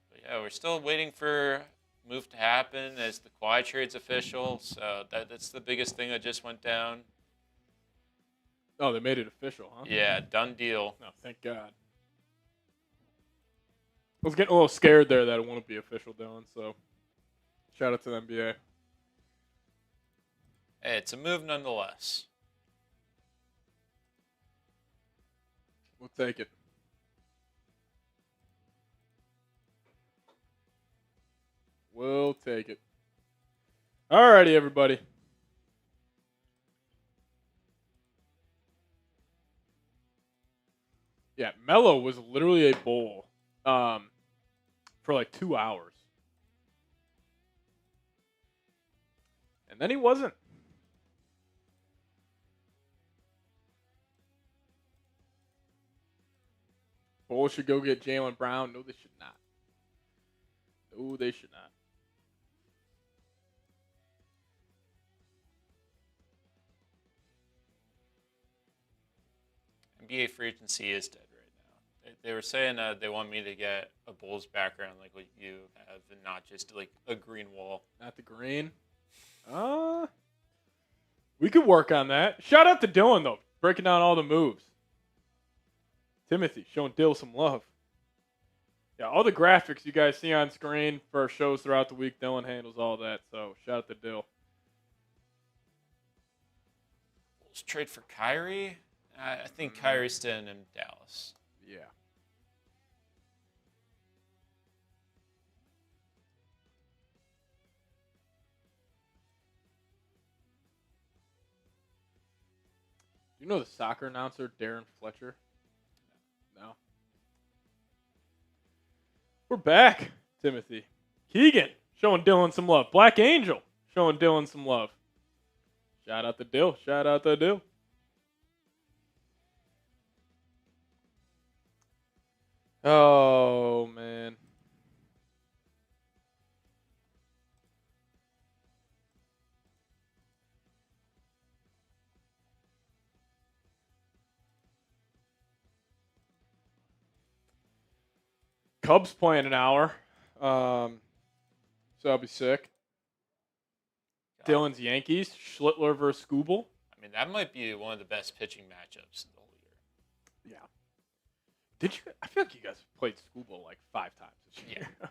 But yeah, we're still waiting for move to happen as the Kawhi trade's official. So that's the biggest thing that just went down. Oh, they made it official, huh? Yeah, done deal. No, thank God. I was getting a little scared there that it won't be official, Dylan. So shout out to the NBA. Hey, it's a move nonetheless. We'll take it. We'll take it. Alrighty, everybody. Yeah, Melo was literally a Bull for like 2 hours. And then he wasn't. Bulls should go get Jaylen Brown. No, they should not. No, they should not. NBA free agency is dead right now. They were saying they want me to get a Bulls background like what you have and not just like a green wall. Not the green. We could work on that. Shout out to Dylan, though, breaking down all the moves. Timothy showing Dill some love. Yeah, all the graphics you guys see on screen for our shows throughout the week, Dylan handles all that. So shout out to Dill. Bulls trade for Kyrie? I think Kyrie's staying in Dallas. Yeah. Do you know the soccer announcer, Darren Fletcher? No. We're back, Timothy. Keegan showing Dylan some love. Black Angel showing Dylan some love. Shout out to Dill. Shout out to Dill. Oh, man. Cubs playing an hour. So that'll be sick. God. Dylan's Yankees. Schlittler versus Skubal. I mean, that might be one of the best pitching matchups in the whole year. Yeah. Did you? I feel like you guys played Skubal like 5 times this year. Yeah.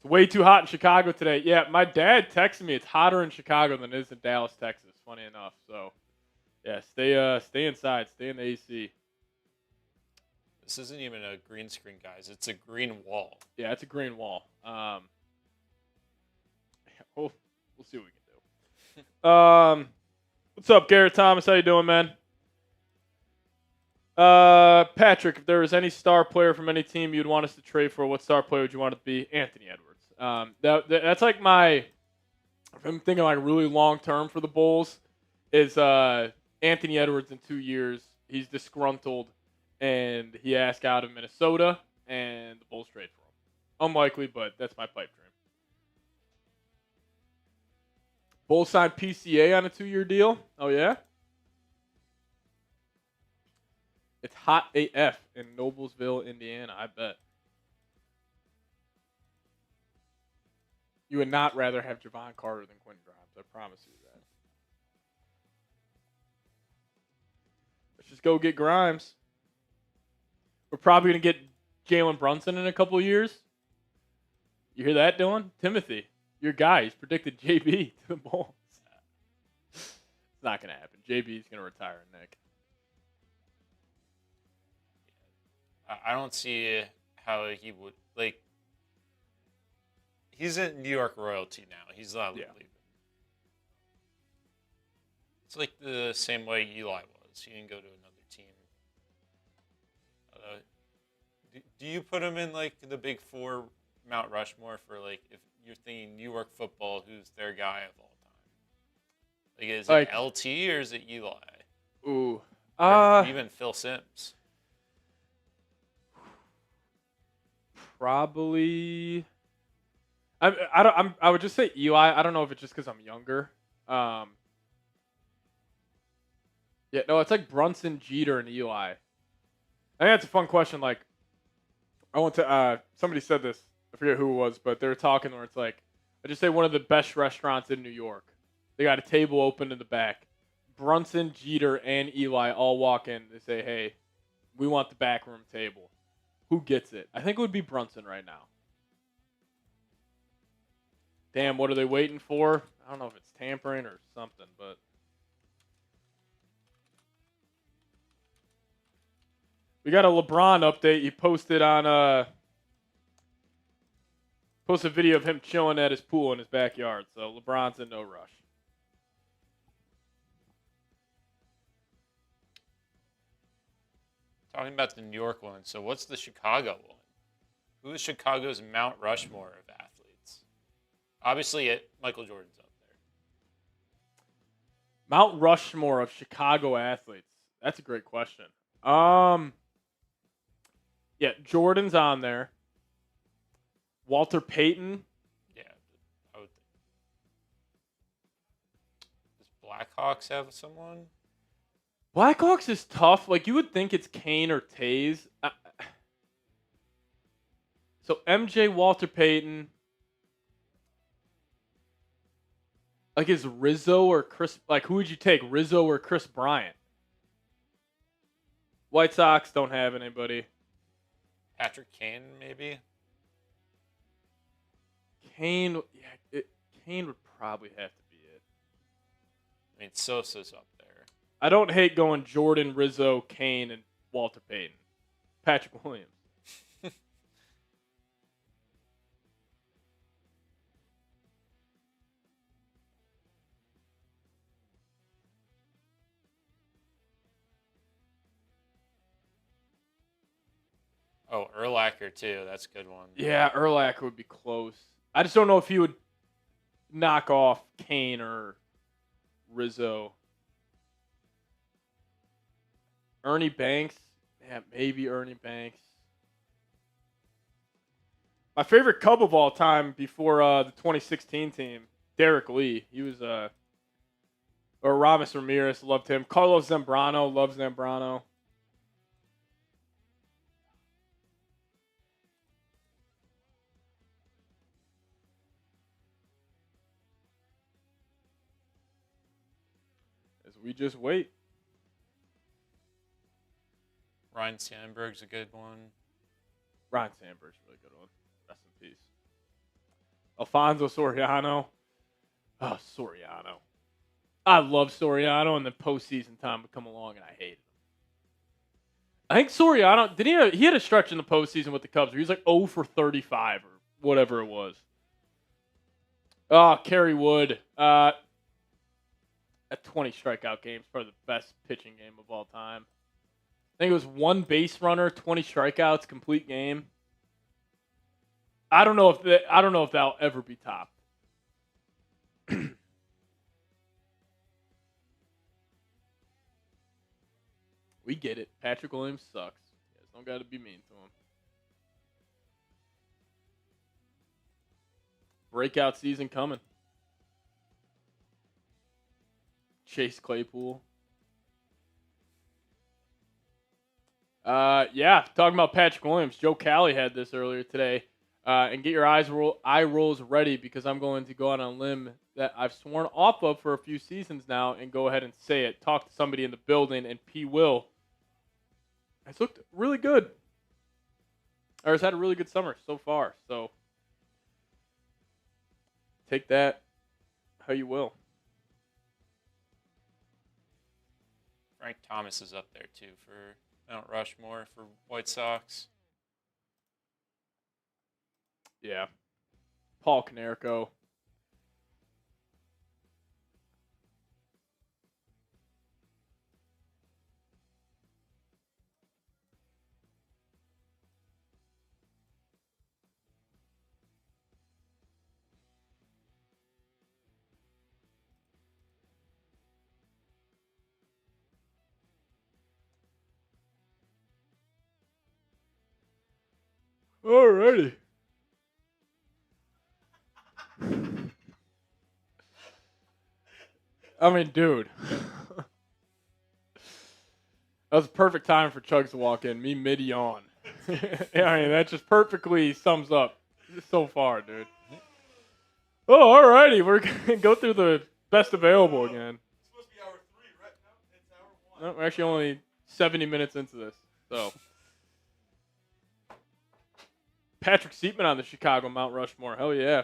It's way too hot in Chicago today. Yeah, my dad texted me it's hotter in Chicago than it is in Dallas, Texas. Funny enough. So, yeah, stay inside. Stay in the AC. This isn't even a green screen, guys. It's a green wall. Yeah, it's a green wall. We'll see what we can do. What's up, Garrett Thomas? How you doing, man? Patrick, if there was any star player from any team you'd want us to trade for, what star player would you want it to be? Anthony Edwards. That's like my. If I'm thinking like really long term for the Bulls, is Anthony Edwards in 2 years. He's disgruntled, and he asked out of Minnesota, and the Bulls trade for him. Unlikely, but that's my pipe dream. Bulls signed PCA on a 2-year deal. Oh yeah. It's hot AF in Noblesville, Indiana, I bet. You would not rather have Javon Carter than Quentin Grimes, I promise you that. Let's just go get Grimes. We're probably going to get Jalen Brunson in a couple of years. You hear that, Dylan? Timothy, your guy, he's predicted JB to the Bulls. It's not going to happen. JB's going to retire, Nick. I don't see how he would, like, he's in New York royalty now. He's not leaving. It's like the same way Eli was. He didn't go to another team. Do you put him in, like, the big 4 Mount Rushmore for, like, if you're thinking New York football, who's their guy of all time? Like, is it LT or is it Eli? Ooh. Or even Phil Simms? Probably. I would just say Eli. I don't know if it's just because I'm younger. Yeah, no, it's like Brunson, Jeter, and Eli. I think that's a fun question. Like, I want to. Somebody said this. I forget who it was, but they were talking where it's like, I just say one of the best restaurants in New York. They got a table open in the back. Brunson, Jeter, and Eli all walk in. They say, "Hey, we want the back room table." Who gets it? I think it would be Brunson right now. Damn, what are they waiting for? I don't know if it's tampering or something, but we got a LeBron update. He posted on posted a video of him chilling at his pool in his backyard. So LeBron's in no rush. Talking about the New York one, so what's the Chicago one? Who is Chicago's Mount Rushmore of athletes? Obviously, Michael Jordan's up there. Mount Rushmore of Chicago athletes. That's a great question. Yeah, Jordan's on there. Walter Payton. Yeah, I would think. Does Blackhawks have someone? Blackhawks is tough. Like, you would think it's Kane or Taze. So MJ, Walter Payton. Like, is Rizzo or Chris? Like, who would you take, Rizzo or Chris Bryant? White Sox don't have anybody. Patrick Kane, maybe. Kane, yeah, Kane would probably have to be it. I mean, Sosa's up there. I don't hate going Jordan, Rizzo, Kane, and Walter Payton. Patrick Williams. Oh, Urlacher, too. That's a good one. Yeah, Urlacher would be close. I just don't know if he would knock off Kane or Rizzo. Ernie Banks. Yeah, maybe Ernie Banks. My favorite Cub of all time before the 2016 team, Derek Lee. He was or Ramos Ramirez, loved him. Carlos Zambrano, loves Zambrano. as we just wait. Ryan Sandberg's a good one. Ryan Sandberg's a really good one. Rest in peace. Alfonso Soriano. Oh, Soriano. I love Soriano, and then postseason time would come along, and I hated him. I think Soriano, he had a stretch in the postseason with the Cubs where he was like 0 for 35 or whatever it was. Oh, Kerry Wood. A 20 strikeout game is probably the best pitching game of all time. I think it was 1 base runner, 20 strikeouts, complete game. I don't know if that'll ever be topped. We get it. Patrick Williams sucks. You guys don't got to be mean to him. Breakout season coming. Chase Claypool. Yeah, talking about Patrick Williams. Joe Cali had this earlier today. And get your eye rolls ready because I'm going to go out on a limb that I've sworn off of for a few seasons now and go ahead and say it. Talk to somebody in the building, and P. Will has looked really good. Or has had a really good summer so far. So take that how you will. Frank Thomas is up there too for Mount Rushmore for White Sox. Yeah. Paul Konerko. Alrighty. I mean, dude. That was a perfect time for Chugs to walk in. Me mid-yawn. Yeah, I mean, that just perfectly sums up so far, dude. Oh, alrighty. We're going to go through the best available again. It's supposed to be hour 3, right? No, it's hour 1. No, we're actually only 70 minutes into this. So, Patrick Seatman on the Chicago Mount Rushmore. Hell yeah.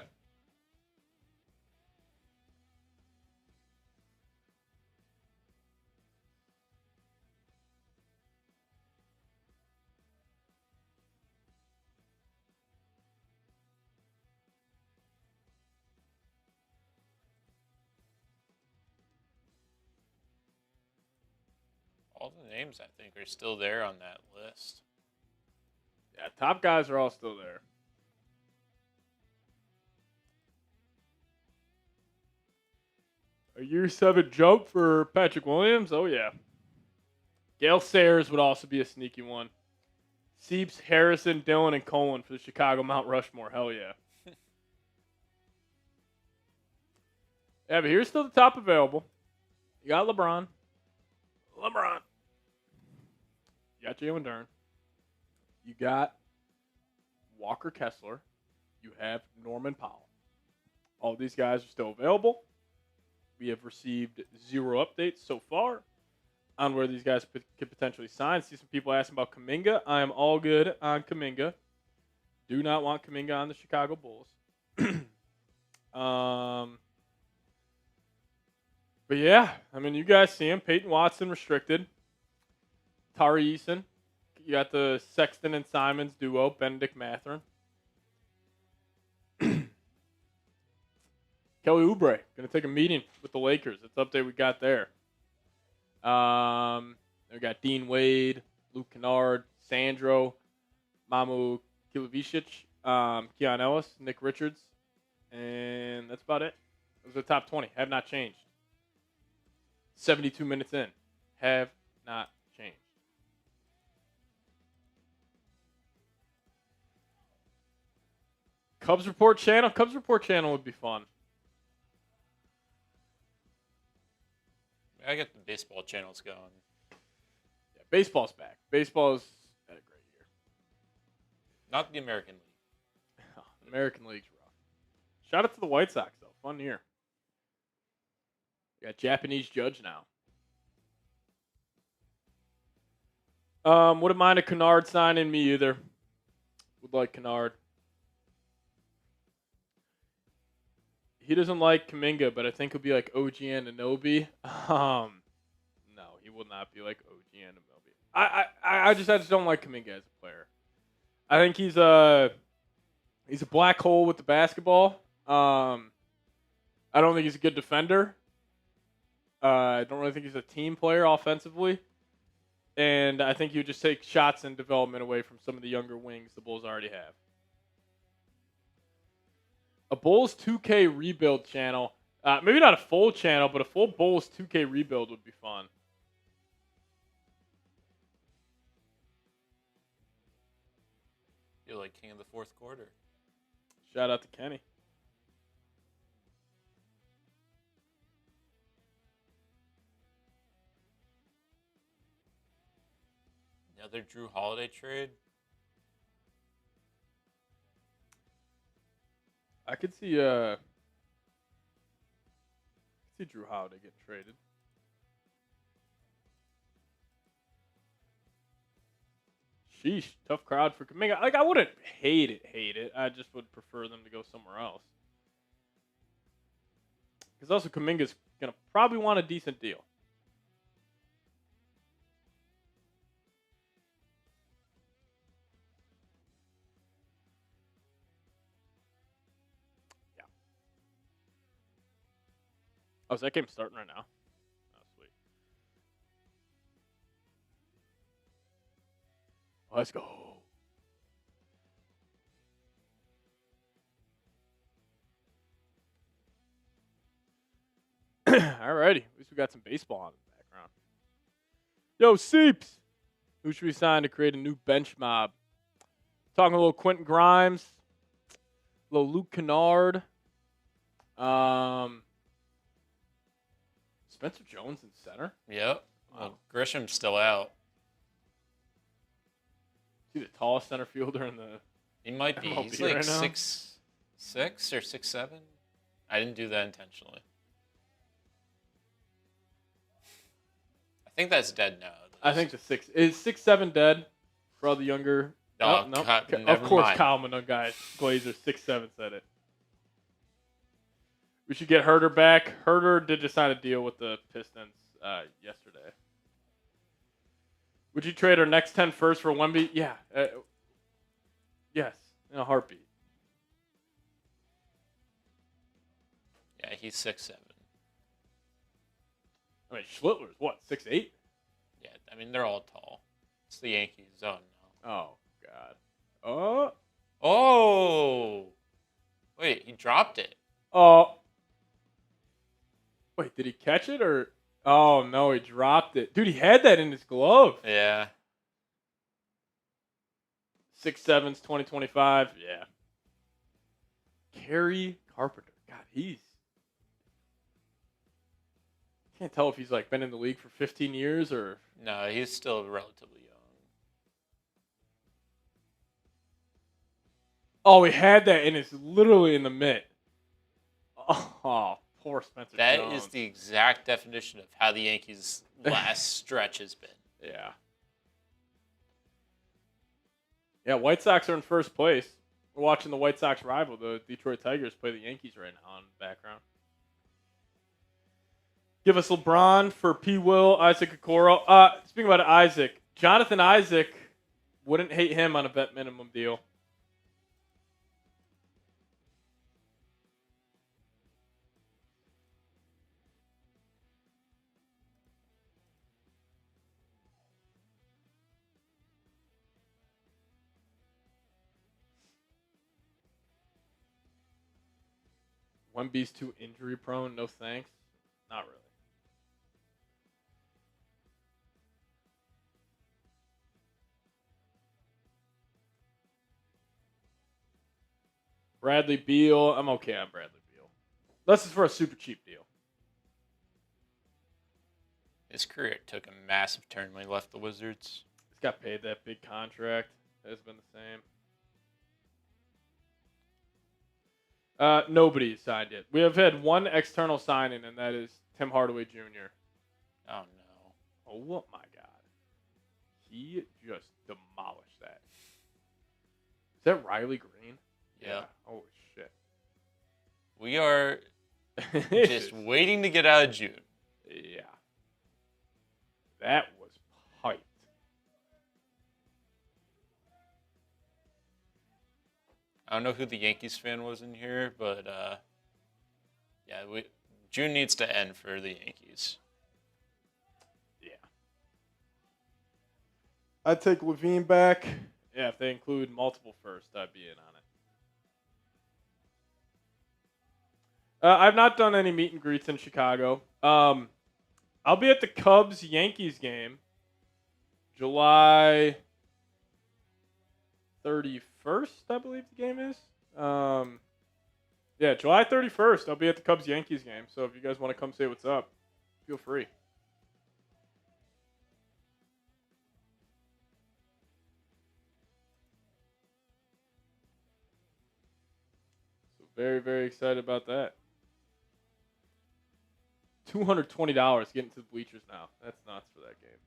All the names, I think, are still there on that list. Yeah, top guys are all still there. A year 7 jump for Patrick Williams? Oh, yeah. Gale Sayers would also be a sneaky one. Seeps, Harrison, Dillon, and Cohen for the Chicago Mount Rushmore. Hell yeah. Yeah, but here's still the top available. You got LeBron. You got Jalen Duren. You got Walker Kessler. You have Norman Powell. All these guys are still available. We have received 0 updates so far on where these guys could potentially sign. See some people asking about Kuminga. I am all good on Kuminga. Do not want Kuminga on the Chicago Bulls. But yeah, I mean, you guys see him. Peyton Watson restricted. Tari Eason. You got the Sexton and Simons duo, Benedict Mathurin. Kelly Oubre going to take a meeting with the Lakers. That's the update we got there. We got Dean Wade, Luke Kennard, Sandro, Mamu Kilovicic, Keon Ellis, Nick Richards, and that's about it. Those are the top 20. Have not changed. 72 minutes in. Have not changed. Cubs Report channel? Cubs Report channel would be fun. I get the baseball channels going. Yeah, baseball's back. Baseball's had a great year. Not the American League. The American League's rough. Shout out to the White Sox, though. Fun year. We got Japanese Judge now. Wouldn't mind a Kennard signing me either. Would like Kennard. He doesn't like Kuminga, but I think he'll be like OG Anunoby. No, he will not be like OG Anunoby. I just don't like Kuminga as a player. I think he's a black hole with the basketball. I don't think he's a good defender. I don't really think he's a team player offensively. And I think he would just take shots and development away from some of the younger wings the Bulls already have. A Bulls 2K rebuild channel. Maybe not a full channel, but a full Bulls 2K rebuild would be fun. You're like king of the fourth quarter. Shout out to Kenny. Another Drew Holiday trade. I could see Drew Holiday getting traded. Sheesh, tough crowd for Kuminga. Like, I wouldn't hate it. I just would prefer them to go somewhere else. Because also Kuminga's gonna probably want a decent deal. Oh, is that game starting right now? Oh, sweet. Let's go. Alrighty. At least we got some baseball in the background. Yo, Seeps! Who should we sign to create a new bench mob? Talking a little Quentin Grimes. A little Luke Kennard. Spencer Jones in center? Yep. Well, Grisham's still out. Is he the tallest center fielder in the... He might be. MLB He's like right now? 6'6" or 6'7". I didn't do that intentionally. I think that's dead now. I think the 6'7" dead for all the younger... Oh, no. God, Of never course, mind. Kyle Minogue guys. Glazer 6'7" said it. We should get Herter back. Herter did just sign a deal with the Pistons yesterday. Would you trade our next 10 first for Wemby? Yeah. Yes, in a heartbeat. Yeah, he's 6'7". I mean, Schlittler's what, 6'8"? Yeah, I mean, they're all tall. It's the Yankees zone now. Oh, God. Oh! Wait, he dropped it. Wait, did he catch it or? Oh no, he dropped it. Dude, he had that in his glove. Yeah. 6'7's 2025. Yeah. Kerry Carpenter. God, can't tell if he's like been in the league for 15 years or. No, he's still relatively young. Oh, he had that and it's literally in the mitt. Oh, poor Spencer That Jones. is the exact definition of how the Yankees' last stretch has been. Yeah. Yeah, White Sox are in first place. We're watching the White Sox rival, the Detroit Tigers, play the Yankees right now in the background. Give us LeBron for P. Will, Isaac Okoro. Speaking about Isaac, Jonathan Isaac, wouldn't hate him on a vet minimum deal. Wemby's too injury prone. No thanks. Not really. Bradley Beal. I'm okay on Bradley Beal. This is for a super cheap deal. His career took a massive turn when he left the Wizards. He's got paid that big contract. Has been the same. Nobody's signed yet. We have had one external signing, and that is Tim Hardaway Jr. Oh, no. Oh, my God. He just demolished that. Is that Riley Green? Yeah. Holy shit. We are just waiting to get out of June. Yeah. That was hyped. I don't know who the Yankees fan was in here, but yeah, June needs to end for the Yankees. Yeah. I'd take Levine back. Yeah, if they include multiple firsts, I'd be in on it. I've not done any meet and greets in Chicago. I'll be at the Cubs-Yankees game July 31st, I believe the game is. Yeah, July 31st, I'll be at the Cubs-Yankees game. So if you guys want to come say what's up, feel free. So very, very excited about that. $220 getting to the bleachers now. That's nuts for that game.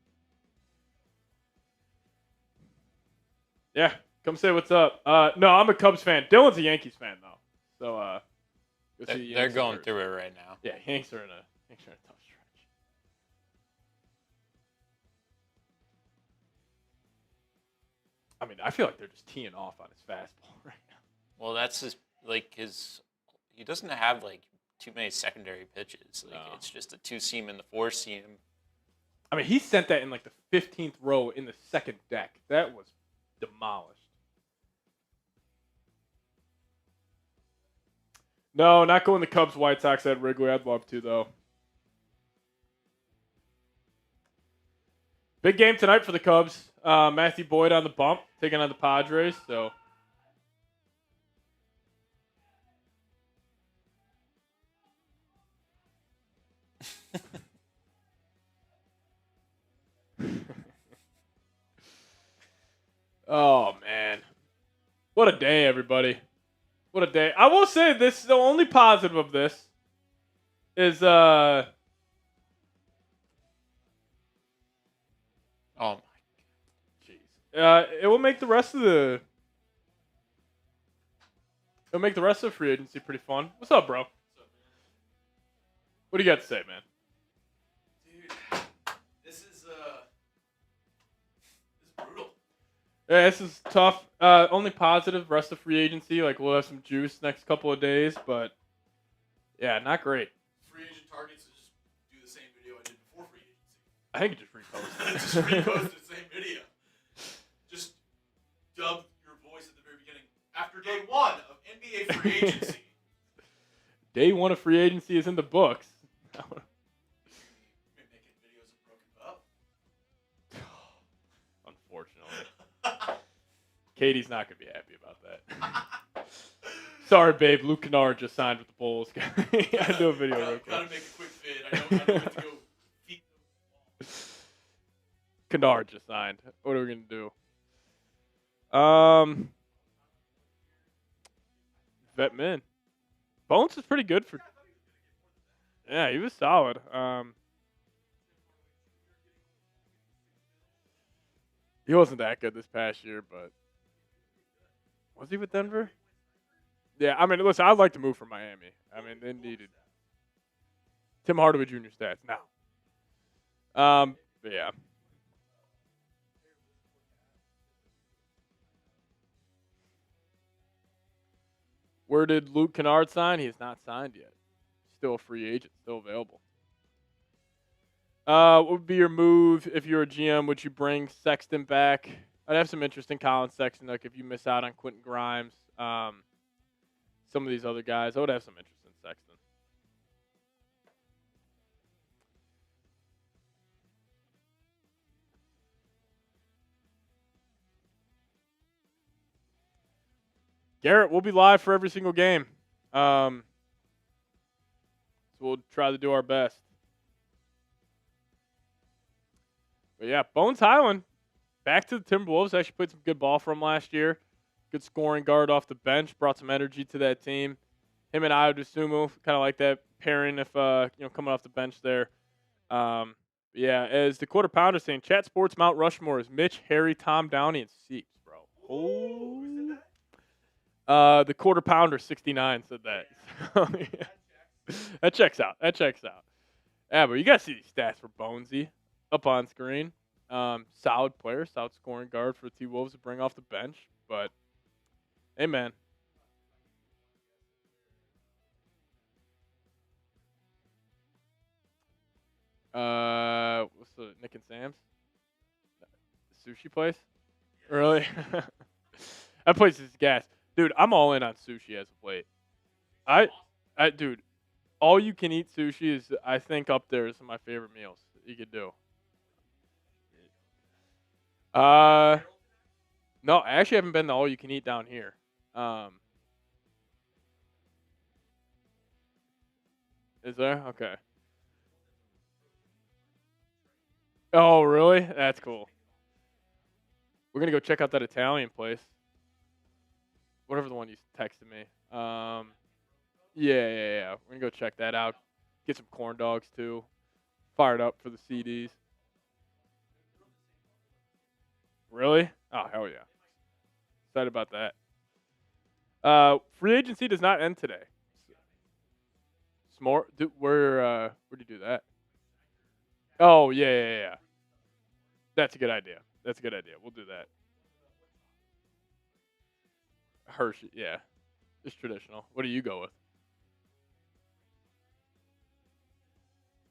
Yeah, come say what's up. No, I'm a Cubs fan. Dylan's a Yankees fan though. So They're going through it right now. Yeah, Yanks are in a tough stretch. I mean, I feel like they're just teeing off on his fastball right now. Well, that's he doesn't have too many secondary pitches. No. It's just a 2-seam and the 4-seam. I mean, he sent that in the 15th row in the second deck. That was demolished. No, not going the Cubs White Sox at Wrigley. I'd love to, though. Big game tonight for the Cubs. Matthew Boyd on the bump, taking on the Padres. So. Oh, man. What a day, everybody. What a day. I will say this, the only positive of this is, Oh, my jeez. It will make the rest of the, it'll make the rest of the free agency pretty fun. What's up, bro? What do you got to say, man? Dude, this is brutal. Yeah, this is tough. Only positive, rest of free agency. We'll have some juice next couple of days, but yeah, not great. Free agent targets to just do the same video I did before free agency. I think you just reposted it. Just reposted the same video. Just dub your voice at the very beginning. After day 1 of NBA free agency. Day 1 of free agency is in the books. Making videos of Broken Bow. Unfortunately. Katie's not going to be happy about that. Sorry, babe. Luke Kennard just signed with the Bulls. I do a video real quick. Gotta make a quick fit. I know what to go feed them. Kennard just signed. What are we going to do? Vet Min. Bones is pretty good for. Yeah, he was solid. He wasn't that good this past year, but was he with Denver? Yeah, I mean, listen, I'd like to move from Miami. I mean, they needed Tim Hardaway Jr. stats now. But yeah. Where did Luke Kennard sign? He has not signed yet. Still a free agent, still available. What would be your move if you're a GM? Would you bring Sexton back? I'd have some interest in Colin Sexton. If you miss out on Quentin Grimes, some of these other guys, I would have some interest in Sexton. Garrett, we'll be live for every single game. So we'll try to do our best. But yeah, Bones Highland, back to the Timberwolves. Actually played some good ball for him last year. Good scoring guard off the bench. Brought some energy to that team. Him and Ayo Dosunmu, kind of like that pairing if coming off the bench there. Yeah, as the quarter pounder saying, chat sports Mount Rushmore is Mitch, Harry, Tom Downey, and Seeks, bro. Who said Oh. that? The quarter pounder 69 said that. Yeah. That checks out. That checks out. Yeah, but you guys see these stats for Bonesy up on screen. Solid player, solid scoring guard for the T Wolves to bring off the bench. But hey, man. What's the Nick and Sam's? The sushi place? Really? That place is gas. Dude, I'm all in on sushi as of late. Dude, all you can eat sushi is, I think, up there is some of my favorite meals that you could do. Uh, no, I actually haven't been to all you can eat down here. Is there? Okay. Oh, really? That's cool. We're gonna go check out that Italian place. Whatever the one you texted me. Yeah. We're gonna go check that out. Get some corn dogs too. Fired up for the CDs. Really? Oh, hell yeah. Excited about that. Free agency does not end today. Smart. Where do you do that? Oh, yeah. That's a good idea. We'll do that. Hershey, yeah. Just traditional. What do you go with?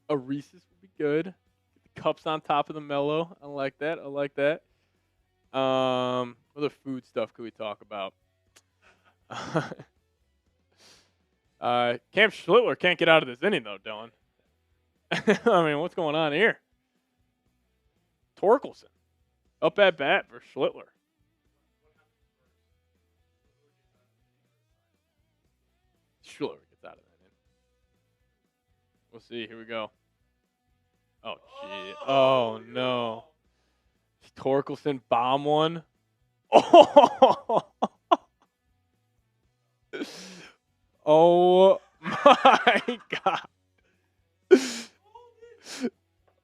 A Reese's would be good. Get the cups on top of the mellow. I like that. What other food stuff could we talk about? Cam Schlittler can't get out of this inning though, Dylan. I mean, what's going on here? Torkelson up at bat for Schlittler. Schlittler gets out of that inning. We'll see. Here we go. Oh, gee. Oh, no. Torkelson bomb one. Oh, oh my God.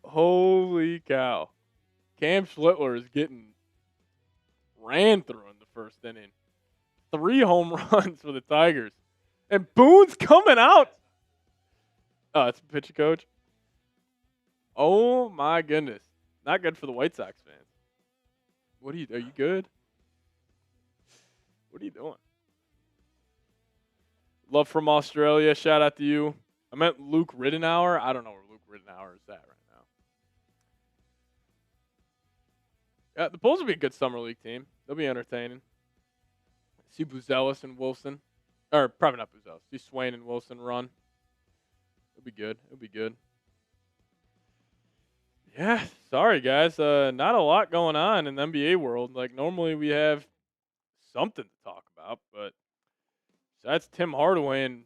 Holy cow. Cam Schlittler is getting ran through in the first inning. 3 home runs for the Tigers. And Boone's coming out. Oh, it's a pitching coach. Oh my goodness. Not good for the White Sox fans. Are you good? What are you doing? Love from Australia. Shout out to you. I meant Luke Riddenauer. I don't know where Luke Riddenauer is at right now. Yeah, the Bulls will be a good summer league team. They'll be entertaining. See Buzelis and Wilson. Or probably not Buzelis. See Swain and Wilson run. It'll be good. Yeah, sorry guys. Not a lot going on in the NBA world. Like normally we have something to talk about, but besides Tim Hardaway and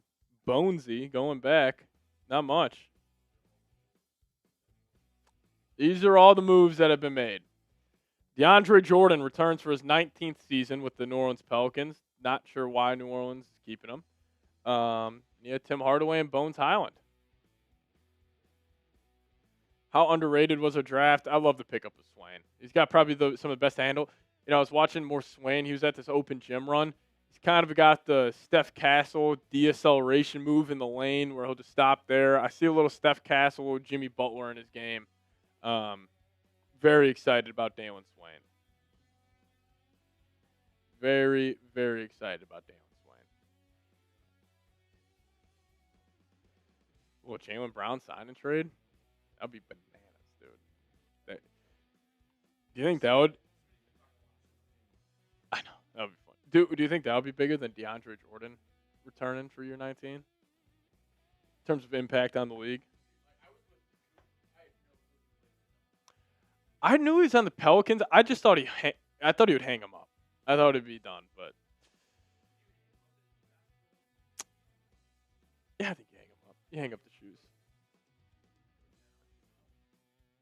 Bonesy going back, not much. These are all the moves that have been made. DeAndre Jordan returns for his 19th season with the New Orleans Pelicans. Not sure why New Orleans is keeping him. Tim Hardaway and Bones Highland. How underrated was a draft? I love the pickup of Swain. He's got probably some of the best handle. I was watching more Swain. He was at this open gym run. He's kind of got the Steph Castle deceleration move in the lane where he'll just stop there. I see a little Steph Castle, Jimmy Butler in his game. Very excited about Dalen Swain. Very, very excited about Dalen Swain. Will Jaylen Brown sign and trade? That'd be bananas, dude. Do you think that would? I know that would be fun. Do you think that would be bigger than DeAndre Jordan returning for year 19 in terms of impact on the league? I knew he was on the Pelicans. I just thought I thought he would hang him up. I thought it'd be done, but yeah, I think you hang him up. You hang up the shoes.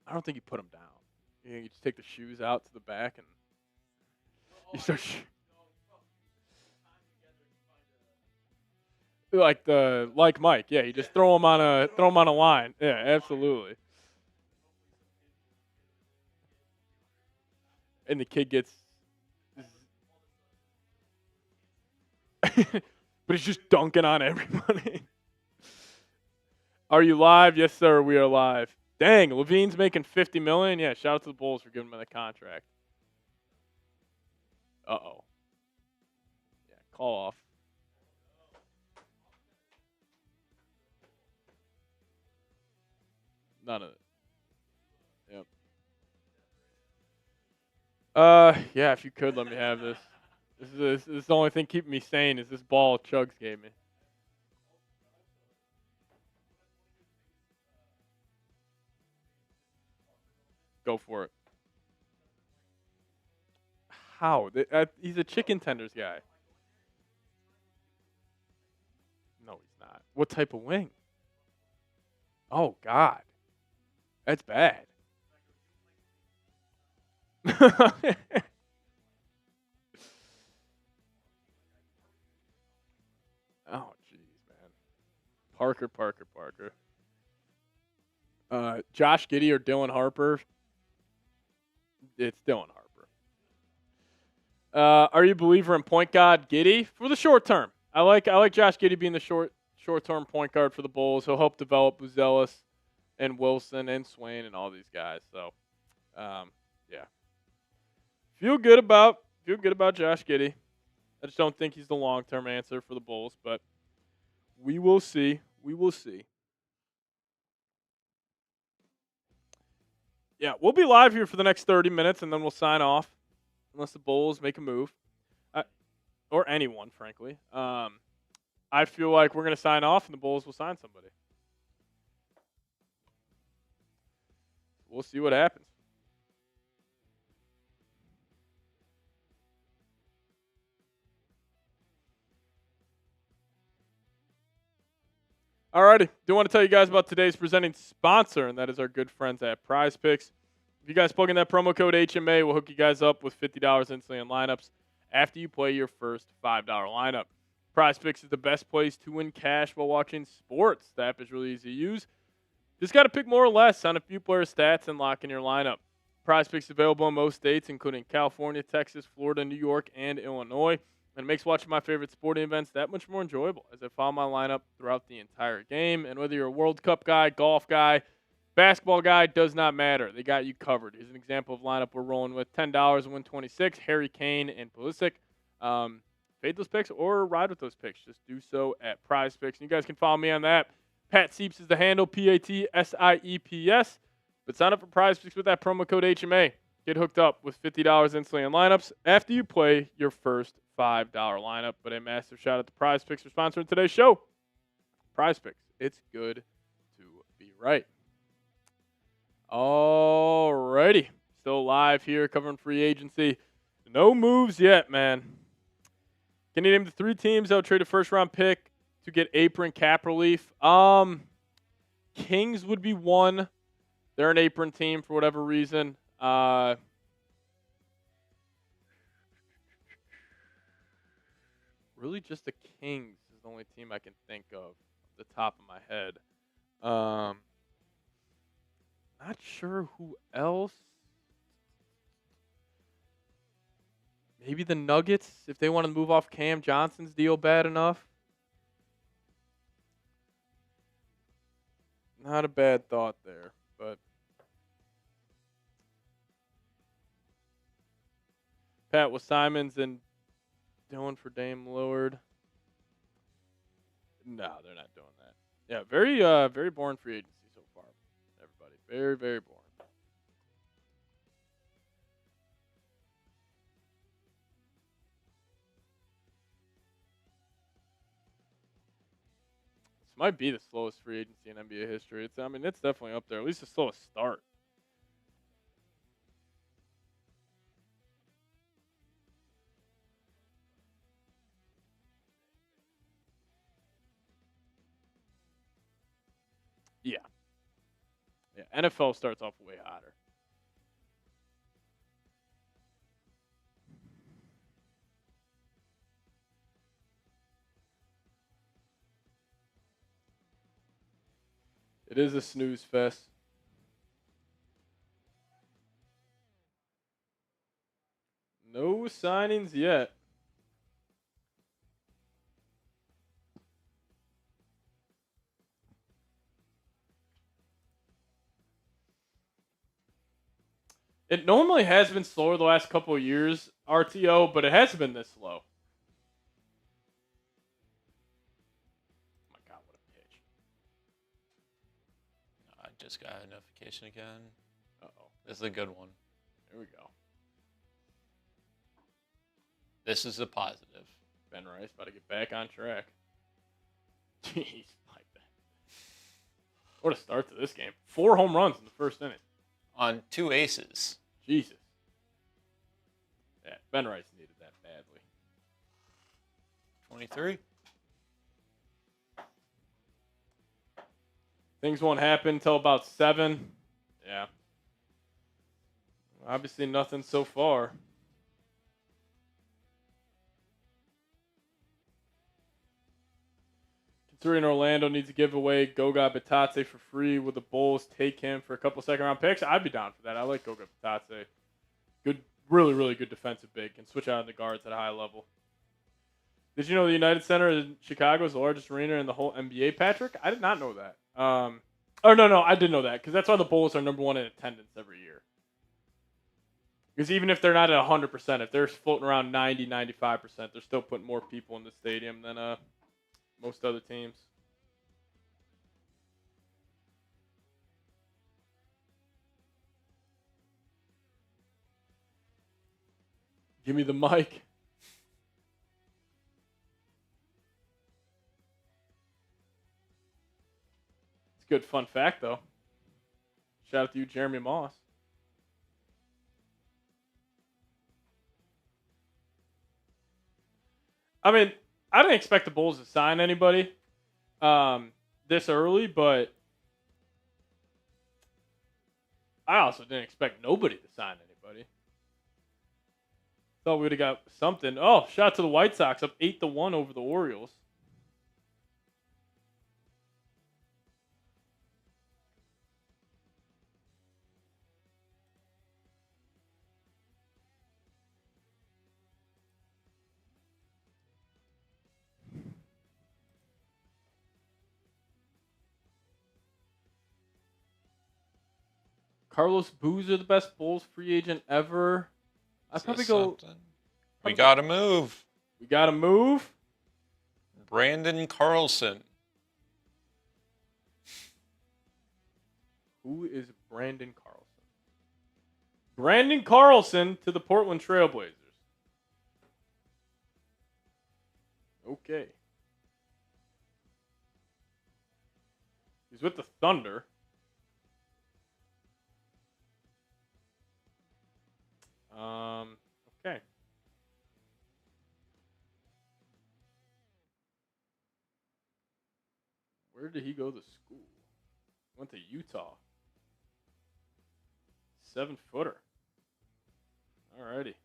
I don't think you put them down. You just take the shoes out to the back and you start like Mike. Yeah, you just throw them on a line. Yeah, absolutely. and the kid gets, but he's just dunking on everybody. Are you live? Yes, sir. We are live. Dang, Levine's making $50 million. Yeah, shout out to the Bulls for giving him the contract. Uh-oh. Yeah, call off. None of it. Yep. Yeah, if you could let me have this. This is the only thing keeping me sane is this ball Chugs gave me. Go for it. How? He's a chicken tenders guy. No, he's not. What type of wing? Oh, God. That's bad. Oh, jeez, man. Parker. Josh Giddey or Dylan Harper? It's Dylan Harper. Are you a believer in point guard Giddey for the short term? I like Josh Giddey being the short term point guard for the Bulls. He'll help develop Buzelis and Wilson and Swain and all these guys. So, yeah, feel good about Josh Giddey. I just don't think he's the long term answer for the Bulls, but we will see. Yeah, we'll be live here for the next 30 minutes, and then we'll sign off, unless the Bulls make a move, or anyone, frankly. I feel like we're going to sign off, and the Bulls will sign somebody. We'll see what happens. Alrighty, do want to tell you guys about today's presenting sponsor, and that is our good friends at Prize Picks. If you guys plug in that promo code HMA, we'll hook you guys up with $50 instantly in lineups after you play your first $5 lineup. Prize Picks is the best place to win cash while watching sports. The app is really easy to use. Just got to pick more or less on a few player stats and lock in your lineup. Prize Picks is available in most states, including California, Texas, Florida, New York, and Illinois. And it makes watching my favorite sporting events that much more enjoyable as I follow my lineup throughout the entire game. And whether you're a World Cup guy, golf guy, basketball guy, does not matter. They got you covered. Here's an example of lineup we're rolling with. $10 and win 26. Harry Kane and Pulisic. Fade those picks or ride with those picks. Just do so at Prize Picks. And you guys can follow me on that. Pat Seeps is the handle, PATSIEPS. But sign up for Prize Picks with that promo code HMA. Get hooked up with $50 instantly in lineups after you play your first $5 lineup. But a massive shout out to Prize Picks for sponsoring today's show. Prize Picks. It's good to be right. Alrighty. Still live here covering free agency. No moves yet, man. Can you name the 3 teams that will trade a first-round pick to get apron cap relief? Kings would be one. They're an apron team for whatever reason. Really just the Kings is the only team I can think of off the top of my head. Not sure who else. Maybe the Nuggets, if they want to move off Cam Johnson's deal bad enough. Not a bad thought there, but Pat with Simons and Dylan for Dame Lillard. No, they're not doing that. Yeah, very boring free agency so far. Everybody, very, very boring. This might be the slowest free agency in NBA history. It's definitely up there. At least the slowest start. Yeah. Yeah, NFL starts off way hotter. It is a snooze fest. signings yet. It normally has been slower the last couple of years, RTO, but it hasn't been this slow. Oh my God, what a pitch. I just got a notification again. Uh-oh. This is a good one. There we go. This is a positive. Ben Rice about to get back on track. Jeez, like that. What a start to this game. 4 home runs in the first inning. On 2 aces. Jesus. Yeah, Ben Rice needed that badly. 23. Things won't happen until about 7. Yeah. Obviously nothing so far. Considering Orlando needs to give away Goga Batate for free, would the Bulls take him for a couple second-round picks? I'd be down for that. I like Goga Batate. Good, really, really good defensive big. Can switch out in the guards at a high level. Did you know the United Center in Chicago is the largest arena in the whole NBA, Patrick? I did not know that. No, I did know that because that's why the Bulls are number 1 in attendance every year. Because even if they're not at 100%, if they're floating around 90, 95%, they're still putting more people in the stadium than most other teams. Give me the mic. It's a good fun fact, though. Shout out to you, Jeremy Moss. I mean, I didn't expect the Bulls to sign anybody this early, but I also didn't expect nobody to sign anybody. Thought we would have got something. Oh, shout out to the White Sox, up 8-1 over the Orioles. Carlos Boozer, the best Bulls free agent ever. I'd probably go. We got to move. We got to move. Brandon Carlson. Who is Brandon Carlson? Brandon Carlson to the Portland Trailblazers. Okay. He's with the Thunder. Okay. Where did he go to school? Went to Utah. 7-footer. Alrighty.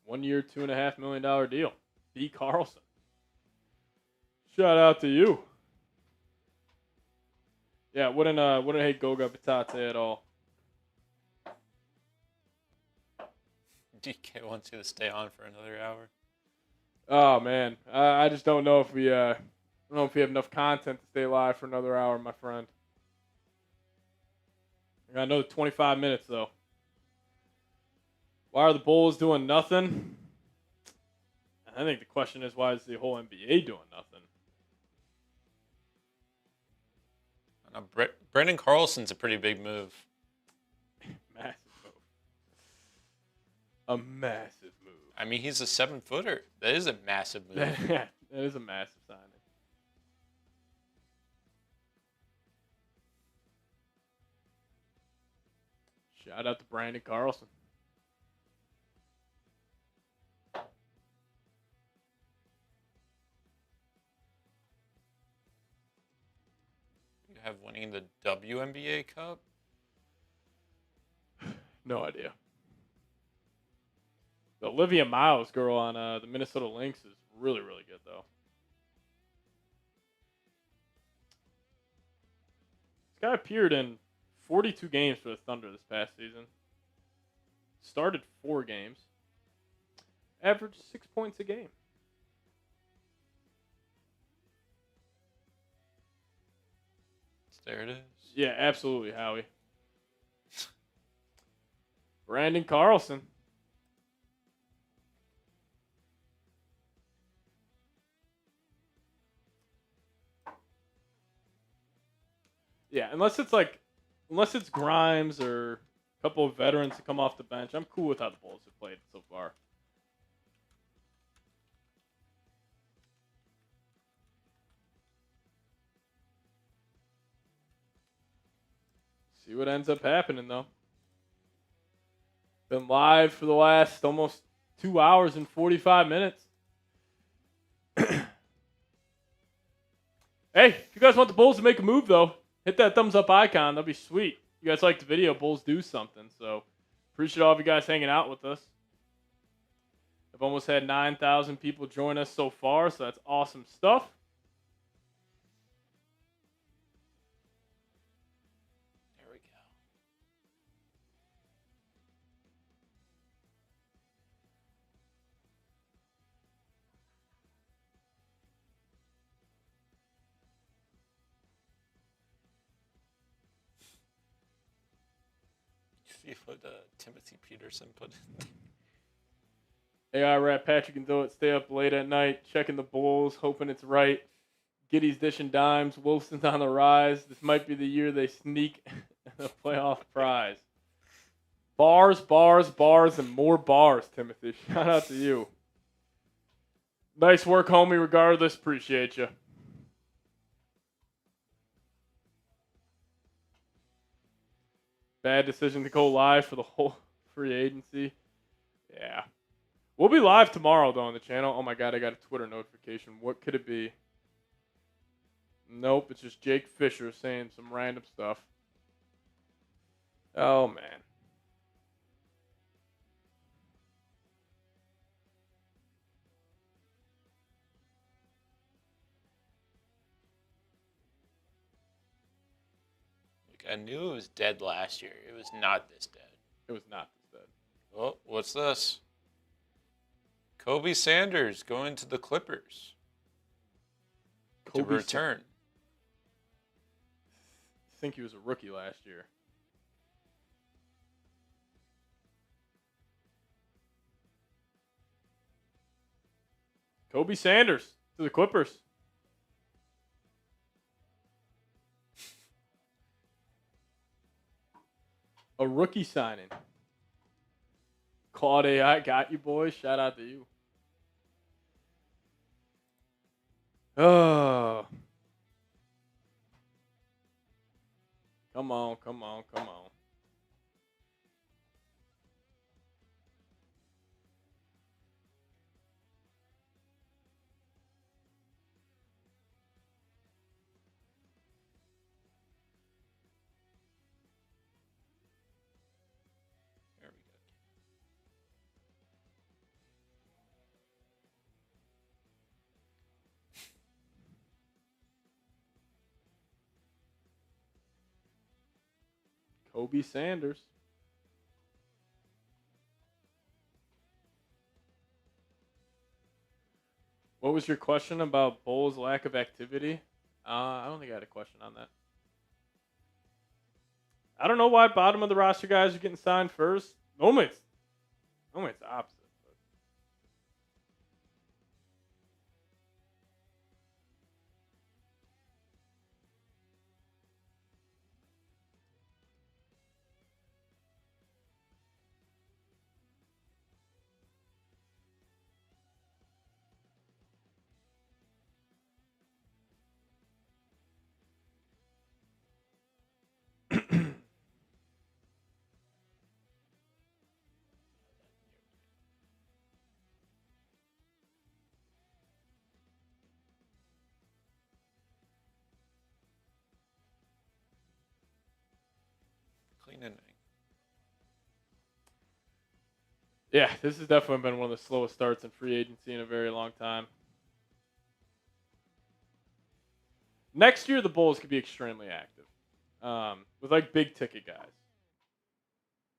$1 year, $2.5 million deal. B. Carlson. Shout out to you. Yeah, wouldn't hate Goga Batate at all. DK wants you to stay on for another hour. Oh man, I just don't know if we have enough content to stay live for another hour, my friend. I got another 25 minutes though. Why are the Bulls doing nothing? I think the question is, why is the whole NBA doing nothing? Brandon Carlson's a pretty big move. Massive move. A massive move. I mean, he's a 7-footer. That is a massive move. Yeah, that is a massive signing. Shout out to Brandon Carlson. You have winning the WNBA Cup? No idea. The Olivia Miles girl on the Minnesota Lynx is really, really good, though. This guy appeared in 42 games for the Thunder this past season. Started 4 games. Averaged 6 points a game. There it is. Yeah, absolutely, Howie. Brandon Carlson. Yeah, unless it's Grimes or a couple of veterans to come off the bench, I'm cool with how the Bulls have played so far. See what ends up happening, though. Been live for the last almost 2 hours and 45 minutes. Hey, if you guys want the Bulls to make a move, though, hit that thumbs up icon. That'd be sweet. You guys like the video, Bulls do something. So appreciate all of you guys hanging out with us. I've almost had 9,000 people join us so far, so that's awesome stuff. There we go. See what Timothy Peterson put in. AI Rat Patrick and Dillet stay up late at night, checking the Bulls, hoping it's right. Giddy's dishing dimes. Wilson's on the rise. This might be the year they sneak the playoff prize. Bars, bars, bars, and more bars, Timothy. Shout out to you. Nice work, homie, regardless. Appreciate you. Bad decision to go live for the whole free agency. Yeah. We'll be live tomorrow, though, on the channel. Oh, my God, I got a Twitter notification. What could it be? Nope, it's just Jake Fisher saying some random stuff. Oh, man. I knew it was dead last year. It was not this dead. It was not this dead. Oh, what's this? Kobe Sanders going to the Clippers. To return. I think he was a rookie last year. Kobe Sanders to the Clippers. A rookie signing. Claude AI got you, boys. Shout out to you. Oh. Come on, come on, come on. There we go. Kobe Sanders. What was your question about Bulls' lack of activity? I don't think I had a question on that. I don't know why bottom of the roster guys are getting signed first. Normally it's the opposite. Clean inning. Yeah, this has definitely been one of the slowest starts in free agency in a very long time. Next year, the Bulls could be extremely active. with like big ticket guys.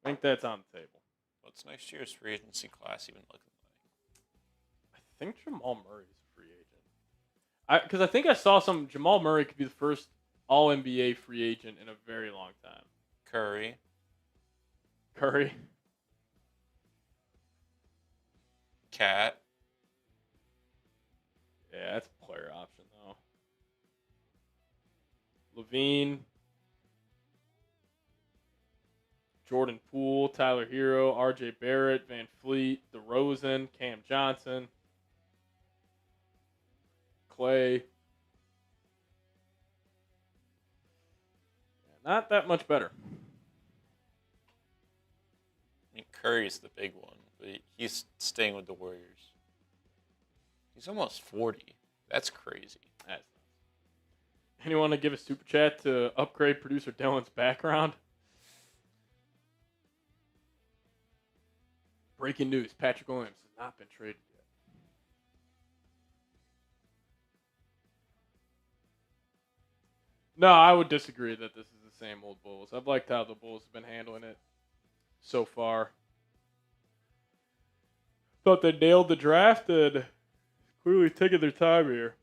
I think that's on the table. What's next year's free agency class even looking like? I think Jamal Murray is a free agent. Because I think I saw Jamal Murray could be the first All NBA free agent in a very long time. Curry. Cat. Yeah, that's a player option though. Levine. Jordan Poole, Tyler Hero, RJ Barrett, Van Fleet, DeRozan, Cam Johnson, Clay. Yeah, not that much better. I mean, Curry's the big one, but he's staying with the Warriors. He's almost 40. That's crazy. That's nuts. Anyone to give a super chat to upgrade producer Dylan's background? Breaking news: Patrick Williams has not been traded yet. No, I would disagree that this is the same old Bulls. I've liked how the Bulls have been handling it so far. Thought they nailed the draft and clearly taking their time here.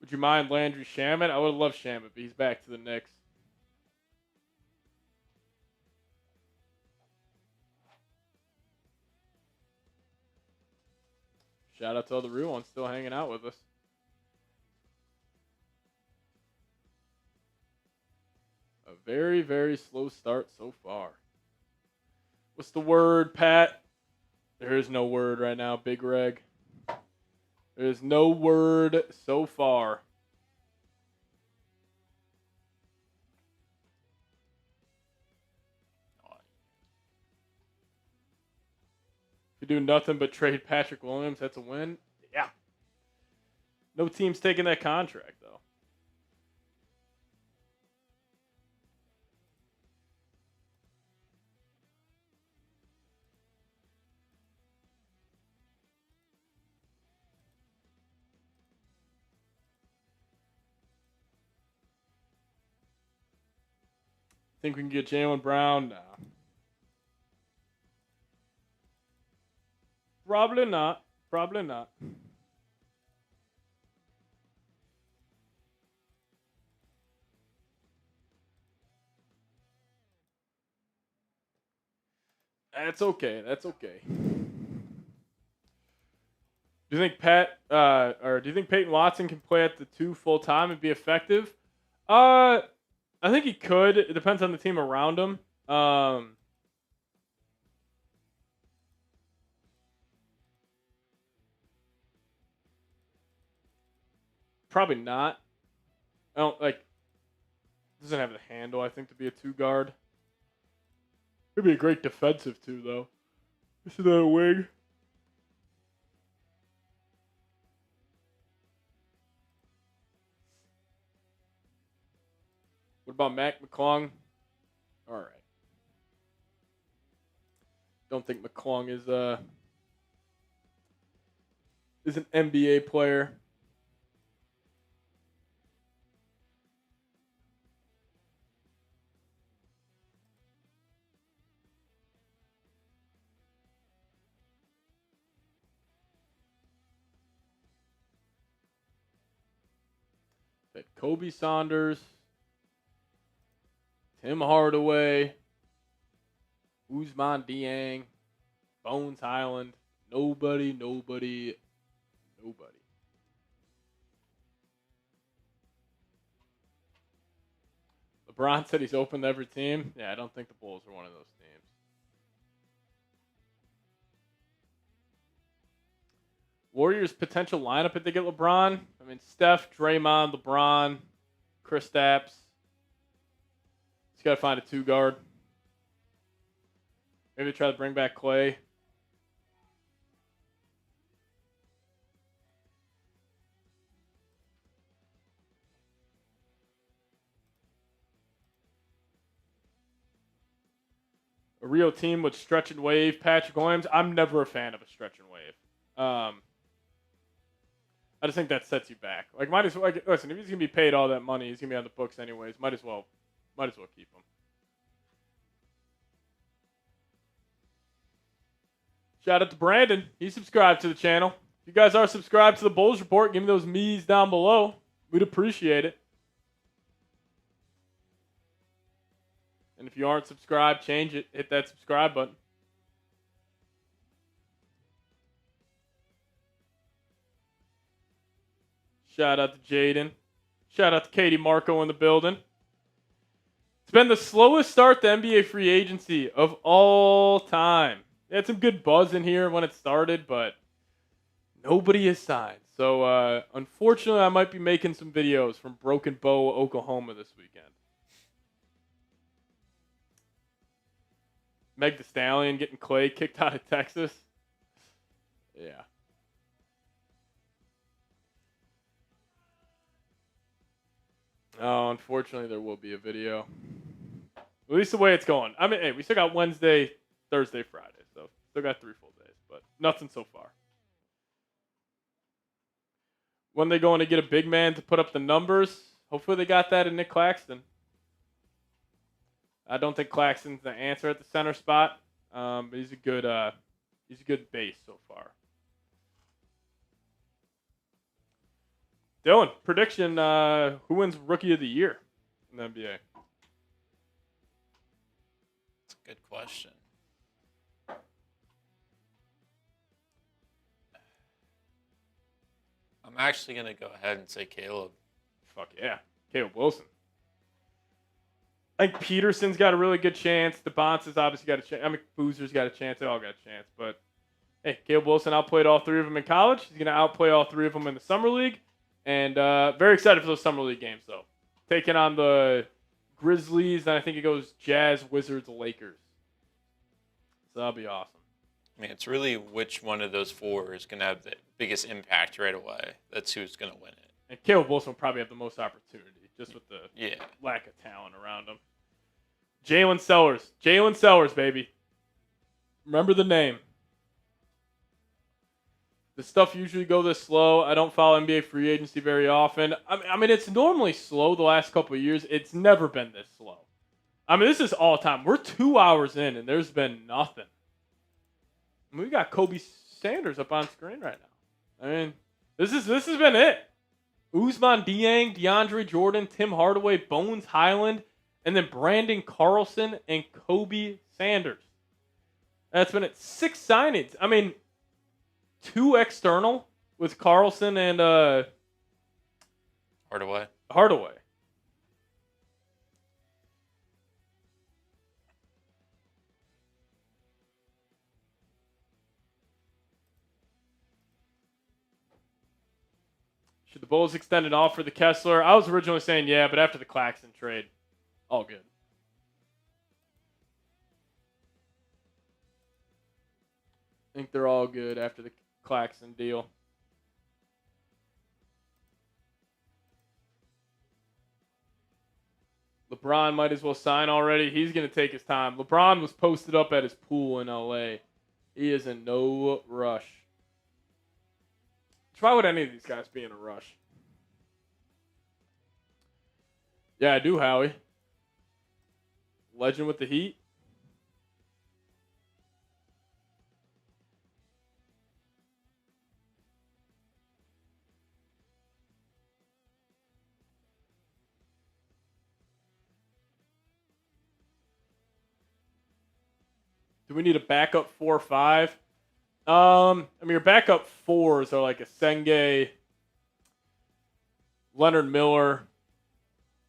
Would you mind Landry Shamet? I would have loved Shamet, but he's back to the Knicks. Shout out to all the real ones still hanging out with us. A very, very slow start so far. What's the word, Pat? There is no word right now, Big Reg. There is no word so far. If you do nothing but trade Patrick Williams, that's a win. Yeah. No team's taking that contract, though. Think we can get Jaylen Brown? Nah. Probably not. Probably not. That's okay. That's okay. Do you think do you think Peyton Watson can play at the 2 full time and be effective? I think he could. It depends on the team around him. Probably not. I don't like. Doesn't have the handle, I think, to be a 2 guard. He'd be a great defensive 2, though. This is not a wing. What about Mac McClung? All right. Don't think McClung is an NBA player. That Kobe Saunders, Tim Hardaway, Ousmane Dieng, Bones Highland. Nobody. LeBron said he's open to every team. Yeah, I don't think the Bulls are one of those teams. Warriors potential lineup if they get LeBron. I mean, Steph, Draymond, LeBron, Kristaps. He's got to find a 2-guard. Maybe try to bring back Clay. A real team with stretch and wave. Patrick Williams. I'm never a fan of a stretch and wave. I just think that sets you back. Like, might as well. Like, listen, if he's gonna be paid all that money, he's gonna be on the books anyways. Might as well keep him. Shout out to Brandon. He subscribed to the channel. If you guys are subscribed to the Bulls Report, give me those me's down below. We'd appreciate it. And if you aren't subscribed, change it. Hit that subscribe button. Shout out to Jaden. Shout out to Katie Marco in the building. It's been the slowest start to NBA free agency of all time. They had some good buzz in here when it started, but nobody is signed. So, unfortunately, I might be making some videos from Broken Bow, Oklahoma this weekend. Meg Thee Stallion getting Clay kicked out of Texas. Yeah. Oh, unfortunately, there will be a video. At least the way it's going. I mean, hey, we still got Wednesday, Thursday, Friday. So, still got 3 full days. But nothing so far. When they going to get a big man to put up the numbers, hopefully they got that in Nick Claxton. I don't think Claxton's the answer at the center spot, but he's a good base so far. Dylan, prediction: who wins Rookie of the Year in the NBA? That's a good question. I'm actually gonna go ahead and say Caleb. Fuck yeah, Caleb Wilson. I think Peterson's got a really good chance. DeBonce has obviously got a chance. I mean, Boozer's got a chance. They all got a chance. But, hey, Caleb Wilson outplayed all 3 of them in college. He's going to outplay all 3 of them in the Summer League. And very excited for those Summer League games, though. Taking on the Grizzlies, and I think it goes Jazz, Wizards, Lakers. So that'll be awesome. I mean, it's really which one of those 4 is going to have the biggest impact right away. That's who's going to win it. And Caleb Wilson will probably have the most opportunity, just with the lack of talent around him. Jalen Sellers. Jalen Sellers, baby. Remember the name. The stuff usually go this slow. I don't follow NBA free agency very often. I mean, it's normally slow the last couple of years. It's never been this slow. I mean, this is all time. We're 2 hours in, and there's been nothing. I mean, we got Kobe Sanders up on screen right now. I mean, this has been it. Ousmane Dieng, DeAndre Jordan, Tim Hardaway, Bones Highland, and then Brandon Carlson and Kobe Sanders. That's been at 6 signings. I mean, 2 external with Carlson and Hardaway. Should the Bulls extend an offer to Kessler? I was originally saying yeah, but after the Claxton trade, all good. I think they're all good after the Claxton deal. LeBron might as well sign already. He's going to take his time. LeBron was posted up at his pool in LA. He is in no rush. Why would any of these guys be in a rush? Yeah, I do, Howie. Legend with the Heat. Do we need a backup 4 or 5? I mean, your backup 4s are like a Senge, Leonard Miller.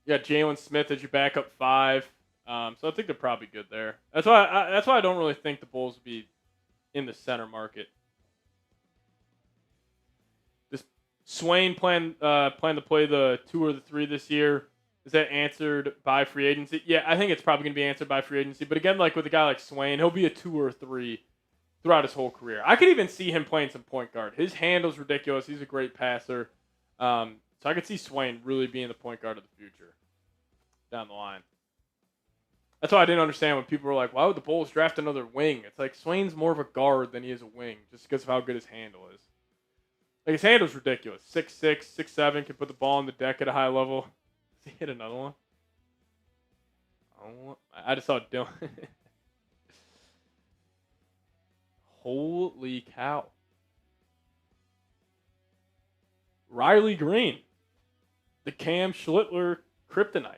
You got Jalen Smith as your backup 5. So I think they're probably good there. That's why I don't really think the Bulls will be in the center market. Swain plan to play the 2 or the 3 this year. Is that answered by free agency? Yeah, I think it's probably going to be answered by free agency. But again, like with a guy like Swain, he'll be a 2 or 3 throughout his whole career. I could even see him playing some point guard. His handle's ridiculous. He's a great passer. So I could see Swain really being the point guard of the future down the line. That's why I didn't understand when people were like, why would the Bulls draft another wing? It's like Swain's more of a guard than he is a wing just because of how good his handle is. Like his handle's ridiculous. 6'6", 6'7", can put the ball on the deck at a high level. Does he hit another one? Oh, I just saw Dylan. Holy cow. Riley Green. The Cam Schlittler kryptonite.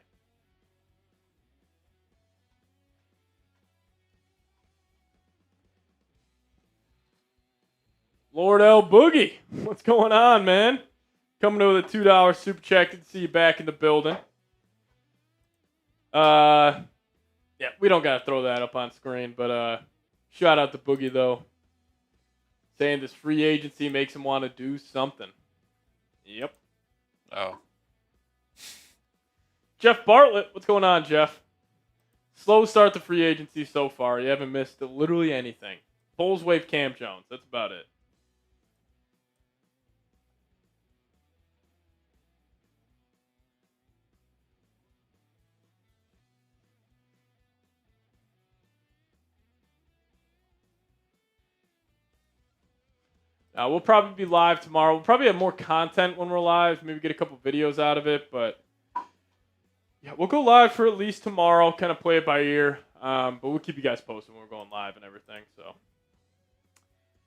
Lord L. Boogie. What's going on, man? Coming over with a $2 super chat. Good to see you back in the building. Yeah, we don't got to throw that up on screen, but shout out to Boogie, though. Saying this free agency makes him want to do something. Yep. Oh. Jeff Bartlett. What's going on, Jeff? Slow start to free agency so far. You haven't missed literally anything. Bulls wave Cam Jones. That's about it. We'll probably be live tomorrow. We'll probably have more content when we're live. Maybe get a couple videos out of it. But yeah, we'll go live for at least tomorrow. Kind of play it by ear. But we'll keep you guys posted when we're going live and everything. So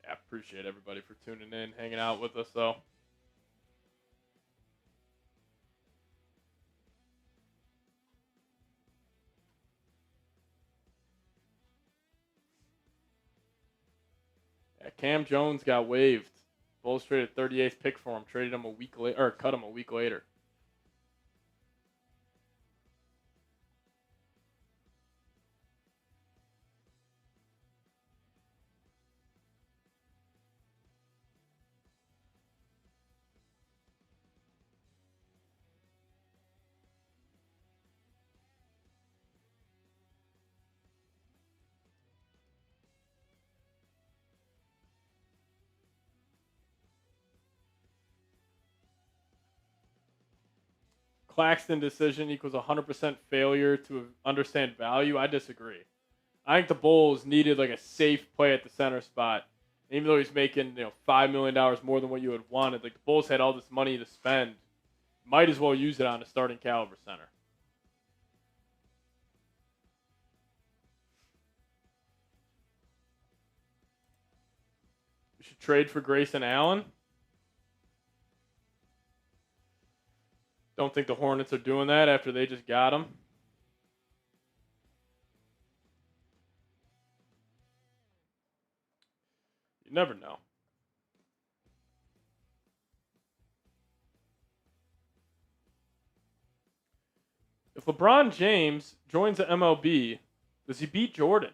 yeah, appreciate everybody for tuning in, hanging out with us, though. Yeah, Cam Jones got waived. Bulls traded 38th pick for him. Traded him a week later, or cut him a week later. Claxton decision equals 100% failure to understand value. I disagree. I think the Bulls needed like a safe play at the center spot. Even though he's making $5 million more than what you had wanted, like the Bulls had all this money to spend, might as well use it on a starting caliber center. We should trade for Grayson Allen. Don't think the Hornets are doing that after they just got him. You never know. If LeBron James joins the MLB, does he beat Jordan?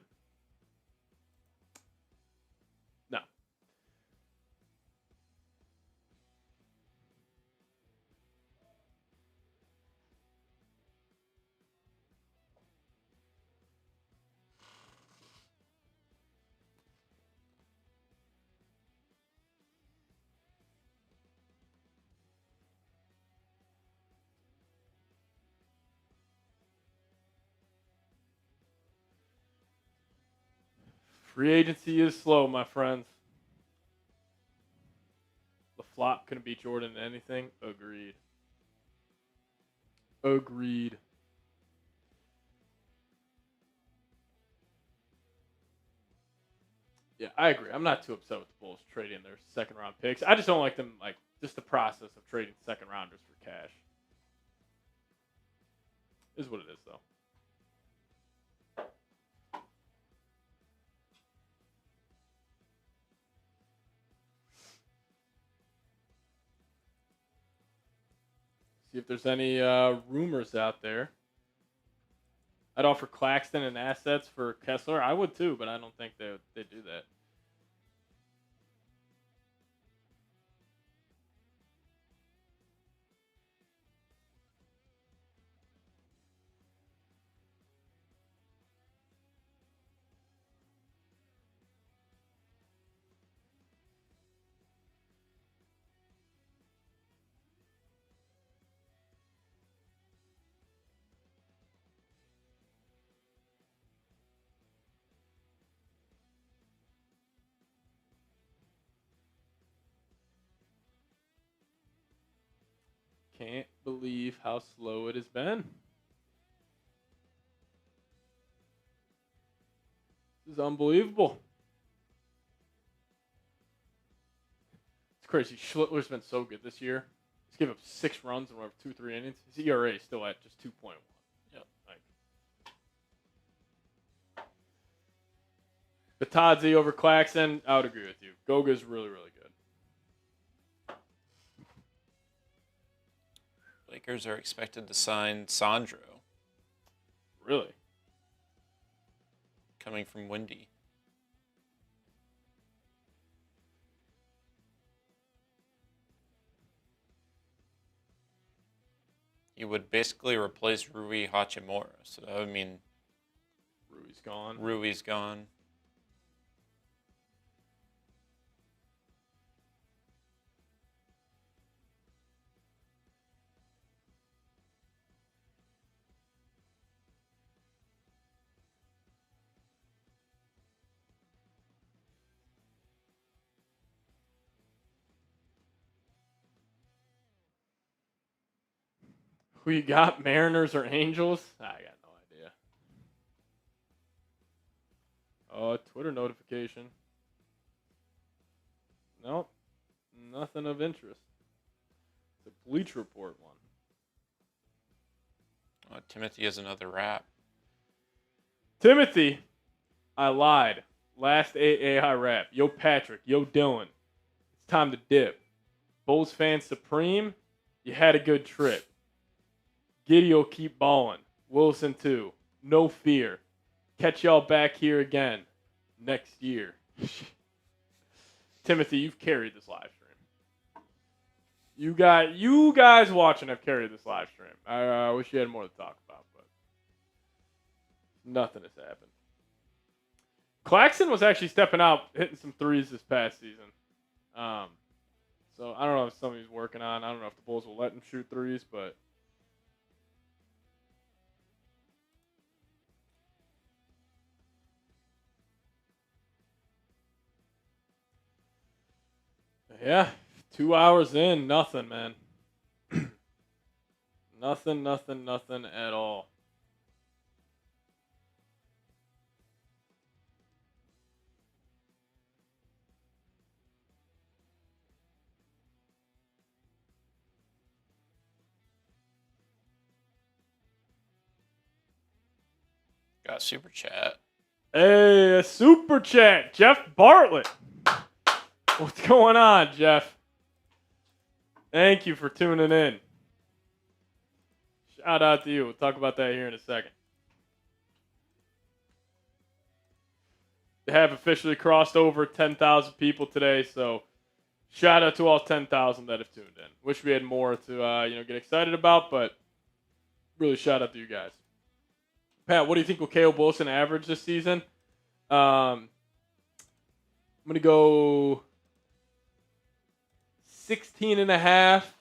No. Free agency is slow, my friends. The flop couldn't beat Jordan in anything. Agreed. Agreed. Yeah, I agree. I'm not too upset with the Bulls trading their second round picks. I just don't like them, like, just the process of trading second rounders for cash. Is what it is, though. See if there's any rumors out there. I'd offer Claxton and assets for Kessler. I would too, but I don't think they'd do that. Can't believe how slow it has been. This is unbelievable. It's crazy. Schlittler's been so good this year. He's given up 6 runs in whatever 2-3 innings. His ERA is still at just 2.1. Yep. Batadze over Claxton, I would agree with you. Goga's really, really good. Lakers are expected to sign Sandro, Really? coming from Windy. He would basically replace Rui Hachimura. So that would mean Rui's gone. Rui's gone. Who you got? Mariners or Angels? I got no idea. Oh, Twitter notification. Nope. Nothing of interest. The Bleach Report one. Oh, Timothy has another rap. Timothy, I lied. Last AI rap. Yo, Patrick. Yo, Dylan. It's time to dip. Bulls fan supreme. You had a good trip. Giddy'll keep balling. Wilson too. No fear. Catch y'all back here again next year. Timothy, you've carried this live stream. You guys watching have carried this live stream. I wish you had more to talk about, but nothing has happened. Claxton was actually stepping out, hitting some threes this past season. So I don't know if something he's working on. I don't know if the Bulls will let him shoot threes, but yeah, 2 hours in, nothing, man. Nothing at all. Got super chat. Hey, a super chat. Jeff Bartlett. What's going on, Jeff? Thank you for tuning in. Shout out to you. We'll talk about that here in a second. They have officially crossed over 10,000 people today, so shout out to all 10,000 that have tuned in. Wish we had more to get excited about, but really shout out to you guys. Pat, what do you think will Caleb Wilson average this season? I'm going to go 16 and a half,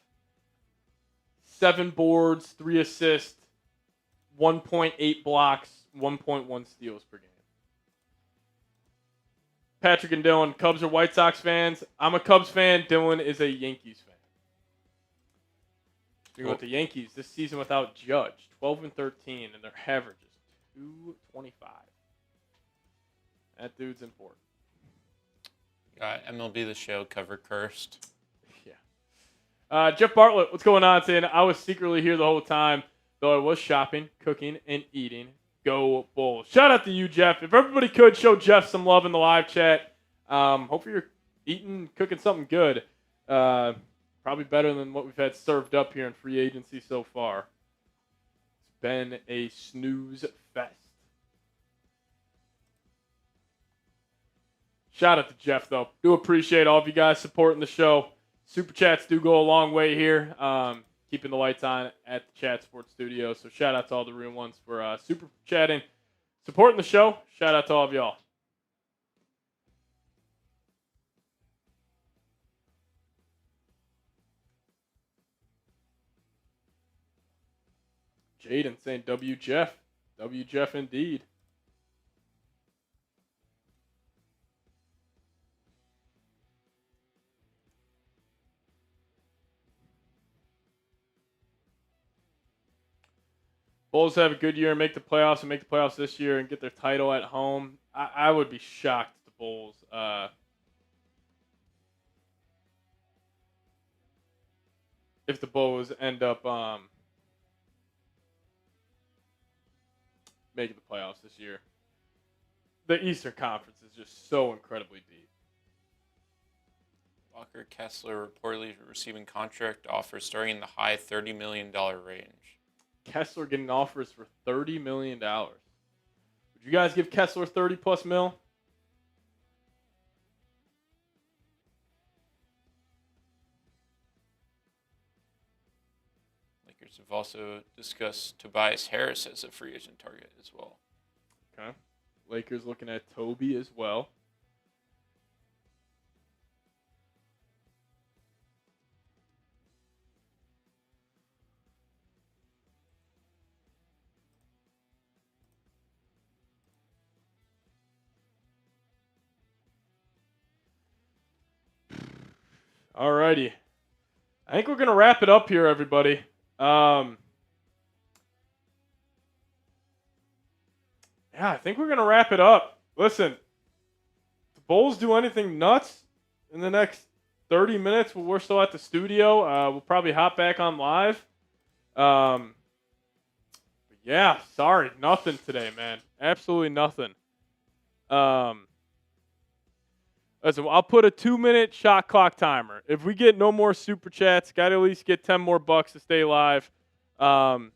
7 boards, 3 assists, 1.8 blocks, 1.1 steals per game. Patrick and Dylan, Cubs or White Sox fans? I'm a Cubs fan. Dylan is a Yankees fan. You go with the Yankees this season without Judge, 12 and 13, and their average is 225. That dude's important. Got MLB The Show cover cursed. Yeah. Jeff Bartlett, what's going on? Saying I was secretly here the whole time, though I was shopping, cooking, and eating. Go Bulls. Shout out to you, Jeff. If everybody could show Jeff some love in the live chat. Hopefully you're eating, cooking something good. Probably better than what we've had served up here in free agency so far. It's been a snooze fest. Shout out to Jeff, though. Do appreciate all of you guys supporting the show. Super chats do go a long way here. Keeping the lights on at the Chat Sports Studio. So shout out to all the real ones for super chatting, supporting the show. Shout out to all of y'all. Jaden saying W Jeff. W Jeff indeed. Bulls have a good year and make the playoffs this year and get their title at home. I would be shocked if the Bulls end up making the playoffs this year. The Eastern Conference is just so incredibly deep. Walker Kessler reportedly receiving contract offers starting in the high $30 million range. Kessler getting offers for $30 million. Would you guys give Kessler 30 plus mil? Lakers have also discussed Tobias Harris as a free agent target as well. Okay. Lakers looking at Toby as well. Alrighty. I think we're going to wrap it up here, everybody. Yeah, I think we're going to wrap it up. Listen, if the Bulls do anything nuts in the next 30 minutes, we're still at the studio. We'll probably hop back on live. But yeah, sorry. Nothing today, man. Absolutely nothing. Listen, I'll put a 2-minute shot clock timer. If we get no more super chats, got to at least get 10 more bucks to stay live. We'll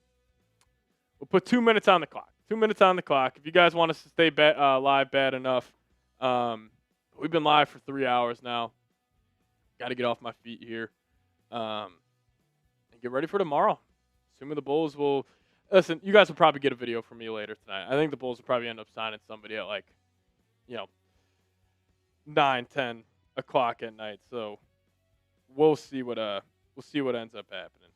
put 2 minutes on the clock. 2 minutes on the clock. If you guys want us to stay live bad enough. We've been live for 3 hours now. Got to get off my feet here. And get ready for tomorrow. Assuming the Bulls will... Listen, you guys will probably get a video from me later tonight. I think the Bulls will probably end up signing somebody at 9, 10 o'clock at night. So we'll see what ends up happening.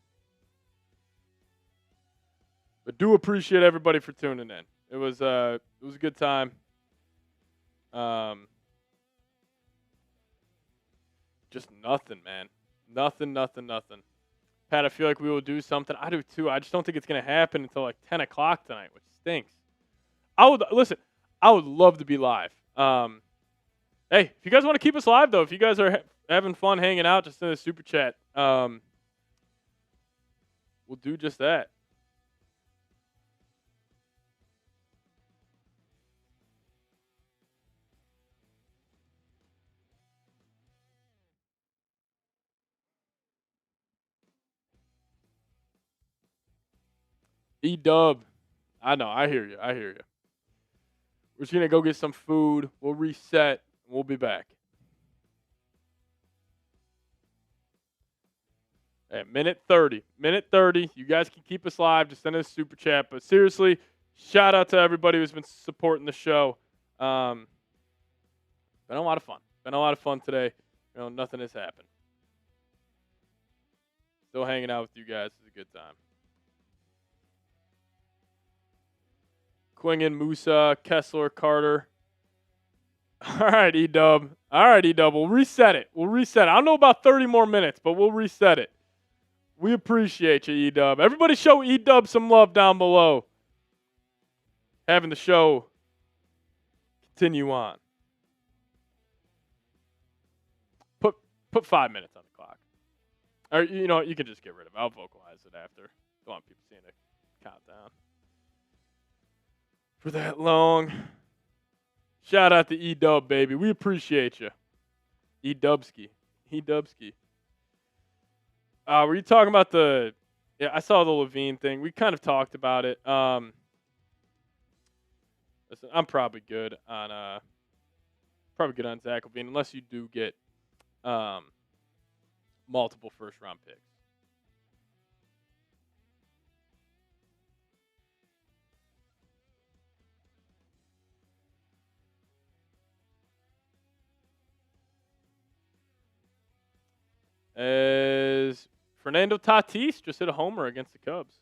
But do appreciate everybody for tuning in. It was a good time. Just nothing, man. Nothing. Pat, I feel like we will do something. I do too. I just don't think it's gonna happen until 10 o'clock tonight, which stinks. I would love to be live. Hey, if you guys want to keep us live, though, if you guys are having fun hanging out, just in a super chat, we'll do just that. E-Dub. I know. I hear you. We're just going to go get some food. We'll reset. We'll be back. At minute 30. You guys can keep us live. Just send us a super chat. But seriously, shout out to everybody who's been supporting the show. Been a lot of fun today. Nothing has happened. Still hanging out with you guys. It's a good time. Quingen, Musa, Kessler, Carter. All right, E-Dub. We'll reset it. I don't know about 30 more minutes, but we'll reset it. We appreciate you, E-Dub. Everybody show E-Dub some love down below. Having the show continue on. Put 5 minutes on the clock. Or, you can just get rid of it. I'll vocalize it after. Don't want people seeing a countdown for that long. Shout out to E-Dub, baby. We appreciate you. E-Dubski. Were you talking about yeah, I saw the Levine thing. We kind of talked about it. Listen, I'm probably good on Zach Levine, unless you do get multiple first-round picks. As Fernando Tatis just hit a homer against the Cubs.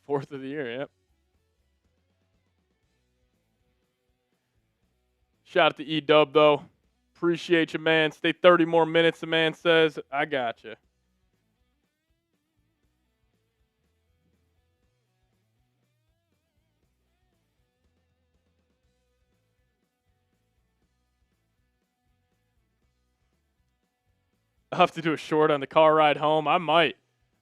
4th of the year, yep. Shout out to E-Dub, though. Appreciate you, man. Stay 30 more minutes, the man says. I got you. I'll have to do a short on the car ride home. I might.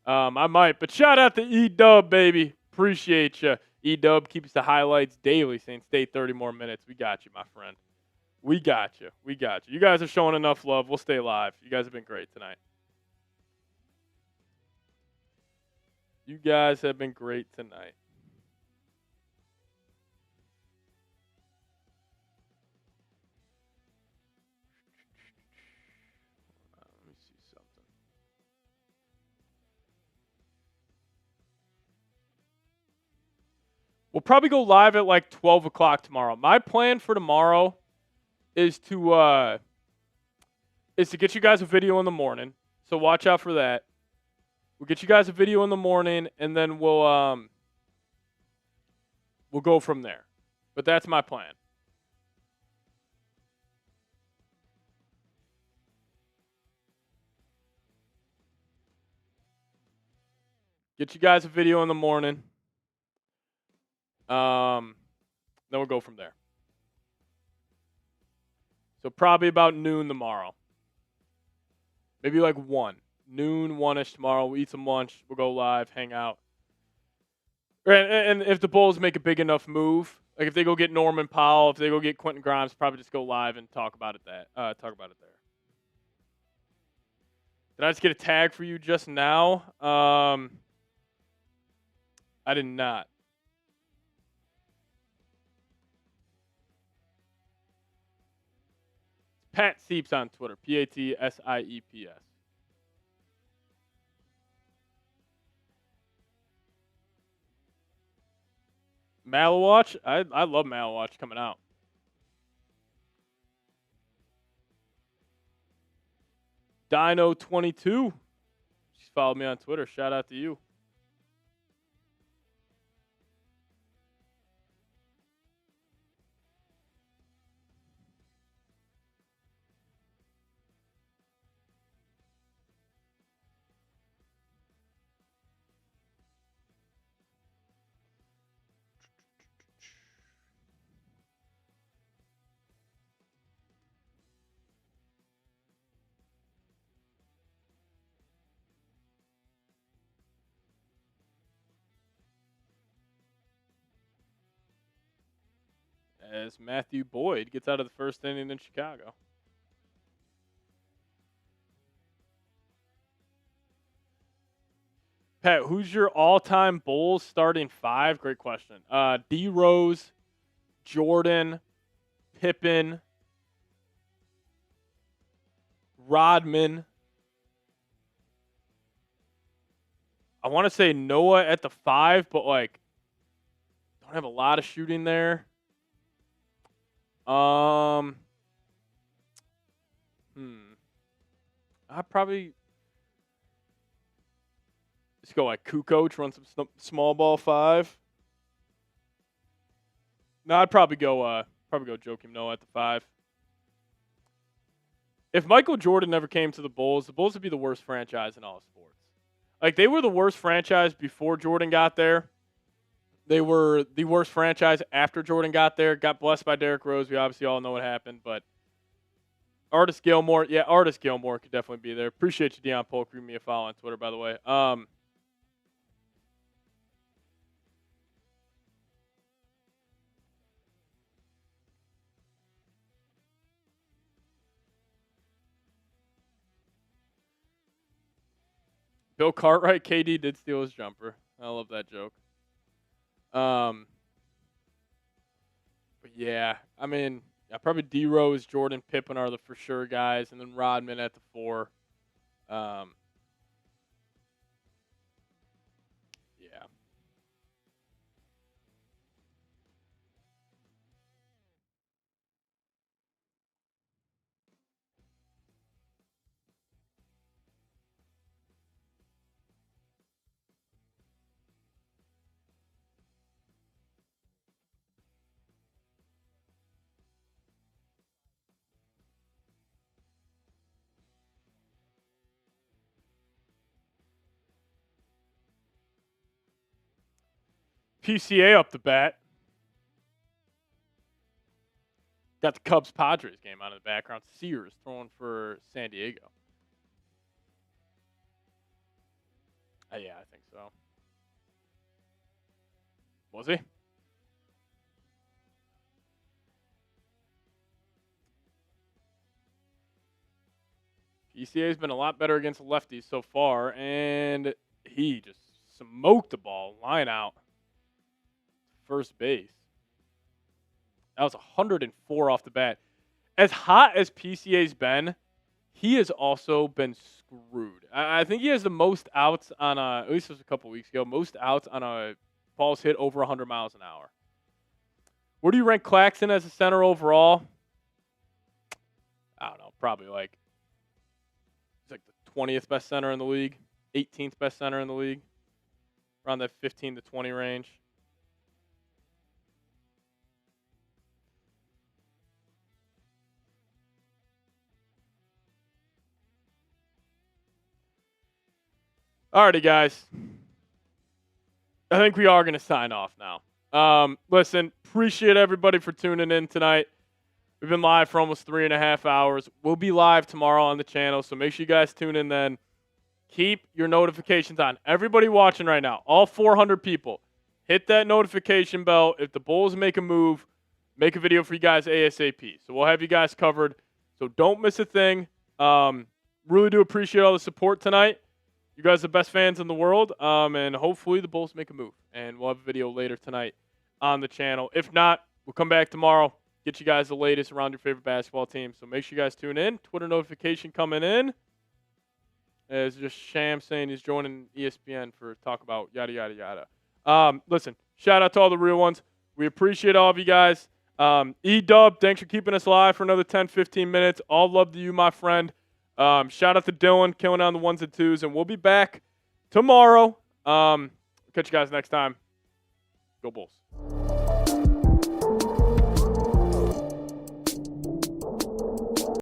But shout out to E-Dub, baby. Appreciate you. E-Dub keeps the highlights daily, saying stay 30 more minutes. We got you, my friend. We got you. You guys are showing enough love. We'll stay live. You guys have been great tonight. You guys have been great tonight. Let me see something. We'll probably go live at like 12 o'clock tomorrow. My plan for tomorrow is to get you guys a video in the morning. So watch out for that. We'll get you guys a video in the morning, and then we'll go from there. But that's my plan. Get you guys a video in the morning. Then we'll go from there. So probably about noon tomorrow. Maybe like 1. Noon, 1-ish tomorrow. We'll eat some lunch. We'll go live, hang out. And if the Bulls make a big enough move, like if they go get Norman Powell, if they go get Quentin Grimes, probably just go live and talk about it there. Did I just get a tag for you just now? I did not. Pat Seeps on Twitter. PATSIEPS. Malawatch? I love Malawatch coming out. Dino22. She's followed me on Twitter. Shout out to you. As Matthew Boyd gets out of the first inning in Chicago. Pat, who's your all-time Bulls starting 5? Great question. D. Rose, Jordan, Pippen, Rodman. I want to say Noah at the 5, but like don't have a lot of shooting there. I probably just go like Kukoc, run some small ball 5. No, I'd probably go Joakim Noah at the 5. If Michael Jordan never came to the Bulls would be the worst franchise in all of sports. Like they were the worst franchise before Jordan got there. They were the worst franchise after Jordan got there. Got blessed by Derrick Rose. We obviously all know what happened, but Artis Gilmore could definitely be there. Appreciate you, Deion Polk, giving me a follow on Twitter, by the way. Bill Cartwright, KD did steal his jumper. I love that joke. But yeah, I mean, probably D Rose, Jordan, Pippen are the for sure guys, and then Rodman at the 4. Yeah. PCA up the bat. Got the Cubs-Padres game on in the background. Sears throwing for San Diego. Yeah, I think so. Was he? PCA's been a lot better against lefties so far, and he just smoked the ball, line out, first base. That was 104 off the bat. As hot as PCA's been, he has also been screwed. I think he has the most outs on at least it was a couple weeks ago, most outs on a balls hit over 100 miles an hour. Where do you rank Claxton as a center overall? I don't know, probably like he's like the 20th best center in the league, 18th best center in the league, around that 15 to 20 range. Alrighty, guys. I think we are going to sign off now. Listen, appreciate everybody for tuning in tonight. We've been live for almost 3.5 hours. We'll be live tomorrow on the channel, so make sure you guys tune in then. Keep your notifications on. Everybody watching right now, all 400 people, hit that notification bell. If the Bulls make a move, make a video for you guys ASAP. So we'll have you guys covered. So don't miss a thing. Really do appreciate all the support tonight. You guys are the best fans in the world, and hopefully the Bulls make a move. And we'll have a video later tonight on the channel. If not, we'll come back tomorrow, get you guys the latest around your favorite basketball team. So make sure you guys tune in. Twitter notification coming in. It's just Sham saying he's joining ESPN for talk about yada, yada, yada. Listen, shout out to all the real ones. We appreciate all of you guys. E-Dub, thanks for keeping us live for another 10, 15 minutes. All love to you, my friend. Shout out to Dylan, killing on the ones and twos, and we'll be back tomorrow. Catch you guys next time. Go Bulls.